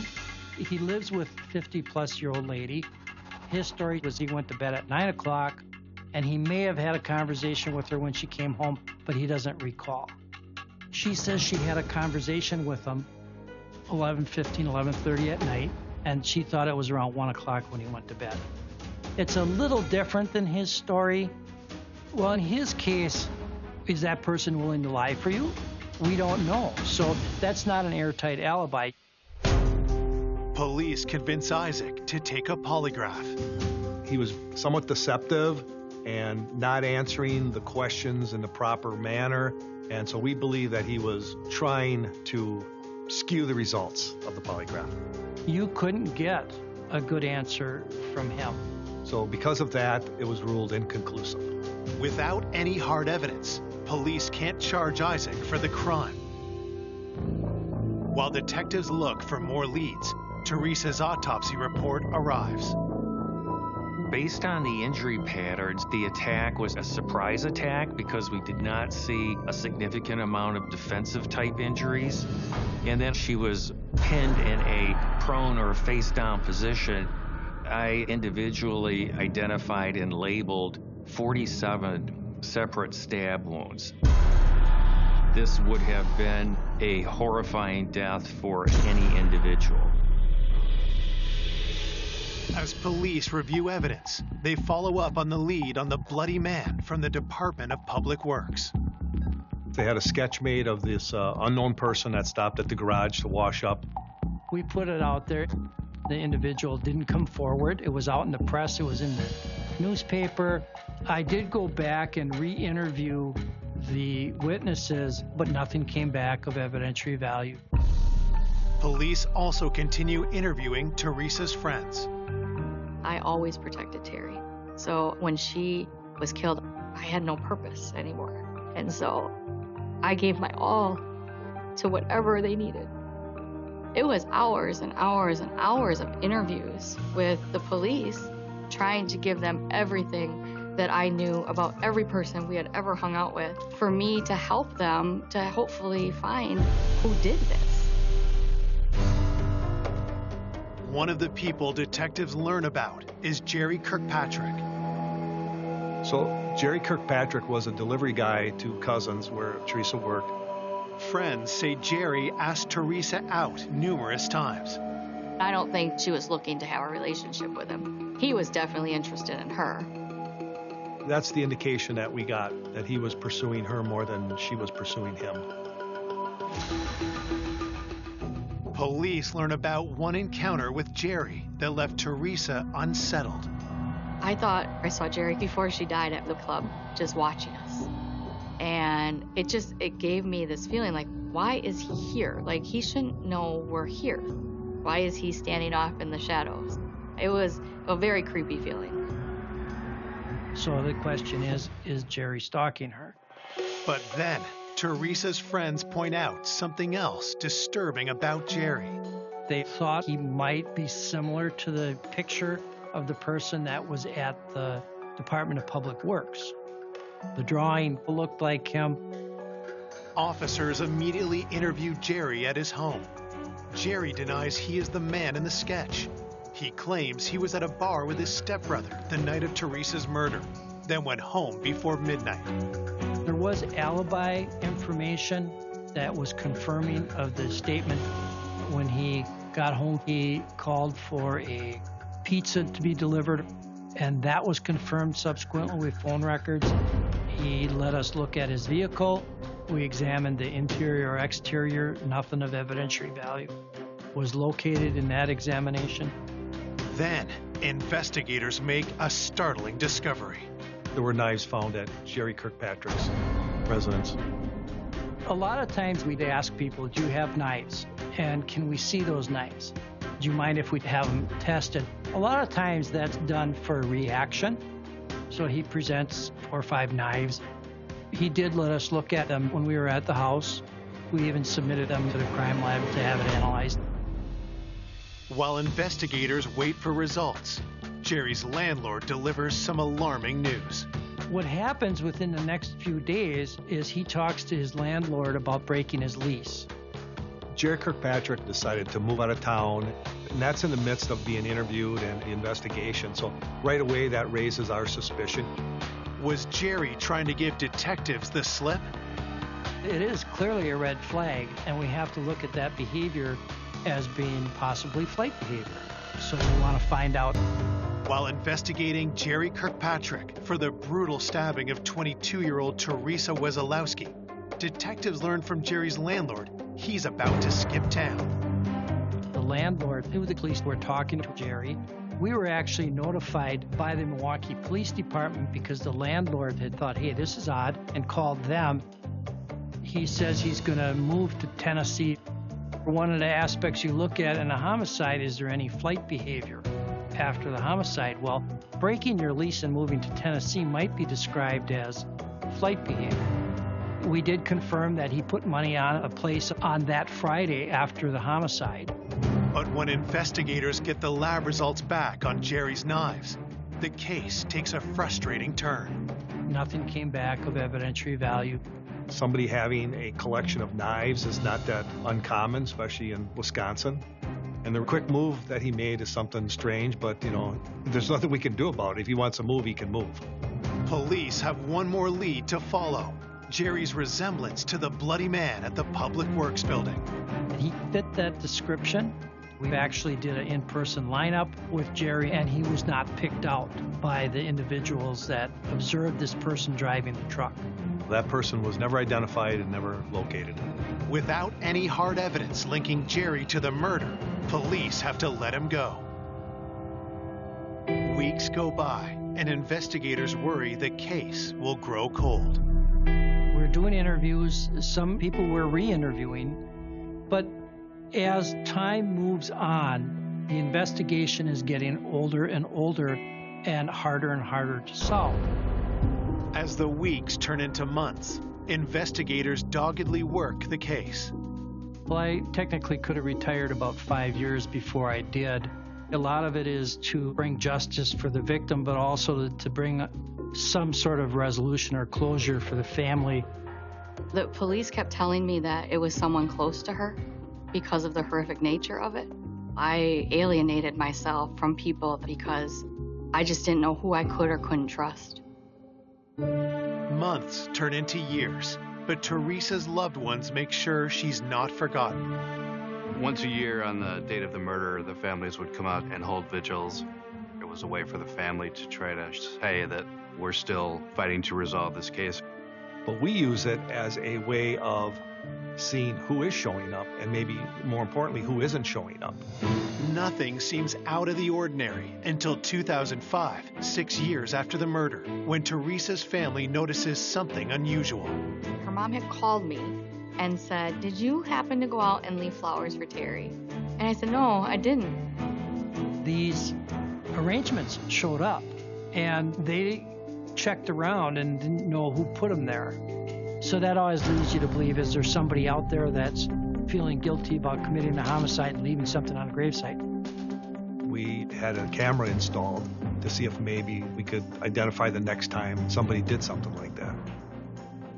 He lives with a 50-plus-year-old lady. His story was he went to bed at 9 o'clock, and he may have had a conversation with her when she came home, but he doesn't recall. She says she had a conversation with him 11:15, 11:30 at night, and she thought it was around 1 o'clock when he went to bed. It's a little different than his story. Well, in his case, is that person willing to lie for you? We don't know. So that's not an airtight alibi. Police convince Isaac to take a polygraph. He was somewhat deceptive and not answering the questions in the proper manner. And so we believe that he was trying to skew the results of the polygraph. You couldn't get a good answer from him. So because of that, it was ruled inconclusive. Without any hard evidence, police can't charge Isaac for the crime. While detectives look for more leads, Teresa's autopsy report arrives. Based on the injury patterns, the attack was a surprise attack because we did not see a significant amount of defensive type injuries. And then she was pinned in a prone or face down position. I individually identified and labeled 47 separate stab wounds. This would have been a horrifying death for any individual. As police review evidence, they follow up on the lead on the bloody man from the Department of Public Works. They had a sketch made of this unknown person that stopped at the garage to wash up. We put it out there. The individual didn't come forward. It was out in the press. It was in the newspaper. I did go back and re-interview the witnesses, but nothing came back of evidentiary value. Police also continue interviewing Teresa's friends. I always protected Terry. So when she was killed, I had no purpose anymore. And so I gave my all to whatever they needed. It was hours and hours and hours of interviews with the police, trying to give them everything that I knew about every person we had ever hung out with, for me to help them to hopefully find who did this. One of the people detectives learn about is Jerry Kirkpatrick. So Jerry Kirkpatrick was a delivery guy to Cousins where Teresa worked. Friends say Jerry asked Teresa out numerous times. I don't think she was looking to have a relationship with him. He was definitely interested in her. That's the indication that we got, that he was pursuing her more than she was pursuing him. Police learn about one encounter with Jerry that left Teresa unsettled. I thought I saw Jerry before she died at the club, just watching us. And it gave me this feeling like, why is he here? Like, he shouldn't know we're here. Why is he standing off in the shadows? It was a very creepy feeling. So the question is Jerry stalking her? But then, Teresa's friends point out something else disturbing about Jerry. They thought he might be similar to the picture of the person that was at the Department of Public Works. The drawing looked like him. Officers immediately interview Jerry at his home. Jerry denies he is the man in the sketch. He claims he was at a bar with his stepbrother the night of Teresa's murder, then went home before midnight. There was alibi information that was confirming of the statement. When he got home, he called for a pizza to be delivered, and that was confirmed subsequently with phone records. He let us look at his vehicle. We examined the interior, exterior, nothing of evidentiary value was located in that examination. Then, investigators make a startling discovery. There were knives found at Jerry Kirkpatrick's residence. A lot of times we'd ask people, do you have knives? And can we see those knives? Do you mind if we have them tested? A lot of times that's done for a reaction. So he presents 4 or 5 knives. He did let us look at them when we were at the house. We even submitted them to the crime lab to have it analyzed. While investigators wait for results, Jerry's landlord delivers some alarming news. What happens within the next few days is he talks to his landlord about breaking his lease. Jerry Kirkpatrick decided to move out of town, and that's in the midst of being interviewed and the investigation. So right away, that raises our suspicion. Was Jerry trying to give detectives the slip? It is clearly a red flag, and we have to look at that behavior as being possibly flight behavior. So we want to find out. While investigating Jerry Kirkpatrick for the brutal stabbing of 22-year-old Teresa Wesolowski, detectives learn from Jerry's landlord he's about to skip town. The landlord knew the police were talking to Jerry. We were actually notified by the Milwaukee Police Department because the landlord had thought, hey, this is odd, and called them. He says he's going to move to Tennessee. One of the aspects you look at in a homicide, is there any flight behavior after the homicide? Well, breaking your lease and moving to Tennessee might be described as flight behavior. We did confirm that he put money on a place on that Friday after the homicide. But when investigators get the lab results back on Jerry's knives, the case takes a frustrating turn. Nothing came back of evidentiary value. Somebody having a collection of knives is not that uncommon, especially in Wisconsin. And the quick move that he made is something strange, but, you know, there's nothing we can do about it. If he wants to move, he can move. Police have one more lead to follow. Jerry's resemblance to the bloody man at the Public Works building. He fit that description. We actually did an in-person lineup with Jerry, and he was not picked out by the individuals that observed this person driving the truck. That person was never identified and never located. Without any hard evidence linking Jerry to the murder, police have to let him go. Weeks go by, and investigators worry the case will grow cold. We're doing interviews. Some people we're re-interviewing, but as time moves on, the investigation is getting older and older and harder to solve. As the weeks turn into months, investigators doggedly work the case. Well, I technically could have retired about 5 years before I did. A lot of it is to bring justice for the victim, but also to bring some sort of resolution or closure for the family. The police kept telling me that it was someone close to her because of the horrific nature of it. I alienated myself from people because I just didn't know who I could or couldn't trust. Months turn into years, but Teresa's loved ones make sure she's not forgotten. Once a year on the date of the murder, the families would come out and hold vigils. It was a way for the family to try to say that we're still fighting to resolve this case. But we use it as a way of seeing who is showing up and maybe more importantly, who isn't showing up. Nothing seems out of the ordinary until 2005, 6 years after the murder, when Teresa's family notices something unusual. Her mom had called me and said, "Did you happen to go out and leave flowers for Terry?" And I said, "No, I didn't." These arrangements showed up, and they checked around and didn't know who put them there. So that always leads you to believe, is there somebody out there that's feeling guilty about committing a homicide and leaving something on a gravesite? We had a camera installed to see if maybe we could identify the next time somebody did something like that.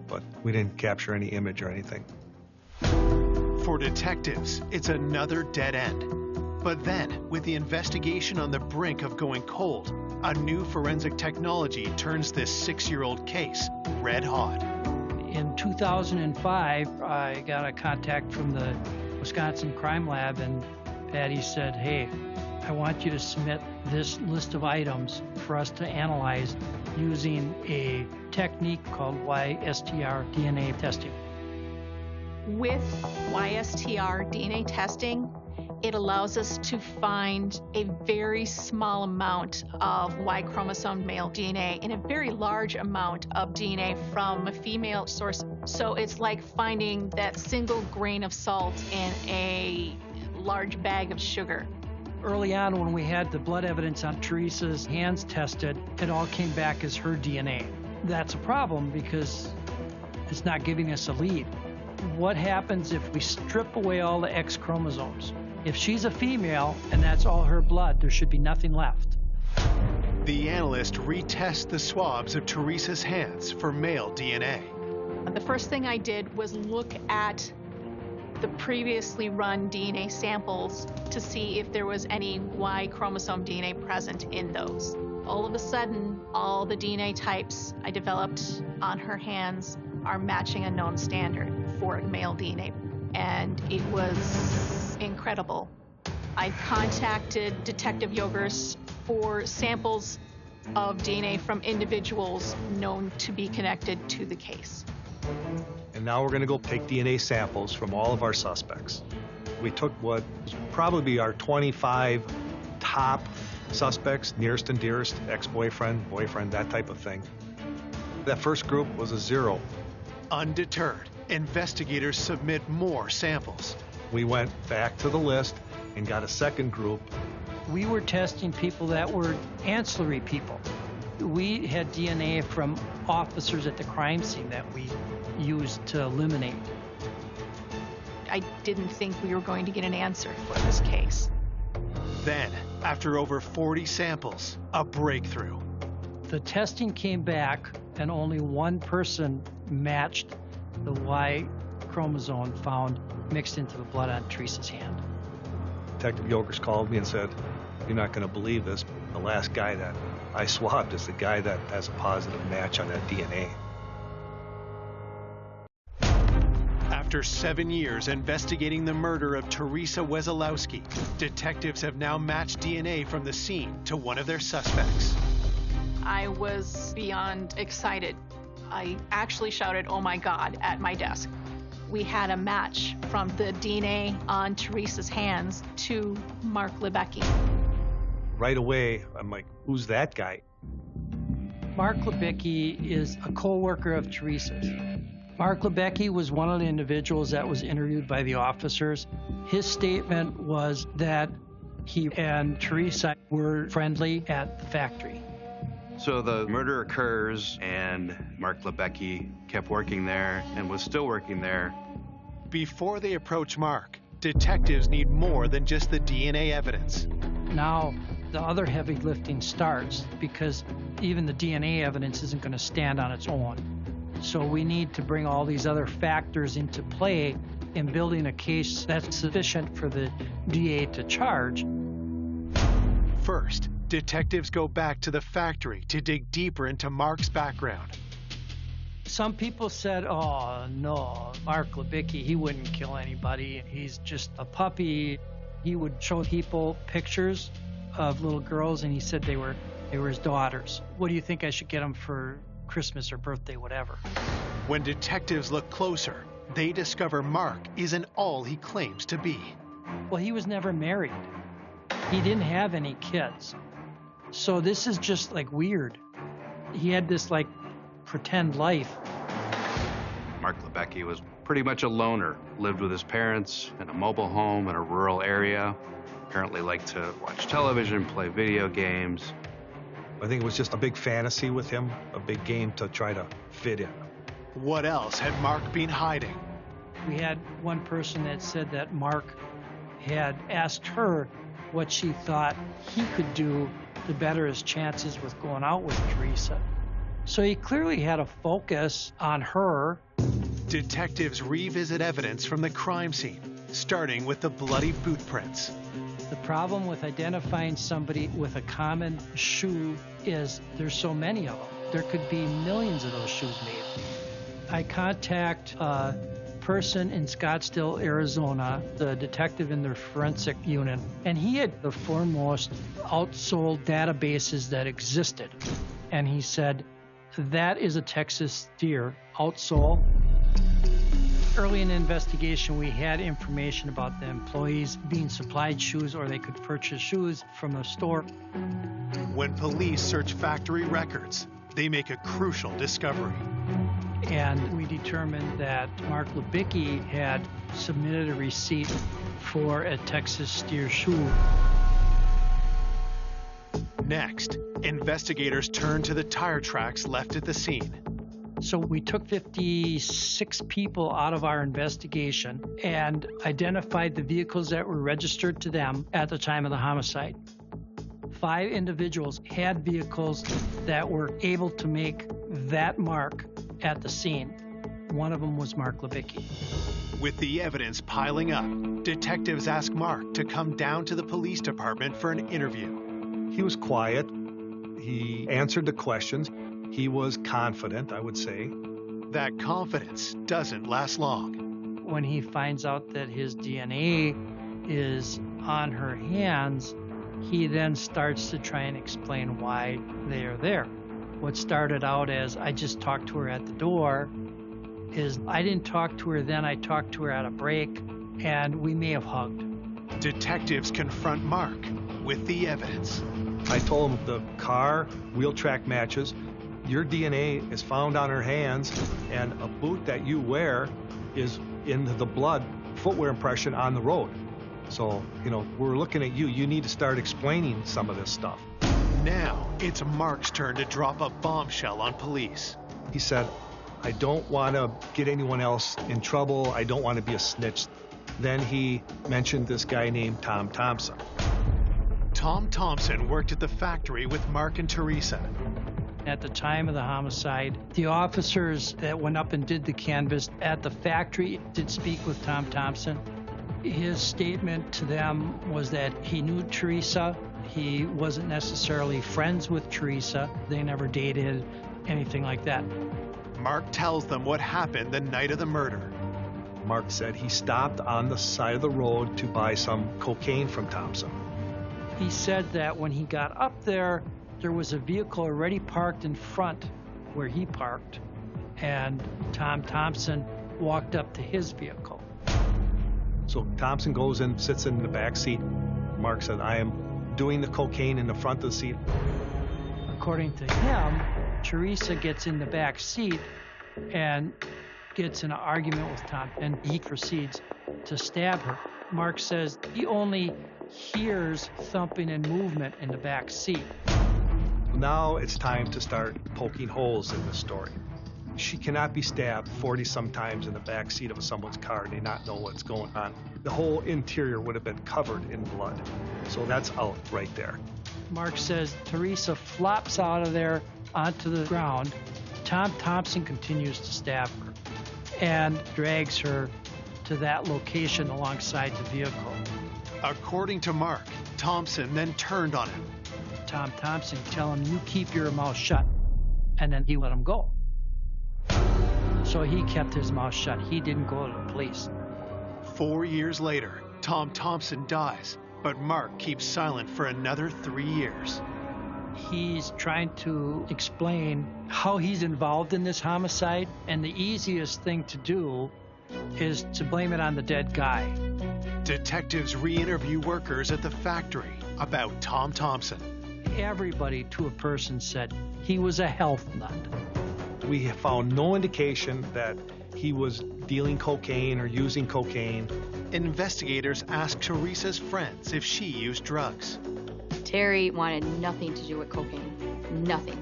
But we didn't capture any image or anything. For detectives, it's another dead end. But then, with the investigation on the brink of going cold, a new forensic technology turns this 6-year-old case red hot. In 2005, I got a contact from the Wisconsin Crime Lab, and Patty said, "Hey, I want you to submit this list of items for us to analyze using a technique called YSTR DNA testing." With YSTR DNA testing, it allows us to find a very small amount of Y chromosome male DNA and a very large amount of DNA from a female source. So it's like finding that single grain of salt in a large bag of sugar. Early on, when we had the blood evidence on Teresa's hands tested, it all came back as her DNA. That's a problem because it's not giving us a lead. What happens if we strip away all the X chromosomes? If she's a female and that's all her blood, there should be nothing left. The analyst retests the swabs of Teresa's hands for male DNA. The first thing I did was look at the previously run DNA samples to see if there was any Y chromosome DNA present in those. All of a sudden, all the DNA types I developed on her hands are matching a known standard for male DNA, and it was incredible. I contacted Detective Yogers for samples of DNA from individuals known to be connected to the case. And now we're going to go take DNA samples from all of our suspects. We took what was probably our 25 top suspects, nearest and dearest, ex-boyfriend, boyfriend, that type of thing. That first group was a 0. Undeterred, investigators submit more samples. We went back to the list and got a second group. We were testing people that were ancillary people. We had DNA from officers at the crime scene that we used to eliminate. I didn't think we were going to get an answer for this case. Then, after over 40 samples, a breakthrough. The testing came back and only one person matched the Y chromosome found mixed into the blood on Teresa's hand. Detective Yogers called me and said, "You're not going to believe this. The last guy that I swabbed is the guy that has a positive match on that DNA." After 7 years investigating the murder of Teresa Wesolowski, detectives have now matched DNA from the scene to one of their suspects. I was beyond excited. I actually shouted, "Oh my God," at my desk. We had a match from the DNA on Teresa's hands to Mark Lebecki. Right away, I'm like, who's that guy? Mark Lebecki is a co-worker of Teresa's. Mark Lebecki was one of the individuals that was interviewed by the officers. His statement was that he and Teresa were friendly at the factory. So the murder occurs, and Mark Lebecki kept working there and was still working there. Before they approach Mark, detectives need more than just the DNA evidence. Now, the other heavy lifting starts because even the DNA evidence isn't going to stand on its own. So we need to bring all these other factors into play in building a case that's sufficient for the DA to charge. First, detectives go back to the factory to dig deeper into Mark's background. Some people said, "Oh, no, Mark Lebecki, he wouldn't kill anybody. He's just a puppy." He would show people pictures of little girls, and he said they were his daughters. "What do you think I should get them for Christmas or birthday, whatever?" When detectives look closer, they discover Mark isn't all he claims to be. Well, he was never married. He didn't have any kids. So this is just like weird. He had this like pretend life. Mark Lebecki was pretty much a loner, lived with his parents in a mobile home in a rural area, apparently liked to watch television, play video games. I think it was just a big fantasy with him, a big game to try to fit in. What else had Mark been hiding? We had one person that said that Mark had asked her what she thought he could do to better his chances with going out with Teresa. So he clearly had a focus on her. Detectives revisit evidence from the crime scene, starting with the bloody boot prints. The problem with identifying somebody with a common shoe is there's so many of them. There could be millions of those shoes made. I contact a person in Scottsdale, Arizona, the detective in their forensic unit, and he had the foremost outsold databases that existed. And he said, that is a Texas deer outsole. Early in the investigation, we had information about the employees being supplied shoes or they could purchase shoes from the store. When police search factory records, they make a crucial discovery. And we determined that Mark Lebicki had submitted a receipt for a Texas steer shoe. Next, investigators turn to the tire tracks left at the scene. So we took 56 people out of our investigation and identified the vehicles that were registered to them at the time of the homicide. 5 individuals had vehicles that were able to make that mark at the scene. One of them was Mark Lebicki. With the evidence piling up, detectives ask Mark to come down to the police department for an interview. He was quiet. He answered the questions. He was confident, I would say. That confidence doesn't last long. When he finds out that his DNA is on her hands, he then starts to try and explain why they are there. What started out as I just talked to her at the door is I didn't talk to her then, I talked to her at a break, and we may have hugged. Detectives confront Mark with the evidence. I told him the car, wheel track matches. Your DNA is found on her hands, and a boot that you wear is in the blood footwear impression on the road. So, we're looking at you. You need to start explaining some of this stuff. Now, it's Mark's turn to drop a bombshell on police. He said, I don't want to get anyone else in trouble. I don't want to be a snitch. Then he mentioned this guy named Tom Thompson. Tom Thompson worked at the factory with Mark and Teresa. At the time of the homicide, the officers that went up and did the canvass at the factory did speak with Tom Thompson. His statement to them was that he knew Teresa. He wasn't necessarily friends with Teresa. They never dated, anything like that. Mark tells them what happened the night of the murder. Mark said he stopped on the side of the road to buy some cocaine from Thompson. He said that when he got up there was a vehicle already parked in front where he parked, and Tom Thompson walked up to his vehicle. So Thompson goes in, sits in the back seat. Mark said, I am doing the cocaine in the front of the seat. According to him, Teresa gets in the back seat and gets in an argument with Tom, and he proceeds to stab her. Mark says he only hears thumping and movement in the back seat. Now it's time to start poking holes in this story. She cannot be stabbed 40-some times in the back seat of someone's car and they not know what's going on. The whole interior would have been covered in blood. So that's out right there. Mark says Teresa flops out of there onto the ground. Tom Thompson continues to stab her and drags her to that location alongside the vehicle. According to Mark, Thompson then turned on him. Tom Thompson tell him, you keep your mouth shut, and then he let him go. So he kept his mouth shut. He didn't go to the police. 4 years later, Tom Thompson dies, but Mark keeps silent for another 3 years. He's trying to explain how he's involved in this homicide, and the easiest thing to do is to blame it on the dead guy. Detectives re-interview workers at the factory about Tom Thompson. Everybody to a person said he was a health nut. We have found no indication that he was dealing cocaine or using cocaine. Investigators asked Teresa's friends if she used drugs. Terry wanted nothing to do with cocaine. Nothing.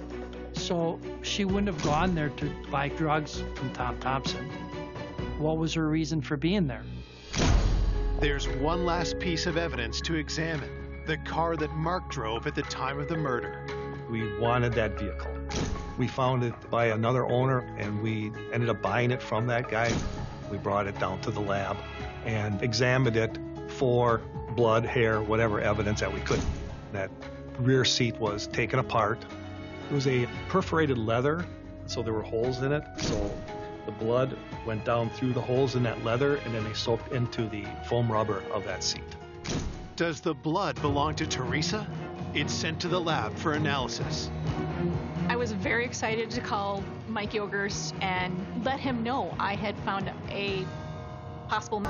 So she wouldn't have gone there to buy drugs from Tom Thompson. What was her reason for being there? There's one last piece of evidence to examine. The car that Mark drove at the time of the murder. We wanted that vehicle. We found it by another owner, and we ended up buying it from that guy. We brought it down to the lab and examined it for blood, hair, whatever evidence that we could. That rear seat was taken apart. It was a perforated leather, so there were holes in it. So the blood went down through the holes in that leather, and then they soaked into the foam rubber of that seat. Does the blood belong to Teresa? It's sent to the lab for analysis. I was very excited to call Mike Yogers and let him know I had found a possible.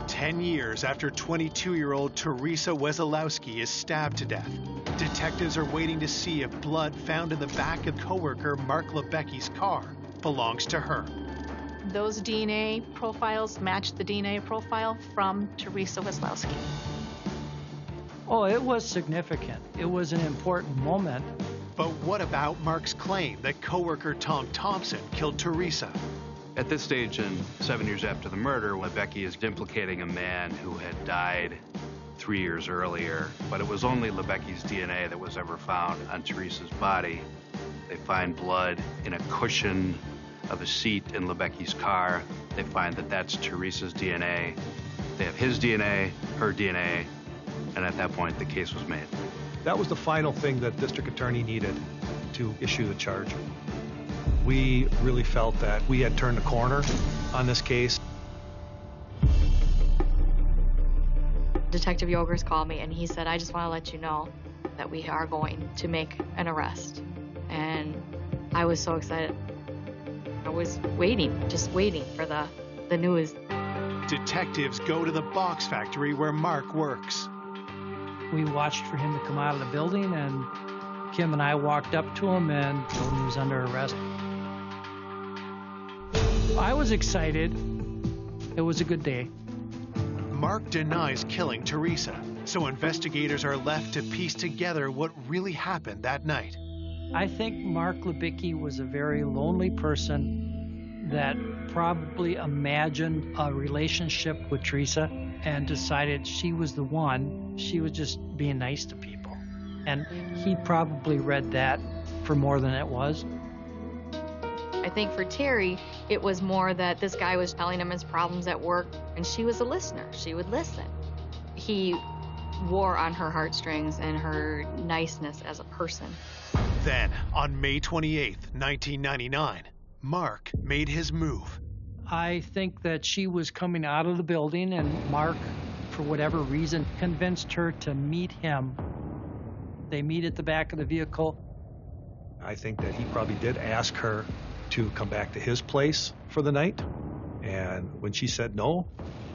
10 years after 22-year-old Teresa Wesolowski is stabbed to death, detectives are waiting to see if blood found in the back of coworker Mark Lebecki's car belongs to her. Those DNA profiles matched the DNA profile from Teresa Wesolowski. Oh, it was significant. It was an important moment. But what about Mark's claim that coworker Tom Thompson killed Teresa? At this stage, and 7 years after the murder, Lebecki is implicating a man who had died 3 years earlier, but it was only Lebecki's DNA that was ever found on Teresa's body. They find blood in a cushion of a seat in Lebecki's car. They find that that's Teresa's DNA. They have his DNA, her DNA, and at that point, the case was made. That was the final thing that district attorney needed to issue the charge. We really felt that we had turned a corner on this case. Detective Yogers called me and he said, I just want to let you know that we are going to make an arrest. And I was so excited. I was waiting, just waiting for the news. Detectives go to the box factory where Mark works. We watched for him to come out of the building, and Kim and I walked up to him and told him he was under arrest. I was excited. It was a good day. Mark denies killing Teresa, so investigators are left to piece together what really happened that night. I think Mark Lebecki was a very lonely person that probably imagined a relationship with Teresa and decided she was the one. She was just being nice to people. And he probably read that for more than it was. I think for Terry, it was more that this guy was telling him his problems at work, and she was a listener. She would listen. He wore on her heartstrings and her niceness as a person. Then, on May 28th, 1999, Mark made his move. I think that she was coming out of the building, and Mark, for whatever reason, convinced her to meet him. They meet at the back of the vehicle. I think that he probably did ask her to come back to his place for the night. And when she said no,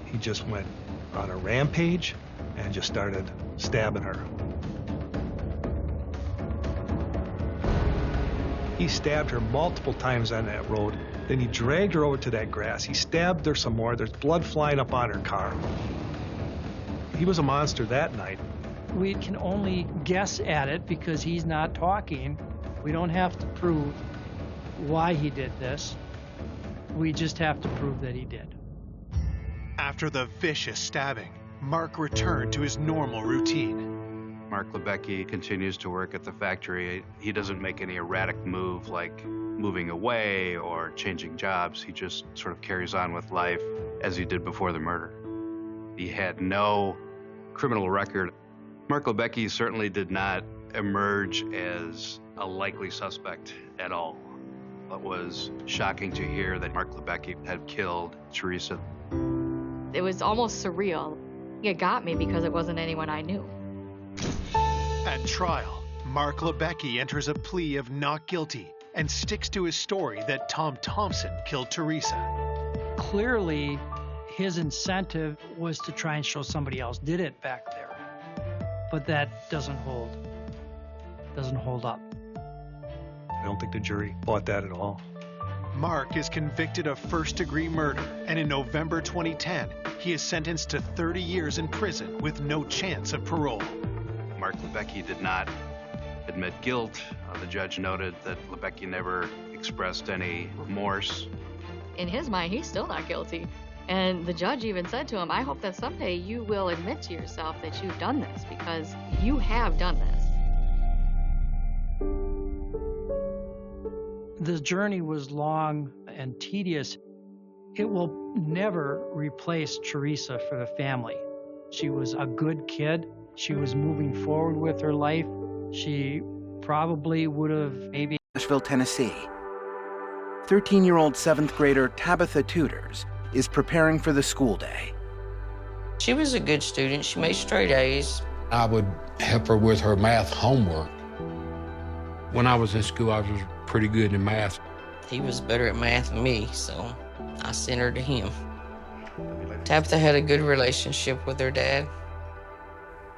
he just went on a rampage and just started stabbing her. He stabbed her multiple times on that road. Then he dragged her over to that grass. He stabbed her some more. There's blood flying up on her car. He was a monster that night. We can only guess at it because he's not talking. We don't have to prove why he did this. We just have to prove that he did. After the vicious stabbing, Mark returned to his normal routine. Mark Lebecki continues to work at the factory. He doesn't make any erratic move like moving away or changing jobs. He just sort of carries on with life as he did before the murder. He had no criminal record. Mark Lebecki certainly did not emerge as a likely suspect at all. It was shocking to hear that Mark Lebecki had killed Teresa. It was almost surreal. It got me because it wasn't anyone I knew. At trial, Mark Lebecki enters a plea of not guilty and sticks to his story that Tom Thompson killed Teresa. Clearly, his incentive was to try and show somebody else did it back there. But that doesn't hold up. I don't think the jury bought that at all. Mark is convicted of first-degree murder, and in November 2010, he is sentenced to 30 years in prison with no chance of parole. Mark Lebecki did not admit guilt. The judge noted that Lebecki never expressed any remorse. In his mind, he's still not guilty. And the judge even said to him, I hope that someday you will admit to yourself that you've done this, because you have done this. The journey was long and tedious. It will never replace Teresa for the family. She was a good kid. She was moving forward with her life. She probably would have maybe... Nashville, Tennessee. 13-year-old 7th grader Tabitha Tutors is preparing for the school day. She was a good student. She made straight A's. I would help her with her math homework. When I was in school, I was pretty good in math. He was better at math than me, so I sent her to him. Tabitha had a good relationship with her dad.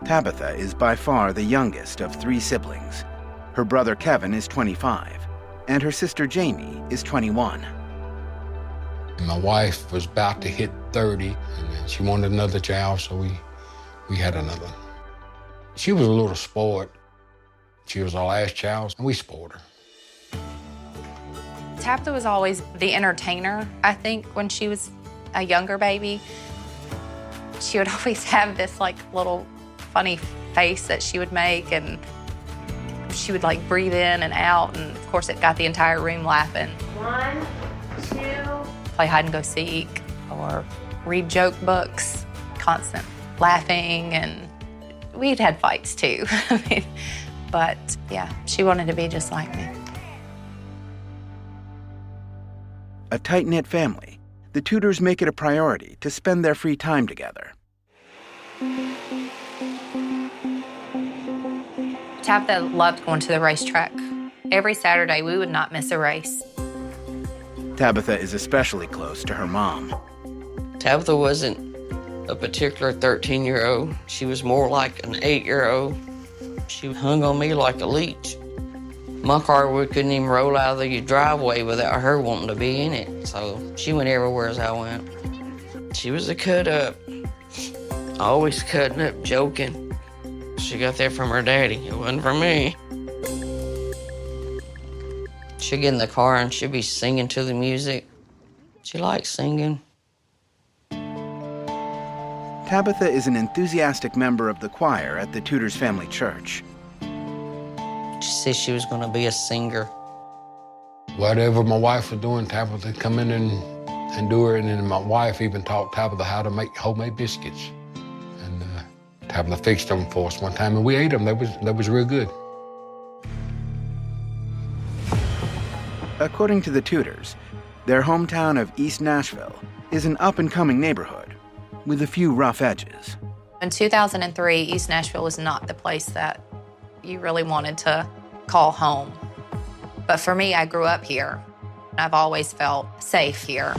Tabitha is by far the youngest of 3 siblings. Her brother Kevin is 25, and her sister Jamie is 21. My wife was about to hit 30, and then she wanted another child, so we had another. She was a little spoiled. She was our last child, and we spoiled her. Tabitha was always the entertainer, I think, when she was a younger baby. She would always have this like little funny face that she would make, and she would like breathe in and out, and of course it got the entire room laughing. 1, 2. Play hide and go seek or read joke books, constant laughing, and we'd had fights too. But yeah, she wanted to be just like me. A tight-knit family, the Tudors make it a priority to spend their free time together. Tabitha loved going to the racetrack. Every Saturday, we would not miss a race. Tabitha is especially close to her mom. Tabitha wasn't a particular 13-year-old. She was more like an 8-year-old. She hung on me like a leech. My car couldn't even roll out of the driveway without her wanting to be in it. So she went everywhere as I went. She was a cut-up. Always cutting up, joking. She got that from her daddy. It wasn't from me. She'd get in the car and she'd be singing to the music. She likes singing. Tabitha is an enthusiastic member of the choir at the Tudors family church. She said she was going to be a singer. Whatever my wife was doing, Tabitha would come in and do it, and then my wife even taught Tabitha how to make homemade biscuits. And Tabitha fixed them for us one time, and we ate them. That was real good. According to the Tudors, their hometown of East Nashville is an up-and-coming neighborhood with a few rough edges. In 2003, East Nashville was not the place that you really wanted to call home. But for me, I grew up here. I've always felt safe here.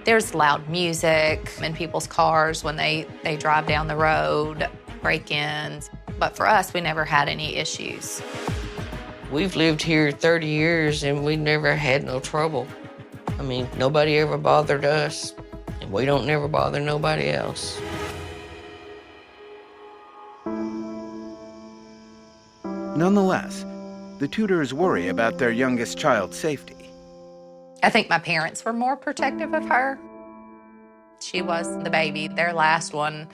There's loud music in people's cars when they drive down the road, break-ins. But for us, we never had any issues. We've lived here 30 years and we never had no trouble. I mean, nobody ever bothered us, and we don't never bother nobody else. Nonetheless, the Tudors worry about their youngest child's safety. I think my parents were more protective of her. She was the baby, their last one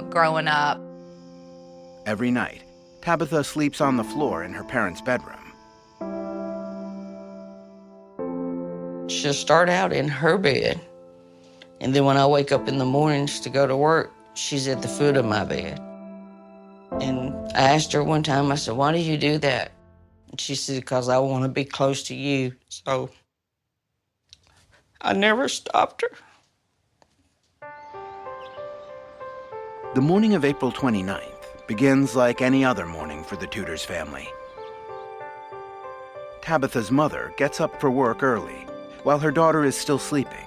growing up. Every night, Tabitha sleeps on the floor in her parents' bedroom. She'll start out in her bed, and then when I wake up in the mornings to go to work, she's at the foot of my bed. And I asked her one time, I said, "Why do you do that?" And she said, "Because I want to be close to you." So I never stopped her. The morning of April 29th begins like any other morning for the Tudors family. Tabitha's mother gets up for work early while her daughter is still sleeping.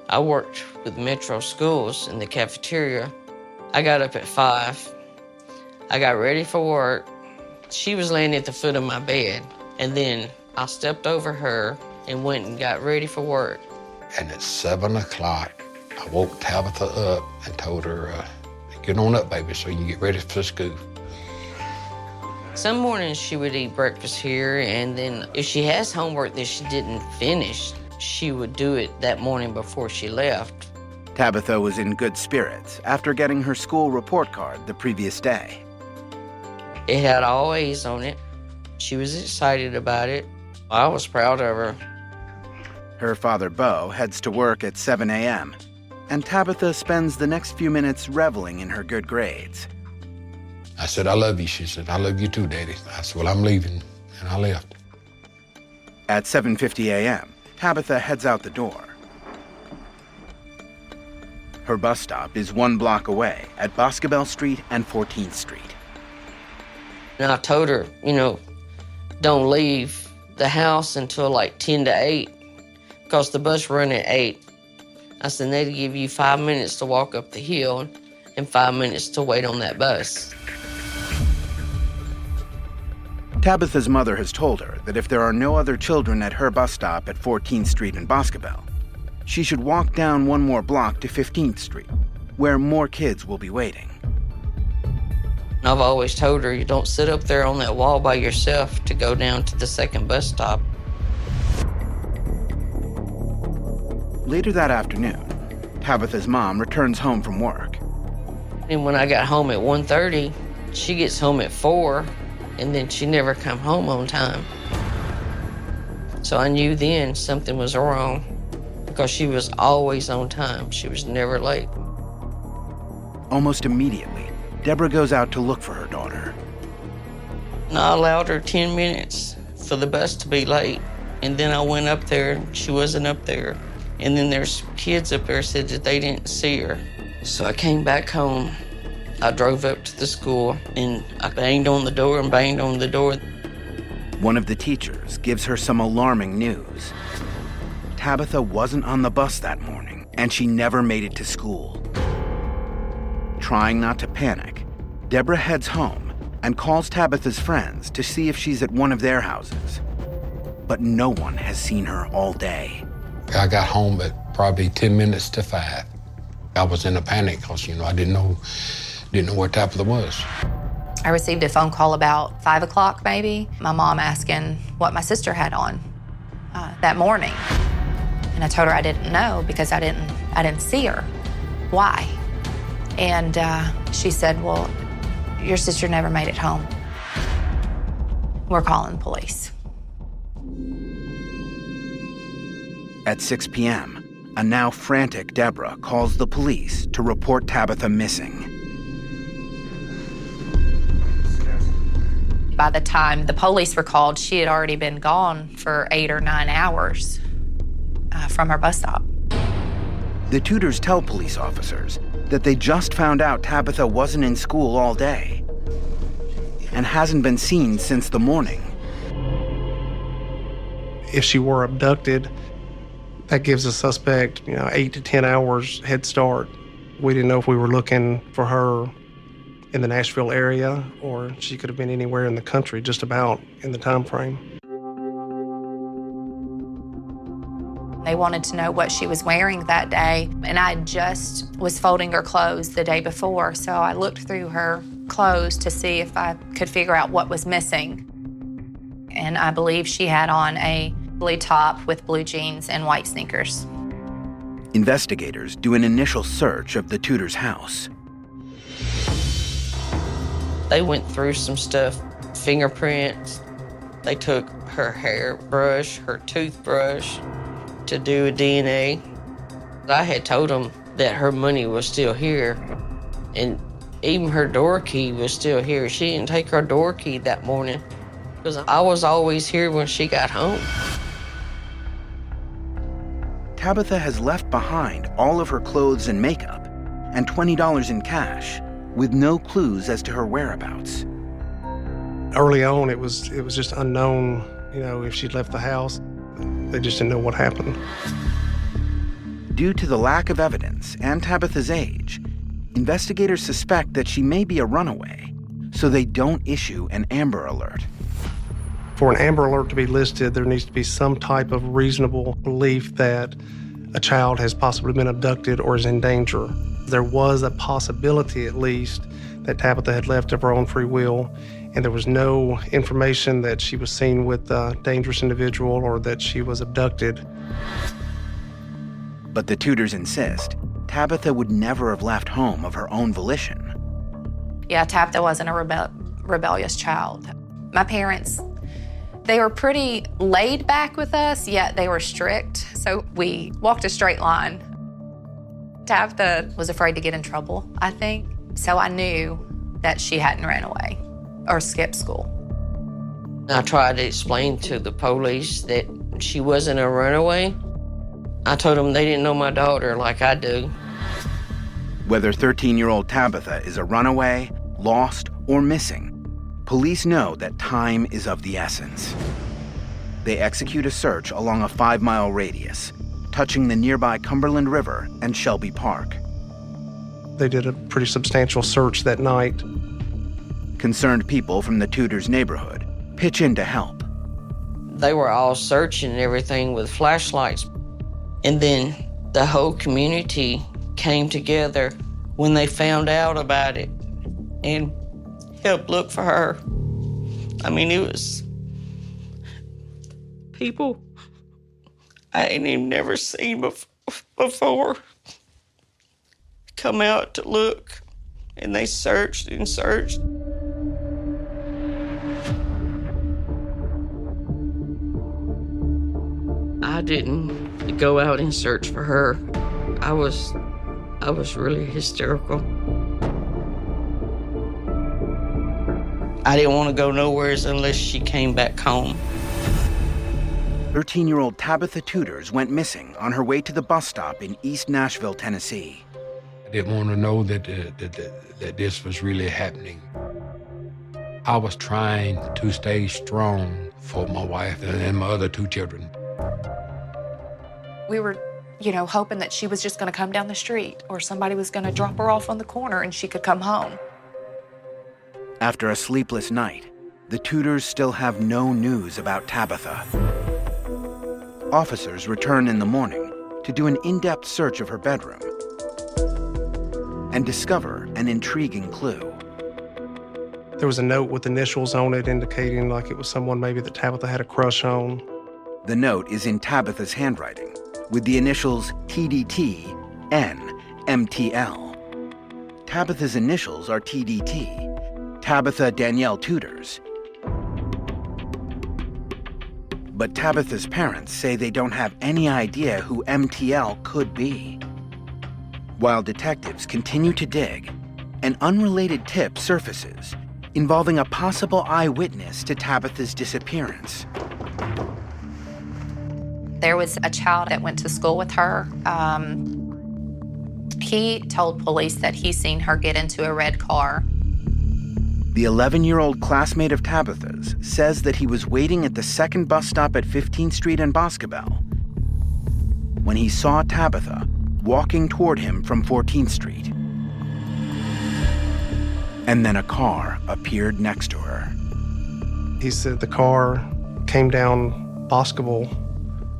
I worked with Metro Schools in the cafeteria. I got up at 5. I got ready for work. She was laying at the foot of my bed, and then I stepped over her and went and got ready for work. And at 7 o'clock, I woke Tabitha up and told her, "Get on up, baby, so you can get ready for school." Some mornings she would eat breakfast here, and then if she has homework that she didn't finish, she would do it that morning before she left. Tabitha was in good spirits after getting her school report card the previous day. It had all A's on it. She was excited about it. I was proud of her. Her father, Bo, heads to work at 7 a.m., and Tabitha spends the next few minutes reveling in her good grades. I said, "I love you." She said, "I love you too, Daddy." I said, "Well, I'm leaving," and I left. At 7:50 a.m., Tabitha heads out the door. Her bus stop is 1 block away at Boscobel Street and 14th Street. And I told her, don't leave the house until like 10 to 8, because the bus run at 8. I said, they'd give you 5 minutes to walk up the hill and 5 minutes to wait on that bus. Tabitha's mother has told her that if there are no other children at her bus stop at 14th Street in Boscobel, she should walk down one more block to 15th Street, where more kids will be waiting. I've always told her, you don't sit up there on that wall by yourself to go down to the second bus stop. Later that afternoon, Tabitha's mom returns home from work. And when I got home at 1:30, she gets home at 4, and then she never come home on time. So I knew then something was wrong because she was always on time. She was never late. Almost immediately, Deborah goes out to look for her daughter. And I allowed her 10 minutes for the bus to be late. And then I went up there, and she wasn't up there. And then there's kids up there said that they didn't see her. So I came back home. I drove up to the school, and I banged on the door and banged on the door. One of the teachers gives her some alarming news. Tabitha wasn't on the bus that morning, and she never made it to school. Trying not to panic, Deborah heads home and calls Tabitha's friends to see if she's at one of their houses. But no one has seen her all day. I got home at probably 10 minutes to 5. I was in a panic because, I didn't know where Tabitha was. I received a phone call about 5 o'clock maybe, my mom asking what my sister had on that morning. And I told her I didn't know because I didn't see her. Why? And she said, well, your sister never made it home. We're calling the police. At 6 p.m., a now frantic Deborah calls the police to report Tabitha missing. By the time the police were called, she had already been gone for 8 or 9 hours from her bus stop. The tutors tell police officers that they just found out Tabitha wasn't in school all day and hasn't been seen since the morning. If she were abducted, that gives the suspect, 8 to 10 hours head start. We didn't know if we were looking for her in the Nashville area or she could have been anywhere in the country, just about in the time frame. They wanted to know what she was wearing that day, and I just was folding her clothes the day before, so I looked through her clothes to see if I could figure out what was missing. And I believe she had on a blue top with blue jeans and white sneakers. Investigators do an initial search of the tutor's house. They went through some stuff, fingerprints. They took her hairbrush, her toothbrush to do a DNA. I had told them that her money was still here, and even her door key was still here. She didn't take her door key that morning because I was always here when she got home. Tabitha has left behind all of her clothes and makeup and $20 in cash, with no clues as to her whereabouts. Early on, it was just unknown, if she'd left the house. They just didn't know what happened. Due to the lack of evidence and Tabitha's age, investigators suspect that she may be a runaway, so they don't issue an Amber Alert. For an Amber Alert to be listed, there needs to be some type of reasonable belief that a child has possibly been abducted or is in danger. There was a possibility, at least, that Tabitha had left of her own free will, and there was no information that she was seen with a dangerous individual or that she was abducted. But the tutors insist Tabitha would never have left home of her own volition. Yeah, Tabitha wasn't a rebellious child. My parents, they were pretty laid back with us, yet they were strict, so we walked a straight line. Tabitha was afraid to get in trouble, I think, so I knew that she hadn't ran away or skipped school. I tried to explain to the police that she wasn't a runaway. I told them they didn't know my daughter like I do. Whether 13-year-old Tabitha is a runaway, lost, or missing, police know that time is of the essence. They execute a search along a 5-mile radius, touching the nearby Cumberland River and Shelby Park. They did a pretty substantial search that night. Concerned people from the Tudors neighborhood pitch in to help. They were all searching everything with flashlights. And then the whole community came together when they found out about it and helped look for her. I mean, it was people I ain't even never seen before come out to look, and they searched and searched. I didn't go out and search for her. I was really hysterical. I didn't want to go nowhere unless she came back home. 13-year-old Tabitha Tudors went missing on her way to the bus stop in East Nashville, Tennessee. I didn't want to know that this was really happening. I was trying to stay strong for my wife and my other 2 children. We were, hoping that she was just going to come down the street or somebody was going to drop her off on the corner and she could come home. After a sleepless night, the Tudors still have no news about Tabitha. Officers return in the morning to do an in-depth search of her bedroom and discover an intriguing clue. There was a note with initials on it indicating like it was someone maybe that Tabitha had a crush on. The note is in Tabitha's handwriting with the initials TDT, N, MTL. Tabitha's initials are TDT, Tabitha Danielle Tudors. But Tabitha's parents say they don't have any idea who MTL could be. While detectives continue to dig, an unrelated tip surfaces involving a possible eyewitness to Tabitha's disappearance. There was a child that went to school with her. He told police that he seen her get into a red car. The 11-year-old classmate of Tabitha's says that he was waiting at the second bus stop at 15th Street and Boscobel when he saw Tabitha walking toward him from 14th Street. And then a car appeared next to her. He said the car came down Boscobel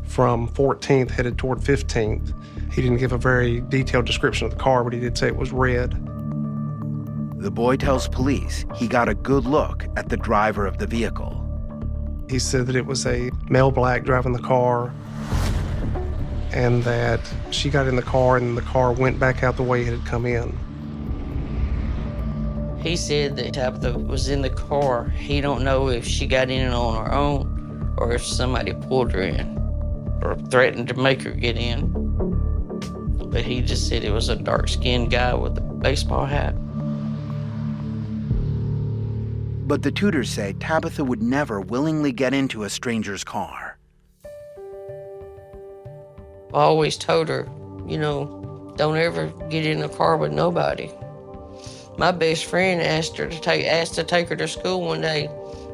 from 14th, headed toward 15th. He didn't give a very detailed description of the car, but he did say it was red. The boy tells police he got a good look at the driver of the vehicle. He said that it was a male black driving the car and that she got in the car and the car went back out the way it had come in. He said that Tabitha was in the car. He don't know if she got in on her own or if somebody pulled her in or threatened to make her get in. But he just said it was a dark-skinned guy with a baseball hat. But the Tudors say Tabitha would never willingly get into a stranger's car. I always told her, don't ever get in a car with nobody. My best friend asked to take her to school one day,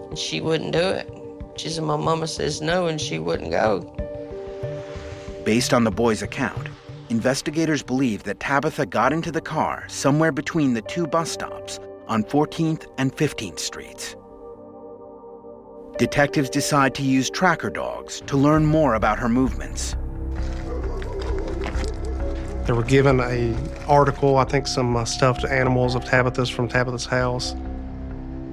and she wouldn't do it. She said, my mama says no, and she wouldn't go. Based on the boy's account, investigators believe that Tabitha got into the car somewhere between the 2 bus stops on 14th and 15th Streets. Detectives decide to use tracker dogs to learn more about her movements. They were given an article, I think some stuffed animals of Tabitha's from Tabitha's house.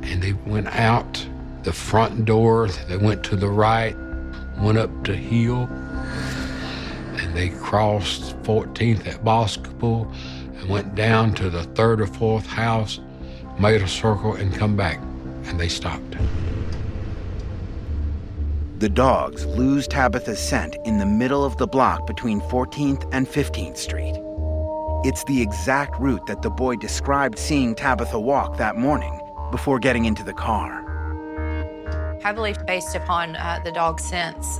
And they went out the front door, they went to the right, went up the hill, and they crossed 14th at Boscobel and went down to the 3rd or 4th house, made a circle and come back, and they stopped. The dogs lose Tabitha's scent in the middle of the block between 14th and 15th Street. It's the exact route that the boy described seeing Tabitha walk that morning before getting into the car. I believe based upon the dog's scents,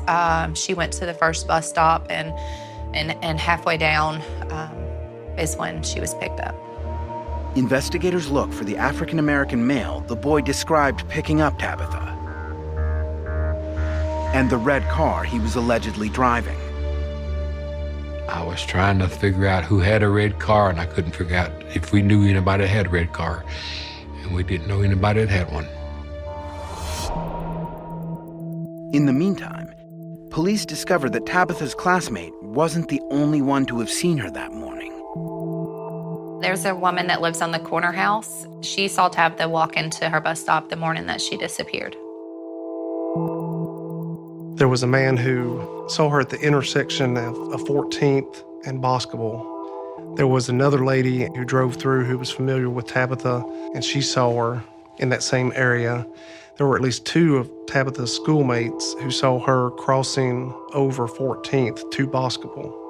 she went to the first bus stop and halfway down is when she was picked up. Investigators look for the African-American male the boy described picking up Tabitha and the red car he was allegedly driving. I was trying to figure out who had a red car, and I couldn't figure out if we knew anybody that had a red car. And we didn't know anybody that had one. In the meantime, police discovered that Tabitha's classmate wasn't the only one to have seen her that morning. There's a woman that lives on the corner house. She saw Tabitha walk into her bus stop the morning that she disappeared. There was a man who saw her at the intersection of 14th and Boscobel. There was another lady who drove through who was familiar with Tabitha, and she saw her in that same area. There were at least 2 of Tabitha's schoolmates who saw her crossing over 14th to Boscobel.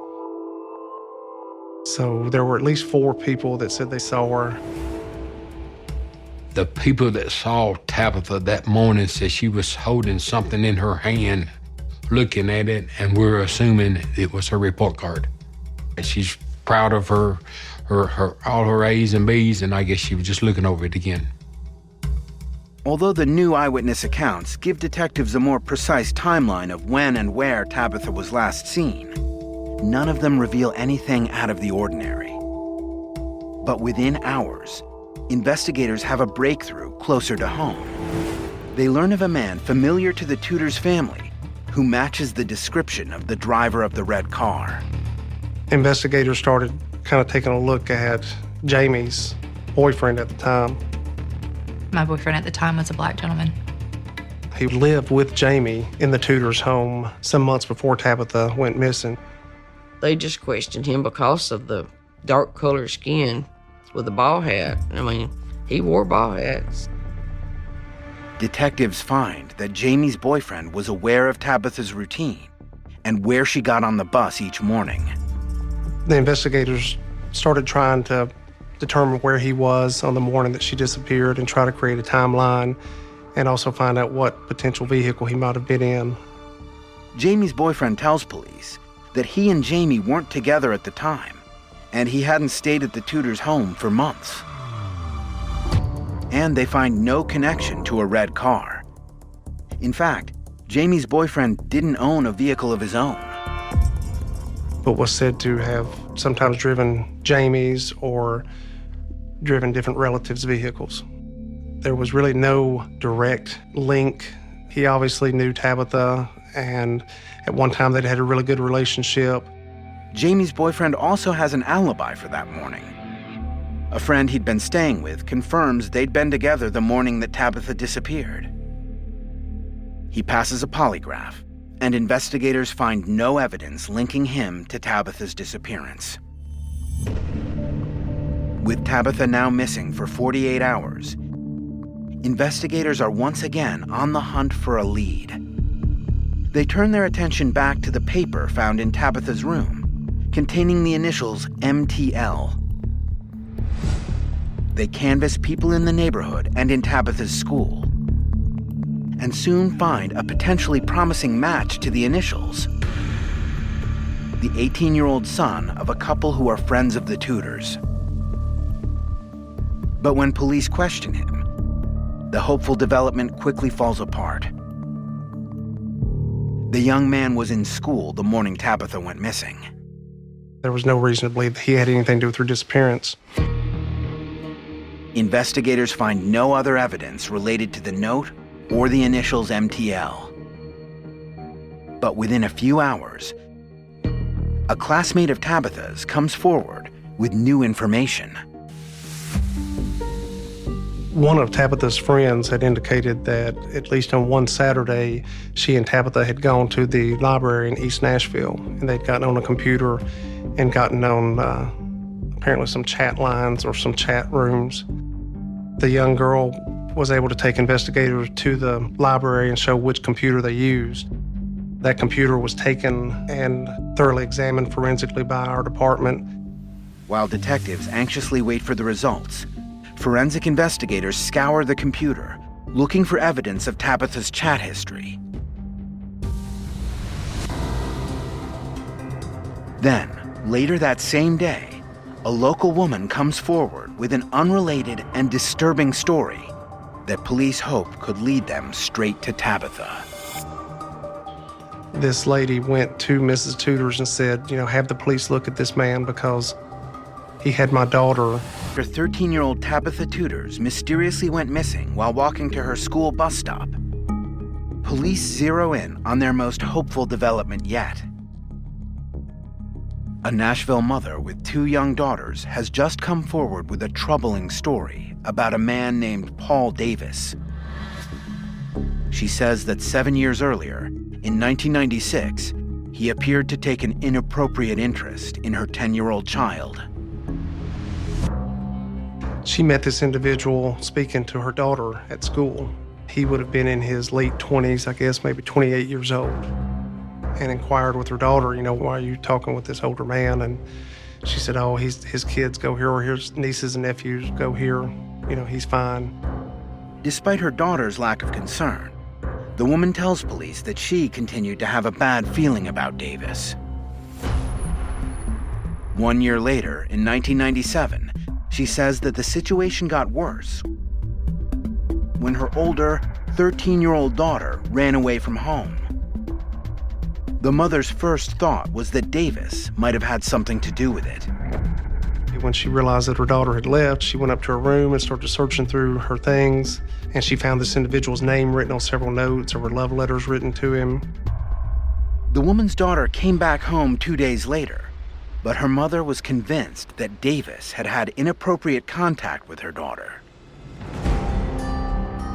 So there were at least 4 people that said they saw her. The people that saw Tabitha that morning said she was holding something in her hand, looking at it, and we're assuming it was her report card. She's proud of her all her A's and B's, and I guess she was just looking over it again. Although the new eyewitness accounts give detectives a more precise timeline of when and where Tabitha was last seen, none of them reveal anything out of the ordinary. But within hours, investigators have a breakthrough closer to home. They learn of a man familiar to the Tudors family who matches the description of the driver of the red car. Investigators started kind of taking a look at Jamie's boyfriend at the time. My boyfriend at the time was a black gentleman. He lived with Jamie in the Tudors' home some months before Tabitha went missing. They just questioned him because of the dark colored skin with a ball hat. I mean, he wore ball hats. Detectives find that Jamie's boyfriend was aware of Tabitha's routine and where she got on the bus each morning. The investigators started trying to determine where he was on the morning that she disappeared and try to create a timeline and also find out what potential vehicle he might have been in. Jamie's boyfriend tells police that he and Jamie weren't together at the time, and he hadn't stayed at the Tudors' home for months. And they find no connection to a red car. In fact, Jamie's boyfriend didn't own a vehicle of his own, but was said to have sometimes driven Jamie's or driven different relatives' vehicles. There was really no direct link. He obviously knew Tabitha, and at one time they'd had a really good relationship. Jamie's boyfriend also has an alibi for that morning. A friend he'd been staying with confirms they'd been together the morning that Tabitha disappeared. He passes a polygraph, and investigators find no evidence linking him to Tabitha's disappearance. With Tabitha now missing for 48 hours, investigators are once again on the hunt for a lead. They turn their attention back to the paper found in Tabitha's room, containing the initials MTL. They canvass people in the neighborhood and in Tabitha's school, and soon find a potentially promising match to the initials: the 18-year-old son of a couple who are friends of the Tudors. But when police question him, the hopeful development quickly falls apart. The young man was in school the morning Tabitha went missing. There was no reason to believe that he had anything to do with her disappearance. Investigators find no other evidence related to the note or the initials MTL. But within a few hours, a classmate of Tabitha's comes forward with new information. One of Tabitha's friends had indicated that at least on one Saturday, she and Tabitha had gone to the library in East Nashville, and they'd gotten on a computer and gotten on apparently some chat lines or some chat rooms. The young girl was able to take investigators to the library and show which computer they used. That computer was taken and thoroughly examined forensically by our department. While detectives anxiously wait for the results, forensic investigators scour the computer, looking for evidence of Tabitha's chat history. Then, later that same day, a local woman comes forward with an unrelated and disturbing story that police hope could lead them straight to Tabitha. This lady went to Mrs. Tudor's and said, have the police look at this man because he had my daughter. Her 13-year-old Tabitha Tudors mysteriously went missing while walking to her school bus stop. Police zero in on their most hopeful development yet. A Nashville mother with 2 young daughters has just come forward with a troubling story about a man named Paul Davis. She says that 7 years earlier, in 1996, he appeared to take an inappropriate interest in her 10-year-old child. She met this individual speaking to her daughter at school. He would have been in his late 20s, I guess, maybe 28 years old, and inquired with her daughter, why are you talking with this older man? And she said, oh, his kids go here, or his nieces and nephews go here. He's fine. Despite her daughter's lack of concern, the woman tells police that she continued to have a bad feeling about Davis. 1 year later, in 1997, she says that the situation got worse when her older, 13-year-old daughter ran away from home. The mother's first thought was that Davis might have had something to do with it. When she realized that her daughter had left, she went up to her room and started searching through her things, and she found this individual's name written on several notes. There were love letters written to him. The woman's daughter came back home 2 days later, but her mother was convinced that Davis had had inappropriate contact with her daughter.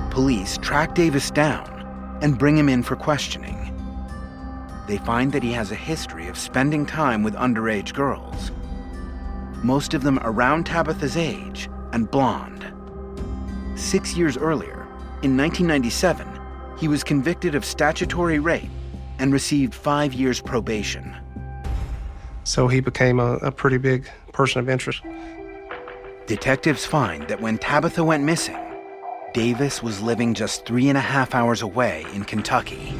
Police track Davis down and bring him in for questioning. They find that he has a history of spending time with underage girls, most of them around Tabitha's age and blonde. 6 years earlier, in 1997, he was convicted of statutory rape and received 5 years probation. So he became a pretty big person of interest. Detectives find that when Tabitha went missing, Davis was living just 3.5 hours away in Kentucky.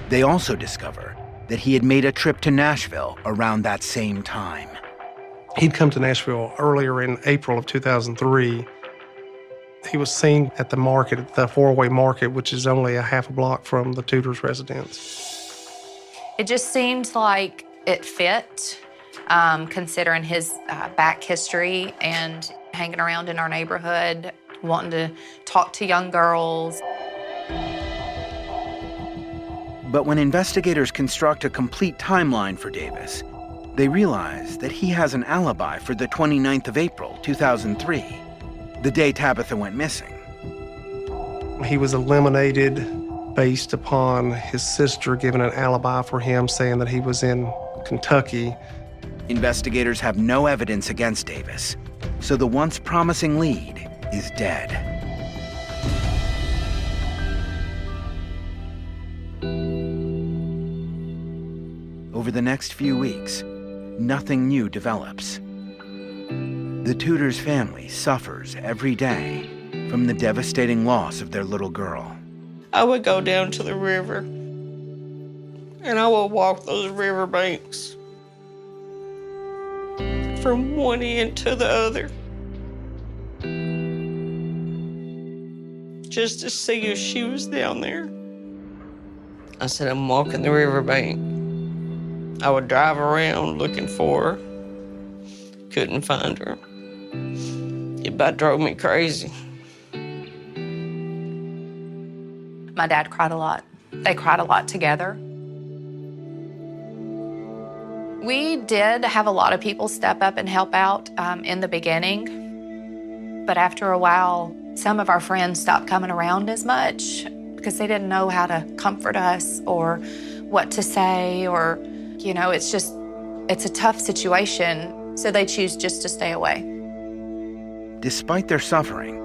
They also discover that he had made a trip to Nashville around that same time. He'd come to Nashville earlier in April of 2003. He was seen at the market, at the four-way market, which is only a half a block from the Tudors' residence. It just seemed like it fit, considering his back history and hanging around in our neighborhood, wanting to talk to young girls. But when investigators construct a complete timeline for Davis, they realize that he has an alibi for the 29th of April, 2003, the day Tabitha went missing. He was eliminated based upon his sister giving an alibi for him, saying that he was in Kentucky. Investigators have no evidence against Davis, so the once promising lead is dead. Over the next few weeks, nothing new develops. The Tudors family suffers every day from the devastating loss of their little girl. I would go down to the river, and I would walk those river banks from one end to the other, just to see if she was down there. I said, I'm walking the riverbank. I would drive around looking for her. Couldn't find her. It about drove me crazy. My dad cried a lot. They cried a lot together. We did have a lot of people step up and help out in the beginning. But after a while, some of our friends stopped coming around as much because they didn't know how to comfort us or what to say, or, it's a tough situation, so they choose just to stay away. Despite their suffering,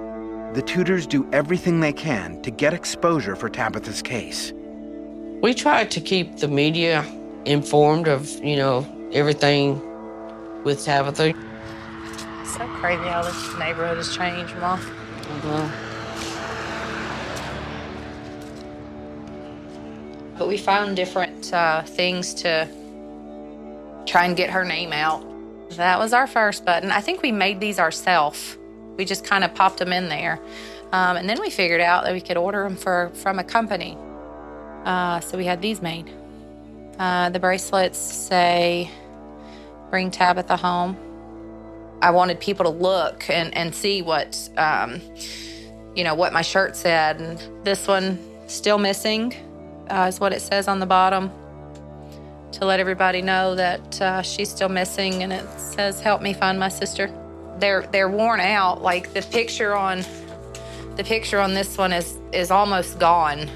the Tudors do everything they can to get exposure for Tabitha's case. We tried to keep the media informed of, everything with Tabitha. So crazy how this neighborhood has changed, Mom. But we found different things to try and get her name out. That was our first button. I think we made these ourselves. We just kind of popped them in there. And then we figured out that we could order them from a company. So we had these made. The bracelets say, "Bring Tabitha home." I wanted people to look and see what, what my shirt said. And this one, "Still missing," is what it says on the bottom, to let everybody know that she's still missing. And it says, "Help me find my sister." They're worn out. Like the picture on this one is almost gone.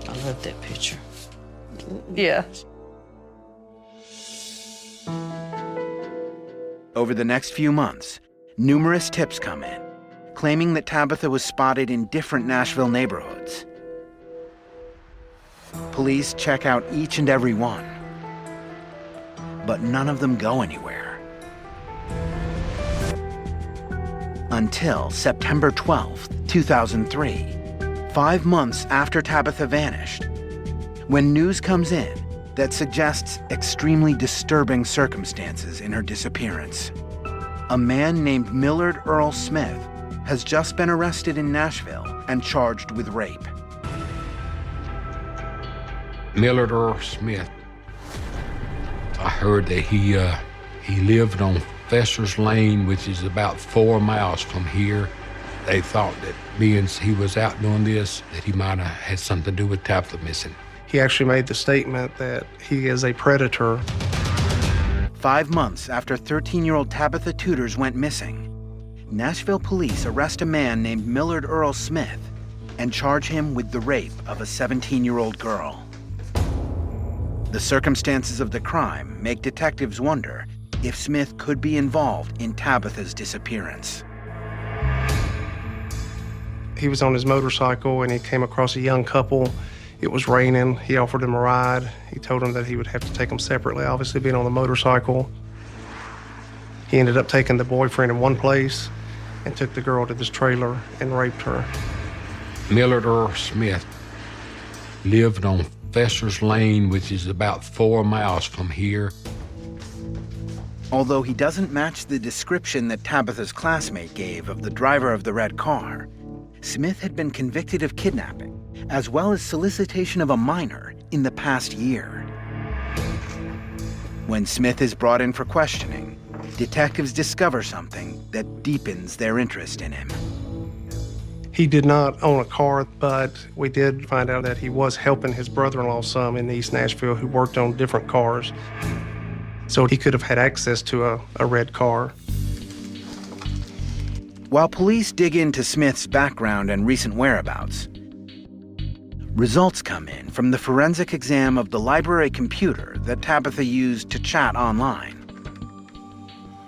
I love that picture. Yeah. Over the next few months, numerous tips come in, claiming that Tabitha was spotted in different Nashville neighborhoods. Police check out each and every one, but none of them go anywhere. Until September 12th, 2003, 5 months after Tabitha vanished, when news comes in that suggests extremely disturbing circumstances in her disappearance. A man named Millard Earl Smith has just been arrested in Nashville and charged with rape. Millard Earl Smith, I heard that he lived on Fesser's Lane, which is about 4 miles from here. They thought that being he was out doing this, that he might have had something to do with Tabitha missing. He actually made the statement that he is a predator. 5 months after 13-year-old Tabitha Tudors went missing, Nashville police arrest a man named Millard Earl Smith and charge him with the rape of a 17-year-old girl. The circumstances of the crime make detectives wonder if Smith could be involved in Tabitha's disappearance. He was on his motorcycle and he came across a young couple. It was raining. He offered them a ride. He told them that he would have to take them separately, obviously being on the motorcycle. He ended up taking the boyfriend in one place and took the girl to this trailer and raped her. Millard Earl Smith lived on Fesser's Lane, which is about 4 miles from here. Although he doesn't match the description that Tabitha's classmate gave of the driver of the red car, Smith had been convicted of kidnapping, as well as solicitation of a minor in the past year. When Smith is brought in for questioning, detectives discover something that deepens their interest in him. He did not own a car, but we did find out that he was helping his brother-in-law some in East Nashville who worked on different cars. So he could have had access to a red car. While police dig into Smith's background and recent whereabouts, results come in from the forensic exam of the library computer that Tabitha used to chat online.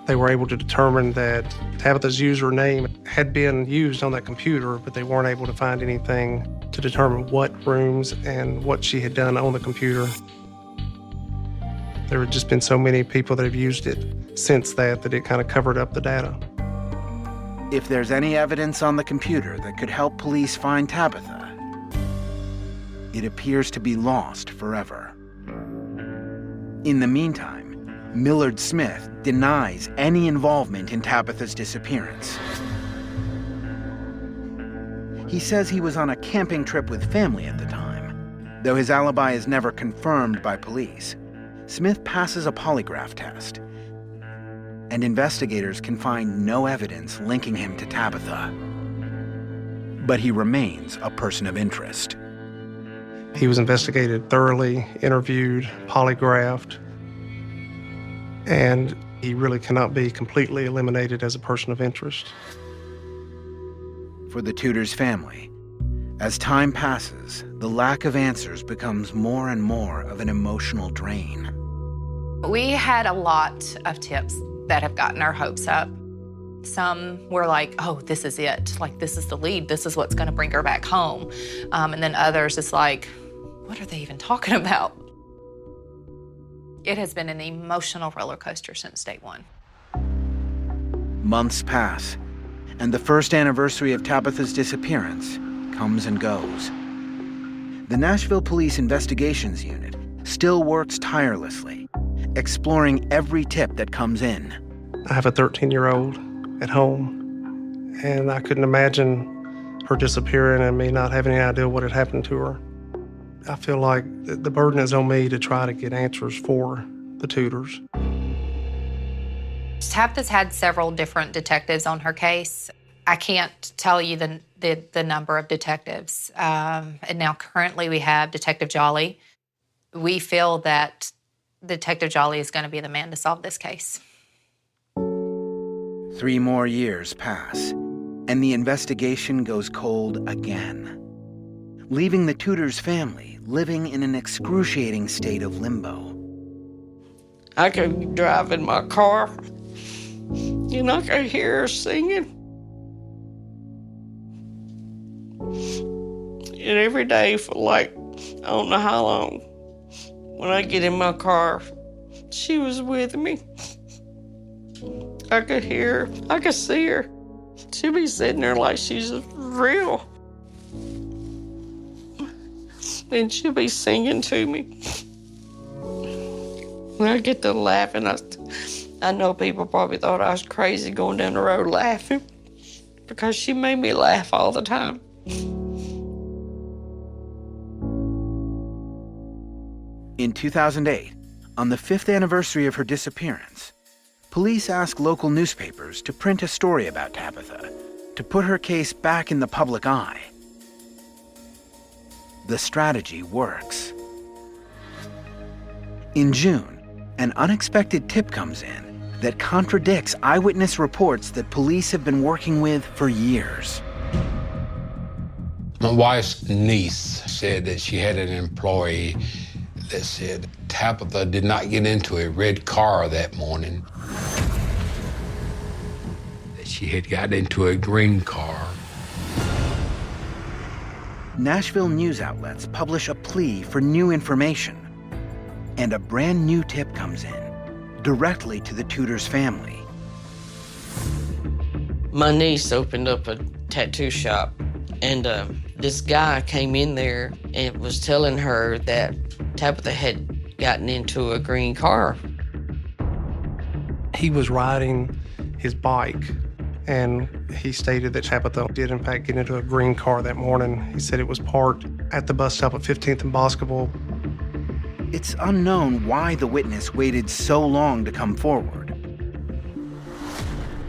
They were able to determine that Tabitha's username had been used on that computer, but they weren't able to find anything to determine what rooms and what she had done on the computer. There had just been so many people that have used it since that it kind of covered up the data. If there's any evidence on the computer that could help police find Tabitha, it appears to be lost forever. In the meantime, Millard Smith denies any involvement in Tabitha's disappearance. He says he was on a camping trip with family at the time. Though his alibi is never confirmed by police, Smith passes a polygraph test, and investigators can find no evidence linking him to Tabitha. But he remains a person of interest. He was investigated thoroughly, interviewed, polygraphed, and he really cannot be completely eliminated as a person of interest. For the Tudors family, as time passes, the lack of answers becomes more and more of an emotional drain. We had a lot of tips that have gotten our hopes up. Some were like, oh, this is it. Like, this is the lead. This is what's going to bring her back home. And then others, it's like, what are they even talking about? It has been an emotional roller coaster since day one. Months pass, and the first anniversary of Tabitha's disappearance comes and goes. The Nashville Police Investigations Unit still works tirelessly, exploring every tip that comes in. I have a 13-year-old at home, and I couldn't imagine her disappearing and me not having any idea what had happened to her. I feel like the burden is on me to try to get answers for the tutors. Tabitha's had several different detectives on her case. I can't tell you the number of detectives. And now currently we have Detective Jolly. We feel that Detective Jolly is going to be the man to solve this case. 3 more years pass, and the investigation goes cold again, leaving the Tudors family living in an excruciating state of limbo. I could drive in my car, and I could hear her singing. And every day for like, I don't know how long, when I get in my car, she was with me. I could hear her, I could see her. She'd be sitting there like she's real. And she'd be singing to me. When I get to laughing, I know people probably thought I was crazy going down the road laughing because she made me laugh all the time. In 2008, on the 5th anniversary of her disappearance, police asked local newspapers to print a story about Tabitha to put her case back in the public eye. The strategy works. In June, an unexpected tip comes in that contradicts eyewitness reports that police have been working with for years. My wife's niece said that she had an employee that said Tabitha did not get into a red car that morning. That she had got into a green car. Nashville news outlets publish a plea for new information, and a brand new tip comes in, directly to the Tudors family. My niece opened up a tattoo shop, and this guy came in there and was telling her that Tabitha had gotten into a green car. He was riding his bike, and he stated that Tabitha did in fact get into a green car that morning. He said it was parked at the bus stop at 15th and Boscoville. It's unknown why the witness waited so long to come forward.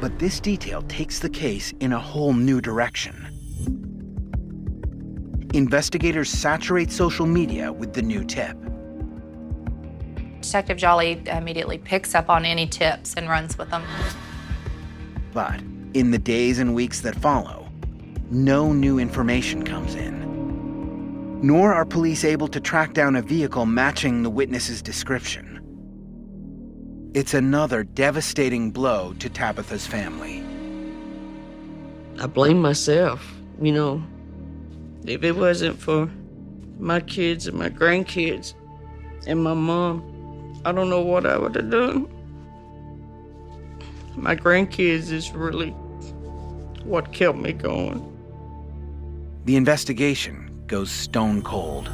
But this detail takes the case in a whole new direction. Investigators saturate social media with the new tip. Detective Jolly immediately picks up on any tips and runs with them. But in the days and weeks that follow, no new information comes in. Nor are police able to track down a vehicle matching the witness's description. It's another devastating blow to Tabitha's family. I blame myself, you know. If it wasn't for my kids and my grandkids and my mom, I don't know what I would have done. My grandkids is really what kept me going. The investigation goes stone cold.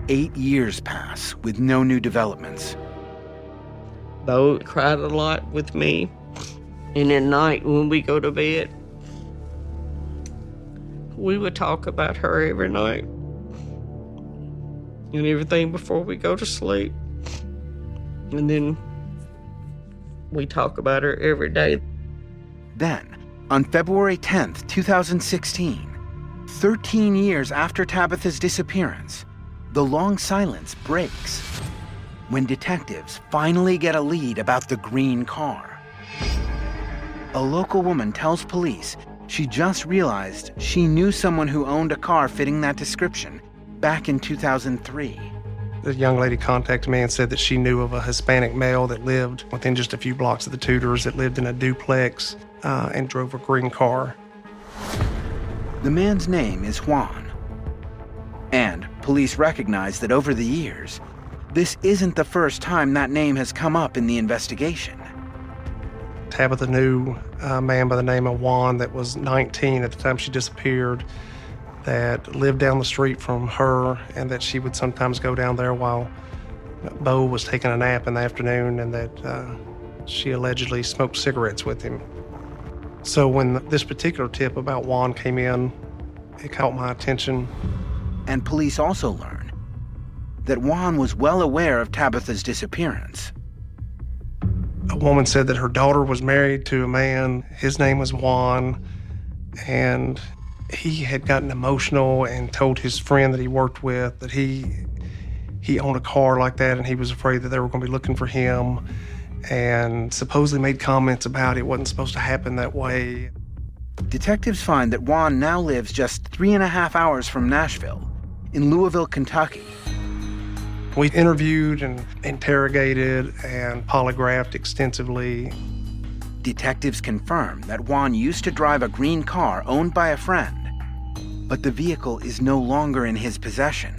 8 years pass with no new developments. Bo cried a lot with me, and at night when we go to bed, we would talk about her every night and everything before we go to sleep. And then we talk about her every day. Then, on February 10th, 2016, 13 years after Tabitha's disappearance, the long silence breaks when detectives finally get a lead about the green car. A local woman tells police she just realized she knew someone who owned a car fitting that description back in 2003. The young lady contacted me and said that she knew of a Hispanic male that lived within just a few blocks of the Tudors, that lived in a duplex and drove a green car. The man's name is Juan. And police recognize that over the years, this isn't the first time that name has come up in the investigation. Tabitha knew a man by the name of Juan that was 19 at the time she disappeared, that lived down the street from her, and that she would sometimes go down there while Bo was taking a nap in the afternoon, and that she allegedly smoked cigarettes with him. So when this particular tip about Juan came in, it caught my attention. And police also learn that Juan was well aware of Tabitha's disappearance. A woman said that her daughter was married to a man. His name was Juan, and he had gotten emotional and told his friend that he worked with that he owned a car like that, and he was afraid that they were going to be looking for him, and supposedly made comments about it wasn't supposed to happen that way. Detectives find that Juan now lives just 3.5 hours from Nashville, in Louisville, Kentucky. We interviewed and interrogated and polygraphed extensively. Detectives confirm that Juan used to drive a green car owned by a friend, but the vehicle is no longer in his possession.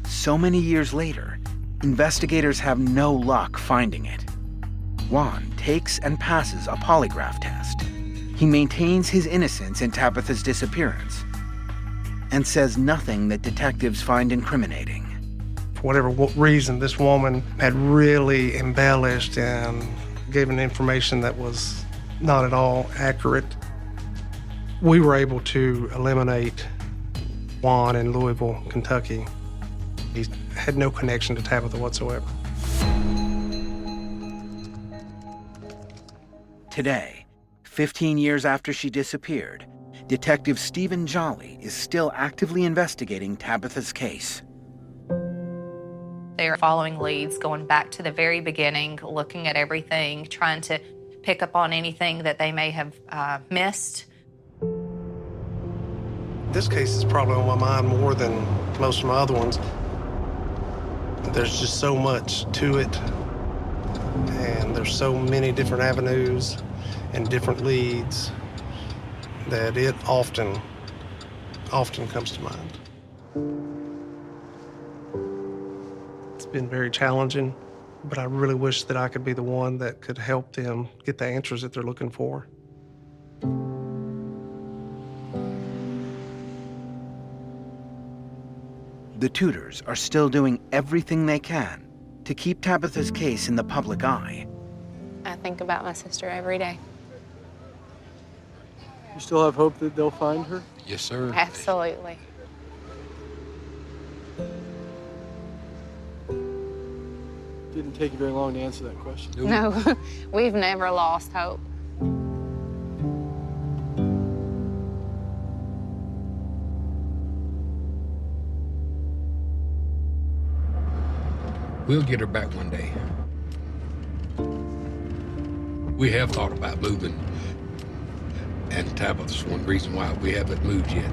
So many years later, investigators have no luck finding it. Juan takes and passes a polygraph test. He maintains his innocence in Tabitha's disappearance and says nothing that detectives find incriminating. For whatever reason, this woman had really embellished and given information that was not at all accurate. We were able to eliminate Juan in Louisville, Kentucky. He had no connection to Tabitha whatsoever. Today, 15 years after she disappeared, Detective Stephen Jolly is still actively investigating Tabitha's case. They're following leads, going back to the very beginning, looking at everything, trying to pick up on anything that they may have missed. This case is probably on my mind more than most of my other ones. There's just so much to it, and there's so many different avenues and different leads that it often comes to mind. It's been very challenging, but I really wish that I could be the one that could help them get the answers that they're looking for. The Tudors are still doing everything they can to keep Tabitha's case in the public eye. I think about my sister every day. You still have hope that they'll find her? Yes, sir. Absolutely. Didn't take you very long to answer that question. No, we've never lost hope. We'll get her back one day. We have thought about moving, and Tabitha's one reason why we haven't moved yet,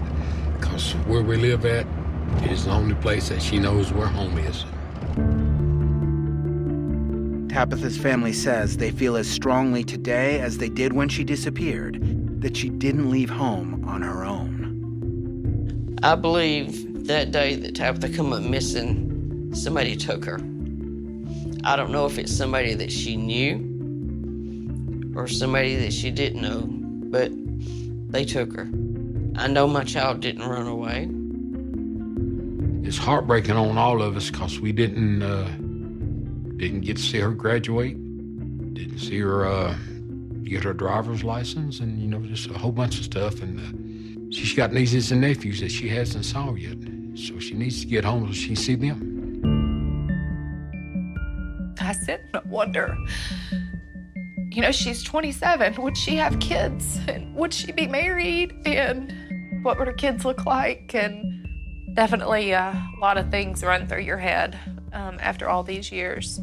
because where we live at is the only place that she knows where home is. Tabitha's family says they feel as strongly today as they did when she disappeared, that she didn't leave home on her own. I believe that day that Tabitha come up missing, somebody took her. I don't know if it's somebody that she knew or somebody that she didn't know, but they took her. I know my child didn't run away. It's heartbreaking on all of us because we didn't get to see her graduate, didn't see her get her driver's license, and just a whole bunch of stuff. And she's got nieces and nephews that she hasn't saw yet, so she needs to get home so she can see them. I sit and wonder, she's 27. Would she have kids? And would she be married? And what would her kids look like? And definitely a lot of things run through your head after all these years.